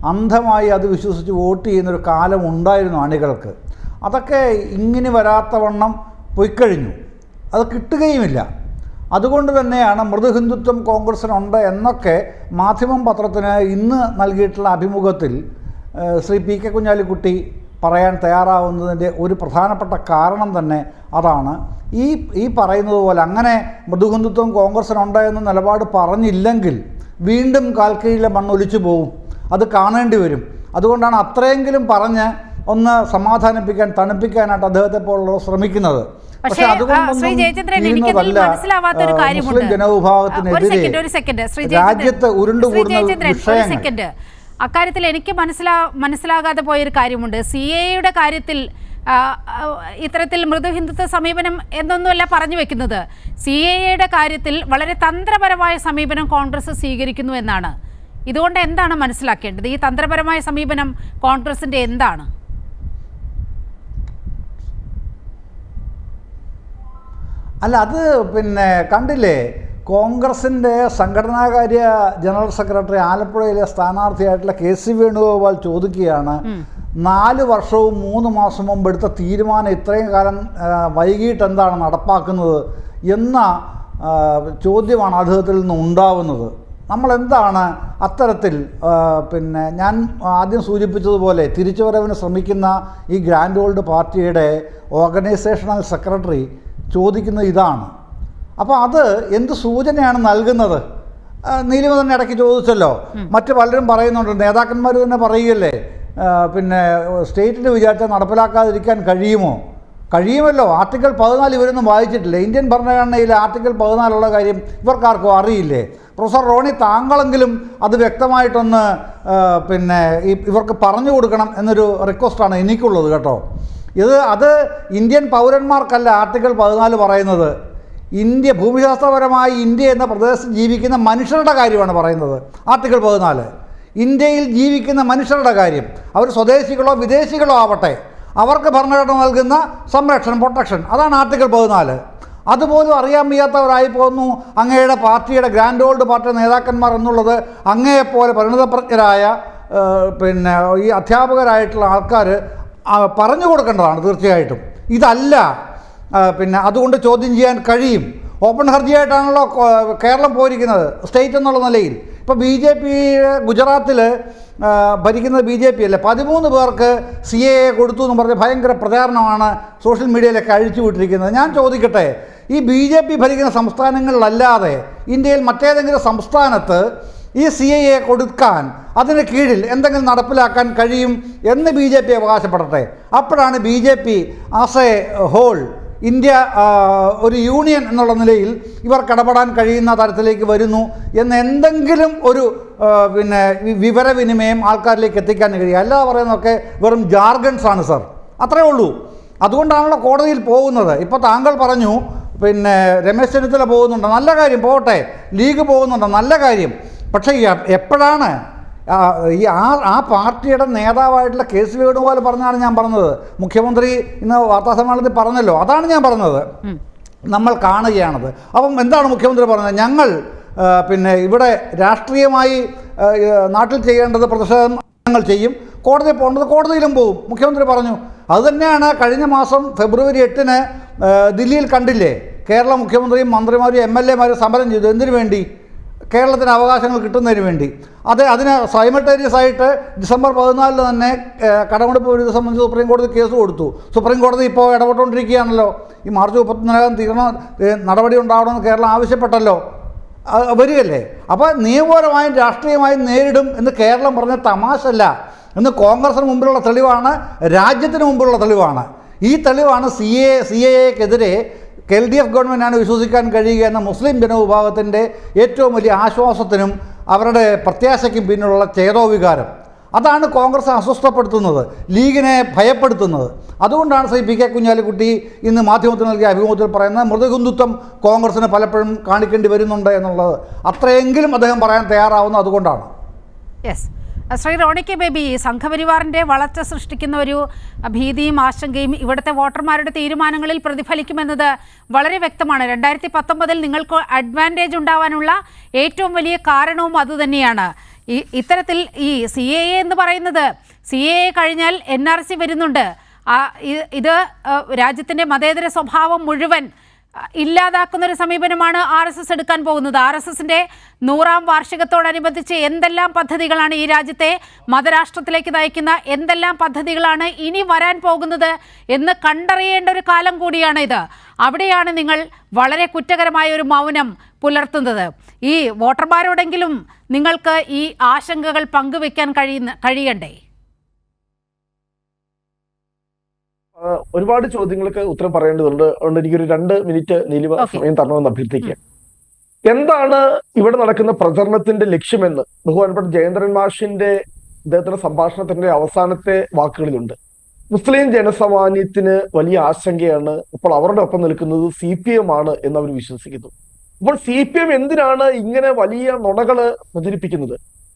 അന്ധമായി അത് വിശ്വസിച്ച് വോട്ട് ചെയ്യുന്നൊരു കാലം ഉണ്ടായിരുന്നു അണികൾക്ക്. അതൊക്കെ ഇങ്ങനെ വരാത്തവണ്ണം പൊയ്ക്കഴിഞ്ഞു, അത് കിട്ടുകയുമില്ല. അതുകൊണ്ട് തന്നെയാണ് മൃദു ഹിന്ദുത്വം കോൺഗ്രസ്സിനുണ്ട് എന്നൊക്കെ മാധ്യമം പത്രത്തിന് ഇന്ന് നൽകിയിട്ടുള്ള അഭിമുഖത്തിൽ ശ്രീ പി.കെ. കുഞ്ഞാലിക്കുട്ടി പറയാൻ തയ്യാറാവുന്നതിൻ്റെ ഒരു പ്രധാനപ്പെട്ട കാരണം തന്നെ അതാണ്. ഈ പറയുന്നത് പോലെ അങ്ങനെ മൃദു ഹിന്ദുത്വം കോൺഗ്രസ്സിനുണ്ട് എന്ന നിലപാട് പറഞ്ഞില്ലെങ്കിൽ വീണ്ടും കാൽക്കീഴിലെ മണ്ണൊലിച്ചു പോകും, അത് കാണേണ്ടി വരും. അതുകൊണ്ടാണ് അത്രയെങ്കിലും പറഞ്ഞ് ഒന്ന് സമാധാനിപ്പിക്കാൻ, തണുപ്പിക്കാനായിട്ട് അദ്ദേഹത്തെ പോലുള്ളവർ ശ്രമിക്കുന്നത്. പക്ഷേ അതുകൊണ്ടൊന്നും മുസ്ലിം ജനവിഭാഗത്തിനെതിരെ രാജ്യത്ത് ഉരുണ്ടുകൂടുന്ന വിഷയങ്ങൾ. അക്കാര്യത്തിൽ എനിക്ക് മനസ്സിലാകാതെ പോയൊരു കാര്യമുണ്ട്. CAA-യുടെ കാര്യത്തിൽ ഇത്തരത്തിൽ മൃദു ഹിന്ദുത്വ സമീപനം എന്നൊന്നുമല്ല പറഞ്ഞു വെക്കുന്നത്. CAA-യുടെ കാര്യത്തിൽ വളരെ തന്ത്രപരമായ സമീപനം കോൺഗ്രസ് സ്വീകരിക്കുന്നു എന്നാണ്. ഇതുകൊണ്ട് എന്താണ് മനസ്സിലാക്കേണ്ടത്? ഈ തന്ത്രപരമായ സമീപനം കോൺഗ്രസിൻ്റെ എന്താണ്? അല്ല, അത് കണ്ടില്ലേ, കോൺഗ്രസിൻ്റെ സംഘടനാകാര്യ ജനറൽ സെക്രട്ടറി ആലപ്പുഴയിലെ സ്ഥാനാർത്ഥിയായിട്ടുള്ള KC വേണുഗോപാൽ ചോദിക്കുകയാണ്, 4 വർഷവും 3 മാസം മുമ്പ് എടുത്ത തീരുമാനം ഇത്രയും കാലം വൈകിട്ട് എന്താണ് നടപ്പാക്കുന്നത് എന്ന ചോദ്യമാണ് അദ്ദേഹത്തിൽ നിന്ന് ഉണ്ടാവുന്നത്. നമ്മളെന്താണ് അത്തരത്തിൽ ഞാൻ ആദ്യം സൂചിപ്പിച്ചതുപോലെ തിരിച്ചുവരവിന് ശ്രമിക്കുന്ന ഈ ഗ്രാൻഡ് ഓൾഡ് പാർട്ടിയുടെ ഓർഗനൈസേഷണൽ സെക്രട്ടറി ചോദിക്കുന്നത് ഇതാണ്. അപ്പോൾ അത് എന്ത് സൂചനയാണ് നൽകുന്നത്? നീലിമ തന്നെ ഇടയ്ക്ക് ചോദിച്ചല്ലോ, മറ്റ് പലരും പറയുന്നുണ്ട്, നേതാക്കന്മാർ തന്നെ പറയുകയല്ലേ, സ്റ്റേറ്റിൽ വിചാരിച്ചാൽ നടപ്പിലാക്കാതിരിക്കാൻ കഴിയുമല്ലോ. ആർട്ടിക്കിൾ 14 ഇവരൊന്നും വായിച്ചിട്ടില്ല. ഇന്ത്യൻ ഭരണഘടനയിൽ ആർട്ടിക്കിൾ 14 കാര്യം ഇവർക്കാർക്കും അറിയില്ലേ? പ്രൊഫസർ റോണി, താങ്കളെങ്കിലും അത് വ്യക്തമായിട്ടൊന്ന് ഇവർക്ക് പറഞ്ഞു കൊടുക്കണം എന്നൊരു റിക്വസ്റ്റാണ് എനിക്കുള്ളത് കേട്ടോ. അത് ഇന്ത്യൻ പൗരന്മാർക്കല്ല ആർട്ടിക്കിൾ 14 പറയുന്നത്. ഭൂമിശാസ്ത്രപരമായി ഇന്ത്യ എന്ന പ്രദേശത്ത് ജീവിക്കുന്ന മനുഷ്യരുടെ കാര്യമാണ് പറയുന്നത് ആർട്ടിക്കിൾ 14. ഇന്ത്യയിൽ ജീവിക്കുന്ന മനുഷ്യരുടെ കാര്യം, അവർ സ്വദേശികളോ വിദേശികളോ ആവട്ടെ, അവർക്ക് ഭരണഘടന നൽകുന്ന സംരക്ഷണം, പ്രൊട്ടക്ഷൻ, അതാണ് ആർട്ടിക്കിൾ 14. അതുപോലും അറിയാൻ വയ്യാത്തവരായി പോകുന്നു അങ്ങയുടെ പാർട്ടിയുടെ ഗ്രാൻഡ് ഓൾഡ് പാർട്ടി നേതാക്കന്മാർ എന്നുള്ളത് അങ്ങയെപ്പോലെ പരിണിതപ്രജ്ഞരായ ഈ അധ്യാപകരായിട്ടുള്ള ആൾക്കാർ പറഞ്ഞു കൊടുക്കേണ്ടതാണ് തീർച്ചയായിട്ടും. ഇതല്ല അതുകൊണ്ട് ചോദ്യം ചെയ്യാൻ കഴിയും. ഓപ്പൺ ഹർജിയായിട്ടാണല്ലോ കേരളം പോയിരിക്കുന്നത് സ്റ്റേറ്റ് എന്നുള്ള നിലയിൽ. ഇപ്പോൾ BJP ഗുജറാത്തിൽ ഭരിക്കുന്നത് BJP അല്ലേ, 13 പേർക്ക് CAA കൊടുത്തു എന്ന് പറഞ്ഞ് ഭയങ്കര പ്രചാരണമാണ് സോഷ്യൽ മീഡിയയിലൊക്കെ അഴിച്ചുവിട്ടിരിക്കുന്നത്. ഞാൻ ചോദിക്കട്ടെ, ഈ BJP ഭരിക്കുന്ന സംസ്ഥാനങ്ങളിലല്ലാതെ ഇന്ത്യയിൽ മറ്റേതെങ്കിലും സംസ്ഥാനത്ത് ഈ CAA കൊടുക്കാൻ, അതിന് കീഴിൽ എന്തെങ്കിലും നടപ്പിലാക്കാൻ കഴിയും എന്ന് BJP അവകാശപ്പെടട്ടെ. അപ്പോഴാണ് BJP as a whole India ഒരു യൂണിയൻ എന്നുള്ള നിലയിൽ ഇവർക്ക് ഇടപെടാൻ കഴിയുന്ന തരത്തിലേക്ക് വരുന്നു എന്ന് എന്തെങ്കിലും ഒരു പിന്നെ വിവരവിനിമയം ആൾക്കാരിലേക്ക് എത്തിക്കാൻ കഴിയുക. അല്ലാതെ പറയുന്നതൊക്കെ വെറും ജാർഗൻസ് ആണ് സർ, അത്രയേ ഉള്ളൂ. അതുകൊണ്ടാണല്ലോ കോടതിയിൽ പോകുന്നത്. ഇപ്പോൾ താങ്കൾ പറഞ്ഞു പിന്നെ രമേശ് ചെന്നിത്തല പോകുന്നുണ്ട്, നല്ല കാര്യം, പോകട്ടെ. ലീഗ് പോകുന്നുണ്ട്, നല്ല കാര്യം. പക്ഷേ എപ്പോഴാണ് ആ പാർട്ടിയുടെ നേതാവായിട്ടുള്ള കെ സി വേണുഗോപാൽ പറഞ്ഞാണ് ഞാൻ പറഞ്ഞത്. മുഖ്യമന്ത്രി ഇന്ന് വാർത്താസമ്മേളനത്തിൽ പറഞ്ഞല്ലോ, അതാണ് ഞാൻ പറഞ്ഞത്. നമ്മൾ കാണുകയാണത്. അപ്പം എന്താണ് മുഖ്യമന്ത്രി പറഞ്ഞത്? ഞങ്ങൾ പിന്നെ ഇവിടെ രാഷ്ട്രീയമായി നാട്ടിൽ ചെയ്യേണ്ടത് പ്രതിഷേധം ഞങ്ങൾ ചെയ്യും, കോടതിയിൽ പോകേണ്ടത് കോടതിയിലും പോകും, മുഖ്യമന്ത്രി പറഞ്ഞു. അതുതന്നെയാണ് കഴിഞ്ഞ മാസം ഫെബ്രുവരി 8-ന് ദില്ലിയിൽ കണ്ടില്ലേ, കേരള മുഖ്യമന്ത്രിയും മന്ത്രിമാരും MLA-മാരും സമരം ചെയ്തു. എന്തിനു വേണ്ടി? കേരളത്തിന് അവകാശങ്ങൾ കിട്ടുന്നതിന് വേണ്ടി. അതിന് സൈമൾട്ടേനിയസ് ആയിട്ട് ഡിസംബർ 14 തന്നെ കടമെടുപ്പ് വിരുദ്ധ സംബന്ധിച്ച് സുപ്രീം കോടതി കേസ് കൊടുത്തു. സുപ്രീം കോടതി ഇപ്പോൾ ഇടപെട്ടുകൊണ്ടിരിക്കുകയാണല്ലോ. ഈ മാർച്ച് 31 നടപടി ഉണ്ടാവണമെന്ന് കേരളം ആവശ്യപ്പെട്ടല്ലോ, വരികയല്ലേ. അപ്പോൾ നിയമപരമായും രാഷ്ട്രീയമായും നേരിടും എന്ന് കേരളം പറഞ്ഞ തമാശല്ല, എന്ന് കോൺഗ്രസിന് മുമ്പിലുള്ള തെളിവാണ്, രാജ്യത്തിന് മുമ്പിലുള്ള തെളിവാണ്. ഈ തെളിവാണ് CAA-ക്കെതിരെ LDF ഗവൺമെൻറ്റാണ് വിശ്വസിക്കാൻ കഴിയുക എന്ന മുസ്ലിം ജനവിഭാഗത്തിൻ്റെ ഏറ്റവും വലിയ ആശ്വാസത്തിനും അവരുടെ പ്രത്യാശയ്ക്കും പിന്നിലുള്ള ചേതോവികാരം. അതാണ് കോൺഗ്രസ് അസ്വസ്ഥപ്പെടുത്തുന്നത്, ലീഗിനെ ഭയപ്പെടുത്തുന്നത്. അതുകൊണ്ടാണ് ശ്രീ PK കുഞ്ഞാലിക്കുട്ടി ഇന്ന് മാധ്യമത്തിന് നൽകിയ അഭിമുഖത്തിൽ പറയുന്നത് മൃദുഹിന്ദുത്വം കോൺഗ്രസിന് പലപ്പോഴും കാണിക്കേണ്ടി വരുന്നുണ്ട് എന്നുള്ളത്. അത്രയെങ്കിലും അദ്ദേഹം പറയാൻ തയ്യാറാവുന്നത് അതുകൊണ്ടാണ്. യെസ്, ശ്രീ റോണി കെ ബേബി, സംഘപരിവാറിൻ്റെ വളർച്ച സൃഷ്ടിക്കുന്ന ഒരു ഭീതിയും ആശങ്കയും ഇവിടുത്തെ വോട്ടർമാരുടെ തീരുമാനങ്ങളിൽ പ്രതിഫലിക്കുമെന്നത് വളരെ വ്യക്തമാണ്. 2019 നിങ്ങൾക്ക് അഡ്വാൻറ്റേജ് ഉണ്ടാവാനുള്ള ഏറ്റവും വലിയ കാരണവും അതുതന്നെയാണ്. ഇത്തരത്തിൽ ഈ CAA എന്ന് പറയുന്നത്, CAA കഴിഞ്ഞാൽ NRC വരുന്നുണ്ട്. ഇത് രാജ്യത്തിൻ്റെ മതേതര സ്വഭാവം മുഴുവൻ ഇല്ലാതാക്കുന്നൊരു സമീപനമാണ് RSS എടുക്കാൻ പോകുന്നത്. RSSൻ്റെ 100ാം വാർഷികത്തോടനുബന്ധിച്ച് എന്തെല്ലാം പദ്ധതികളാണ് ഈ രാജ്യത്തെ മതരാഷ്ട്രത്തിലേക്ക് നയിക്കുന്ന, എന്തെല്ലാം പദ്ധതികളാണ് ഇനി വരാൻ പോകുന്നത് എന്ന് കണ്ടറിയേണ്ട ഒരു കാലം കൂടിയാണ് ഇത്. അവിടെയാണ് നിങ്ങൾ വളരെ കുറ്റകരമായ ഒരു മൗനം പുലർത്തുന്നത്. ഈ വോട്ടർമാരോടെങ്കിലും നിങ്ങൾക്ക് ഈ ആശങ്കകൾ പങ്കുവെക്കാൻ കഴിയണ്ടേ? ഒരുപാട് ചോദ്യങ്ങൾക്ക് ഉത്തരം പറയേണ്ടതുണ്ട്. അതുകൊണ്ട് എനിക്കൊരു 2 മിനിറ്റ് നീലിമ സമയം തരണമെന്ന് അഭ്യർത്ഥിക്കുക. എന്താണ് ഇവിടെ നടക്കുന്ന പ്രചരണത്തിന്റെ ലക്ഷ്യമെന്ന് ബഹുമാനപ്പെട്ട ജയേന്ദ്രൻ മാഷിന്റെ അദ്ദേഹത്തിന്റെ സംഭാഷണത്തിന്റെ അവസാനത്തെ വാക്കുകളിലുണ്ട്. മുസ്ലിം ജനസാമാന്യത്തിന് വലിയ ആശങ്കയാണ്. അപ്പോൾ അവരുടെ ഒപ്പം നിൽക്കുന്നത് CPM ആണ് എന്ന് അവർ വിശ്വസിക്കുന്നു. അപ്പോൾ CPM എന്തിനാണ് ഇങ്ങനെ വലിയ നുണകള് പ്രചരിപ്പിക്കുന്നത്?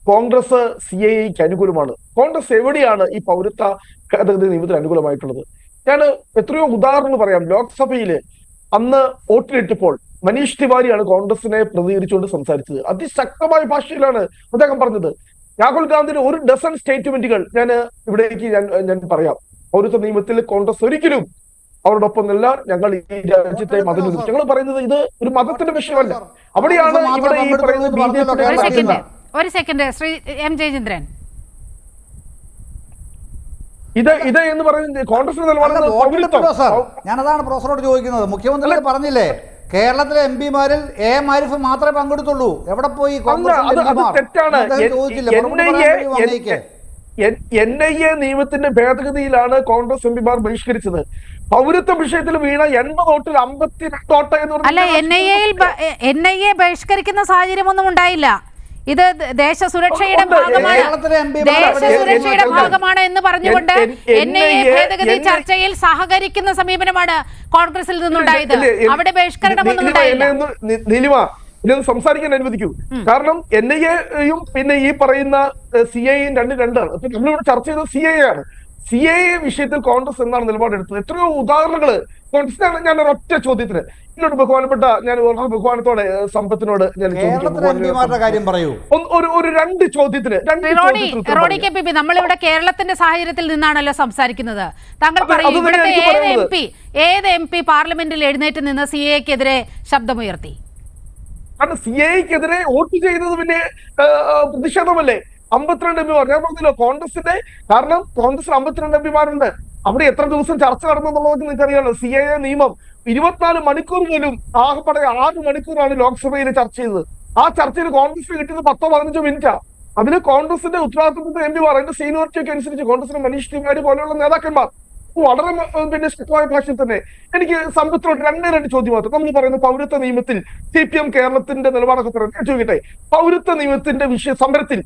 കോൺഗ്രസ് CAA-ക്ക് അനുകൂലമാണ്. കോൺഗ്രസ് എവിടെയാണ് ഈ പൗരത്വ ഭേദഗതി നിയമത്തിന് അനുകൂലമായിട്ടുള്ളത്? ഞാൻ എത്രയോ ഉദാഹരണങ്ങൾ പറയാം. ലോക്സഭയിൽ അന്ന് വോട്ടിലിട്ടപ്പോൾ മനീഷ് തിവാരിയാണ് കോൺഗ്രസിനെ പ്രതികരിച്ചുകൊണ്ട് സംസാരിച്ചത്. അതിശക്തമായ ഭാഷയിലാണ് അദ്ദേഹം പറഞ്ഞത്. രാഹുൽ ഗാന്ധിയുടെ 1 ഡസൻ സ്റ്റേറ്റ്മെന്റുകൾ ഞാൻ പറയാം. പൗരത്വ നിയമത്തിൽ കോൺഗ്രസ് ഒരിക്കലും അവരോടൊപ്പം നില്ല, ഞങ്ങൾ ഈ രാജ്യത്തെ മതം, ഞങ്ങൾ പറയുന്നത് ഇത് ഒരു മതത്തിന്റെ വിഷയമല്ല. അവിടെയാണ് ഇവിടെ ഈ പറയുന്നത് BJP. ഒരു സെക്കൻഡ് ശ്രീ M ജയചന്ദ്രൻ, ഇത് എന്ന് പറയുന്നത് കോൺഗ്രസിന്റെ നിലപാട്. ഞാനതാണ് പ്രൊഫസറോട് ചോദിക്കുന്നത്. മുഖ്യമന്ത്രി പറഞ്ഞില്ലേ കേരളത്തിലെ MP-മാരിൽ AMRF മാത്രമേ പങ്കെടുത്തുള്ളൂ, എവിടെ പോയി? തെറ്റാണ്. NIA നിയമത്തിന്റെ ഭേദഗതിയിലാണ് കോൺഗ്രസ് MP-മാർ ബഹിഷ്കരിച്ചത്. പൗരത്വ വിഷയത്തിൽ വീണ 80 വോട്ടിൽ 52 വോട്ട് എന്ന് പറഞ്ഞാൽ NIA ബഹിഷ്കരിക്കുന്ന സാഹചര്യമൊന്നും ഉണ്ടായില്ല. ഇത് ദേശസുരക്ഷയുടെ ഭാഗമാണ് എന്ന് പറഞ്ഞുകൊണ്ട് NIA ഭേദഗതി ചർച്ചയിൽ സഹകരിക്കുന്ന സമീപനമാണ് കോൺഗ്രസിൽ നിന്നുണ്ടായത്. അവിടെ ബഹിഷ്കരണമൊന്നും ഉണ്ടായില്ല. നീലിമ, ഇതൊന്ന് സംസാരിക്കാൻ അനുവദിക്കൂ. കാരണം NIA-യും പിന്നെ ഈ പറയുന്ന CAA-യും രണ്ടാണ്. അപ്പൊ നമ്മളിവിടെ ചർച്ച ചെയ്തത് CAA ആണ്. CAA വിഷയത്തിൽ കോൺഗ്രസ് എന്താണ് നിലപാടെടുത്തത്? എത്രയോ ഉദാഹരണങ്ങള് കോൺഗ്രസിനാണ്. ഞാൻ ഒരൊറ്റ ചോദ്യത്തിന് എന്നോട് ഞാൻ വളരെ ബഹുമാനത്തോടെ സമ്പത്തിനോട് ഞാൻ ഒരു 2 ചോദ്യത്തിന് നമ്മളിവിടെ കേരളത്തിന്റെ സാഹചര്യത്തിൽ നിന്നാണല്ലോ സംസാരിക്കുന്നത്. താങ്കൾ പറയും, ഇവിടുത്തെ ഏത് MP പാർലമെന്റിൽ എഴുന്നേറ്റ് നിന്ന് CAA-ക്കെതിരെ ശബ്ദമുയർത്തി? കാരണം CAA-ക്കെതിരെ വോട്ട് ചെയ്തത് പിന്നെ പ്രതിഷേധമല്ലേ? 52 MP ഞാൻ പറഞ്ഞല്ലോ കോൺഗ്രസിന്റെ. കാരണം കോൺഗ്രസിന് 52 MP-മാരുണ്ട്. അവിടെ എത്ര ദിവസം ചർച്ച നടന്നെന്നുള്ളത് നിങ്ങൾക്ക് അറിയാമല്ലോ. CAA നിയമം 24 മണിക്കൂർ പോലും ആകെപ്പാടെ 6 മണിക്കൂറാണ് ലോക്സഭയിൽ ചർച്ച ചെയ്തത്. ആ ചർച്ചയിൽ കോൺഗ്രസിന് കിട്ടിയത് 10-15 മിനിറ്റാ. അതിന് കോൺഗ്രസിന്റെ ഉത്തരവാദിത്തപ്പെട്ട MP-മാർ, അതിന്റെ സീനിയോറിറ്റി ഒക്കെ അനുസരിച്ച് കോൺഗ്രസിന് മനീഷ് തിവാരി പോലെയുള്ള നേതാക്കന്മാർ വളരെ പിന്നെ ശക്തമായ ഭാഷയിൽ തന്നെ എനിക്ക് സമ്പത്തിനോട് രണ്ട് ചോദ്യം മാത്രം. നമ്മൾ പറയുന്ന പൗരത്വ നിയമത്തിൽ CPM കേരളത്തിന്റെ നിലപാടൊക്കെ പറയുന്നത് ചോദിക്കട്ടെ, പൗരത്വ നിയമത്തിന്റെ സമരത്തിൽ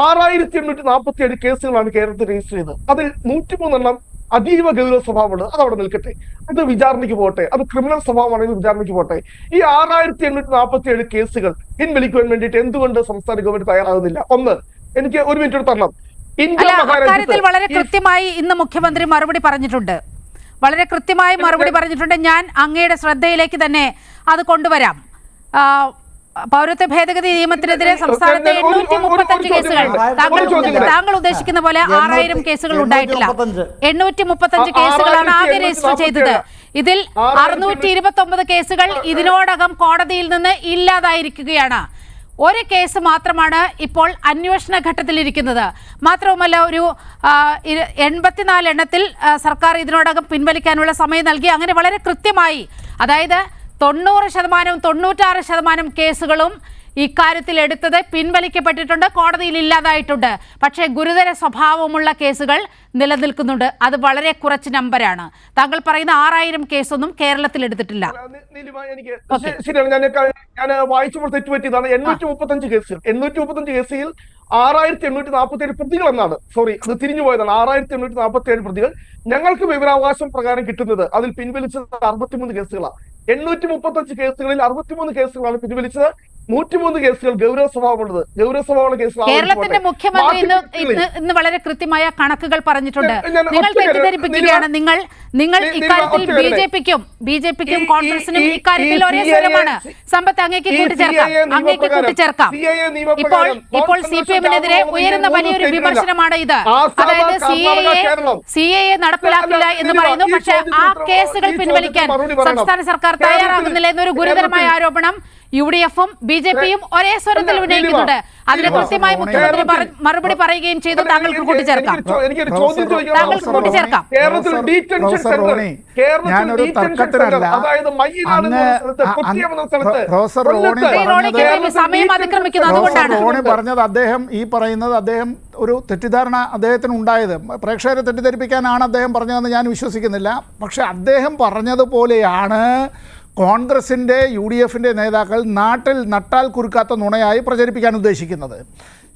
6847 കേസുകളാണ് കേരളത്തിൽ രജിസ്റ്റർ ചെയ്തത്. അതിൽ 103 അതീവ ഗൗരവ സ്വഭാവമുള്ളത്. അത് അവിടെ നിൽക്കട്ടെ, അത് വിചാരണയ്ക്ക് പോട്ടെ, അത് ക്രിമിനൽ സ്വഭാവമാണെങ്കിൽ വിചാരണയ്ക്ക് പോട്ടെ. ഈ 6847 കേസുകൾ പിൻവലിക്കുവാൻ വേണ്ടിയിട്ട് എന്തുകൊണ്ട് സംസ്ഥാന ഗവൺമെന്റ് തയ്യാറാകുന്നില്ല? ഒന്ന്, എനിക്ക് ഒരു മിനിറ്റ് തരണം. അക്കാര്യത്തിൽ വളരെ കൃത്യമായി ഇന്ന് മുഖ്യമന്ത്രി മറുപടി പറഞ്ഞിട്ടുണ്ട്. വളരെ കൃത്യമായി മറുപടി പറഞ്ഞിട്ടുണ്ട്. ഞാൻ അങ്ങയുടെ ശ്രദ്ധയിലേക്ക് തന്നെ അത് കൊണ്ടുവരാം. പൗരത്വ ഭേദഗതി നിയമത്തിനെതിരെ സംസ്ഥാനത്തെ 835 കേസുകൾ, താങ്കൾ ഉദ്ദേശിക്കുന്ന പോലെ 6000 കേസുകൾ ഉണ്ടായിട്ടില്ല. 835 കേസുകളാണ് ആകെ രജിസ്റ്റർ ചെയ്തത്. ഇതിൽ 629 കേസുകൾ ഇതിനോടകം കോടതിയിൽ നിന്ന് ഇല്ലാതായിരിക്കുകയാണ്. ഒരു കേസ് മാത്രമാണ് ഇപ്പോൾ അന്വേഷണ ഘട്ടത്തിലിരിക്കുന്നത്. മാത്രവുമല്ല, ഒരു 84 എണ്ണത്തിൽ സർക്കാർ ഇതിനോടകം പിൻവലിക്കാനുള്ള സമയം നൽകി. അങ്ങനെ വളരെ കൃത്യമായി, അതായത് 90%, 96% കേസുകളും ഇക്കാര്യത്തിൽ എടുത്തത് പിൻവലിക്കപ്പെട്ടിട്ടുണ്ട്, കോടതിയിൽ ഇല്ലാതായിട്ടുണ്ട്. പക്ഷേ ഗുരുതര സ്വഭാവമുള്ള കേസുകൾ നിലനിൽക്കുന്നുണ്ട്. അത് വളരെ കുറച്ച് നമ്പറാണ്. താങ്കൾ പറയുന്ന 6000 കേസൊന്നും കേരളത്തിൽ എടുത്തിട്ടില്ല. ശരിയാണ്, ഞാൻ വായിച്ചപ്പോൾ തെറ്റുപറ്റിയതാണ്. 835 കേസുകൾ, 835 കേസിൽ 6847 പ്രതികൾ എന്നാണ്, സോറി, അത് തിരിഞ്ഞു പോയതാണ്. 6847 പ്രതികൾ ഞങ്ങൾക്ക് വിവരാവകാശം പ്രകാരം കിട്ടുന്നത്. അതിൽ പിൻവലിച്ചത് 63 കേസുകളാണ്. 835 കേസുകളിൽ 63 കേസുകളാണ് പിൻവലിച്ചത്. 103 കേസുകൾ ഗൗരവ സ്വഭാവമുള്ളത്, ഗൗരവ സ്വഭാവമുള്ള കേസുകൾ. കേരളത്തിന്റെ മുഖ്യമന്ത്രി ഇന്ന് വളരെ കൃത്യമായ കണക്കുകൾ പറഞ്ഞിട്ടുണ്ട്. നിങ്ങൾ തെറ്റിദ്ധരിപ്പിക്കുകയാണ്. നിങ്ങൾ ഇക്കാര്യത്തിൽ ബിജെപിക്കും കോൺഗ്രസിനും ഇക്കാര്യത്തിൽ ഒരേ സ്വരമാണ്. സമ്പത്ത് അങ്ങേക്ക് കൂട്ടിച്ചേർക്കാം. ഇപ്പോൾ CPM-നെതിരെ ഉയരുന്ന വലിയൊരു വിമർശനമാണ് ഇത്. അതായത് CAA നടപ്പിലാക്കില്ല എന്ന് പറയുന്നു. പക്ഷേ ആ കേസുകൾ പിൻവലിക്കാൻ സംസ്ഥാന സർക്കാർ തയ്യാറാകുന്നില്ല എന്നൊരു ഗുരുതരമായ ആരോപണം UDF-ഉം BJP-യും ഒരേ സ്വരത്തിൽ ഉന്നയിക്കുന്നുണ്ട്. അതിന് കൃത്യമായി മുഖ്യമന്ത്രി മറുപടി പറയുകയും ചെയ്തു. താങ്കൾക്ക് കൂട്ടിച്ചേർക്കാം. ഞാനൊരു തർക്കത്തിനല്ല. സമയം അതിക്രമിക്കുന്നു. അതുകൊണ്ടാണ് റോണി പറഞ്ഞത്. അദ്ദേഹം ഒരു തെറ്റിദ്ധാരണ അദ്ദേഹത്തിന് ഉണ്ടായത്. പ്രേക്ഷകരെ തെറ്റിദ്ധരിപ്പിക്കാനാണ് അദ്ദേഹം പറഞ്ഞതെന്ന് ഞാൻ വിശ്വസിക്കുന്നില്ല. പക്ഷെ അദ്ദേഹം പറഞ്ഞതുപോലെയാണ് കോൺഗ്രസിൻ്റെ UDF-ൻ്റെ നേതാക്കൾ നാട്ടിൽ നട്ടാൽ കുറുക്കാത്ത നുണയായി പ്രചരിപ്പിക്കാൻ ഉദ്ദേശിക്കുന്നത്.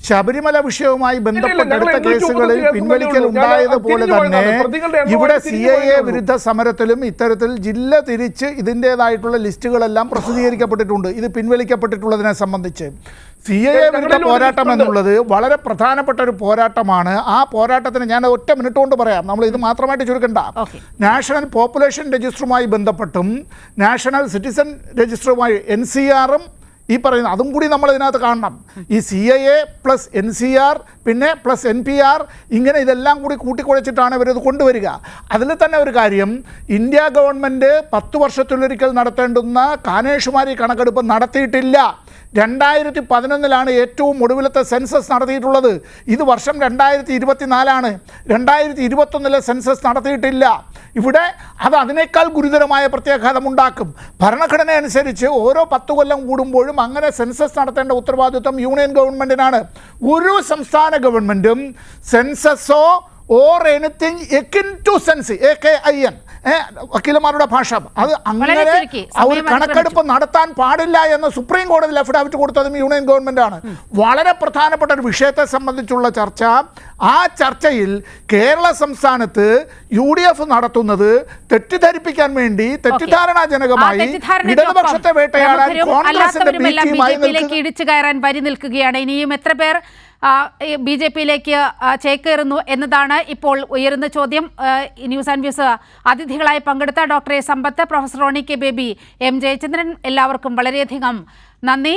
ശബരിമല വിഷയവുമായി ബന്ധപ്പെട്ടെടുത്ത കേസുകളിൽ പിൻവലിക്കൽ ഉണ്ടായതുപോലെ തന്നെ ഇവിടെ CAA വിരുദ്ധ സമരത്തിലും ഇത്തരത്തിൽ ജില്ല തിരിച്ച് ഇതിൻ്റേതായിട്ടുള്ള ലിസ്റ്റുകളെല്ലാം പ്രസിദ്ധീകരിക്കപ്പെട്ടിട്ടുണ്ട്. ഇത് പിൻവലിക്കപ്പെട്ടിട്ടുള്ളതിനെ സംബന്ധിച്ച് CAA വിരുദ്ധ പോരാട്ടം എന്നുള്ളത് വളരെ പ്രധാനപ്പെട്ട ഒരു പോരാട്ടമാണ്. ആ പോരാട്ടത്തിന് ഞാൻ ഒറ്റ മിനിറ്റ് കൊണ്ട് പറയാം. നമ്മൾ ഇത് മാത്രമായിട്ട് ചുരുക്കണ്ട. നാഷണൽ പോപ്പുലേഷൻ രജിസ്റ്ററുമായി ബന്ധപ്പെട്ടും നാഷണൽ സിറ്റിസൺ രജിസ്റ്ററുമായി NCR-ഉം ഈ പറയുന്ന അതും കൂടി നമ്മൾ ഇതിനകത്ത് കാണണം. ഈ CAA പ്ലസ് NCR പിന്നെ പ്ലസ് NPR ഇങ്ങനെ ഇതെല്ലാം കൂടി കൂട്ടിക്കുഴച്ചിട്ടാണ് ഇവരത് കൊണ്ടുവരിക. അതിൽ തന്നെ ഒരു കാര്യം, ഇന്ത്യ ഗവൺമെൻറ് 10 വർഷത്തിലൊരിക്കൽ നടത്തേണ്ടുന്ന കാനേഷുമാരി കണക്കെടുപ്പ് നടത്തിയിട്ടില്ല. 2011 ഏറ്റവും ഒടുവിലത്തെ സെൻസസ് നടത്തിയിട്ടുള്ളത്. ഇത് വർഷം 2024. 2021 സെൻസസ് നടത്തിയിട്ടില്ല. ഇവിടെ അത് അതിനേക്കാൾ ഗുരുതരമായ പ്രത്യാഘാതം ഉണ്ടാക്കും. ഭരണഘടന അനുസരിച്ച് ഓരോ 10 കൊല്ലം കൂടുമ്പോഴും അങ്ങനെ സെൻസസ് നടത്തേണ്ട ഉത്തരവാദിത്വം യൂണിയൻ ഗവൺമെൻറ്റിനാണ്. ഒരു സംസ്ഥാന ഗവൺമെൻറ്റും സെൻസസോ or anything akin to sense AKIN വക്കീലന്മാരുടെ ഭാഷ അത് അങ്ങനെ ഒരു കണക്കെടുപ്പ് നടത്താൻ പാടില്ല എന്ന് സുപ്രീം കോടതിയിൽ അഫിഡാവിറ്റ് കൊടുത്തതും യൂണിയൻ ഗവൺമെൻറ്റാണ്. വളരെ പ്രധാനപ്പെട്ട ഒരു വിഷയത്തെ സംബന്ധിച്ചുള്ള ചർച്ച. ആ ചർച്ചയിൽ കേരള സംസ്ഥാനത്ത് UDF നടത്തുന്നത് തെറ്റിദ്ധരിപ്പിക്കാൻ വേണ്ടി തെറ്റിദ്ധാരണാജനകമായി ഇടതുപക്ഷത്തെ വേട്ടയാടാൻ കോൺഗ്രസിന്റെ BJP-യിലേക്ക് ഇടിച്ചു കയറാൻ വരി നിൽക്കുകയാണ്. ഇനിയും എത്ര പേർ BJP-യിലേക്ക് ചേക്കേറുന്നു എന്നതാണ് ഇപ്പോൾ ഉയരുന്ന ചോദ്യം. ന്യൂസ് ആൻഡ് വ്യൂസ് അതിഥികളായി പങ്കെടുത്ത doctor A Sampath, professor Roni K Baby, M Jayachandran, എല്ലാവർക്കും വളരെയധികം നന്ദി.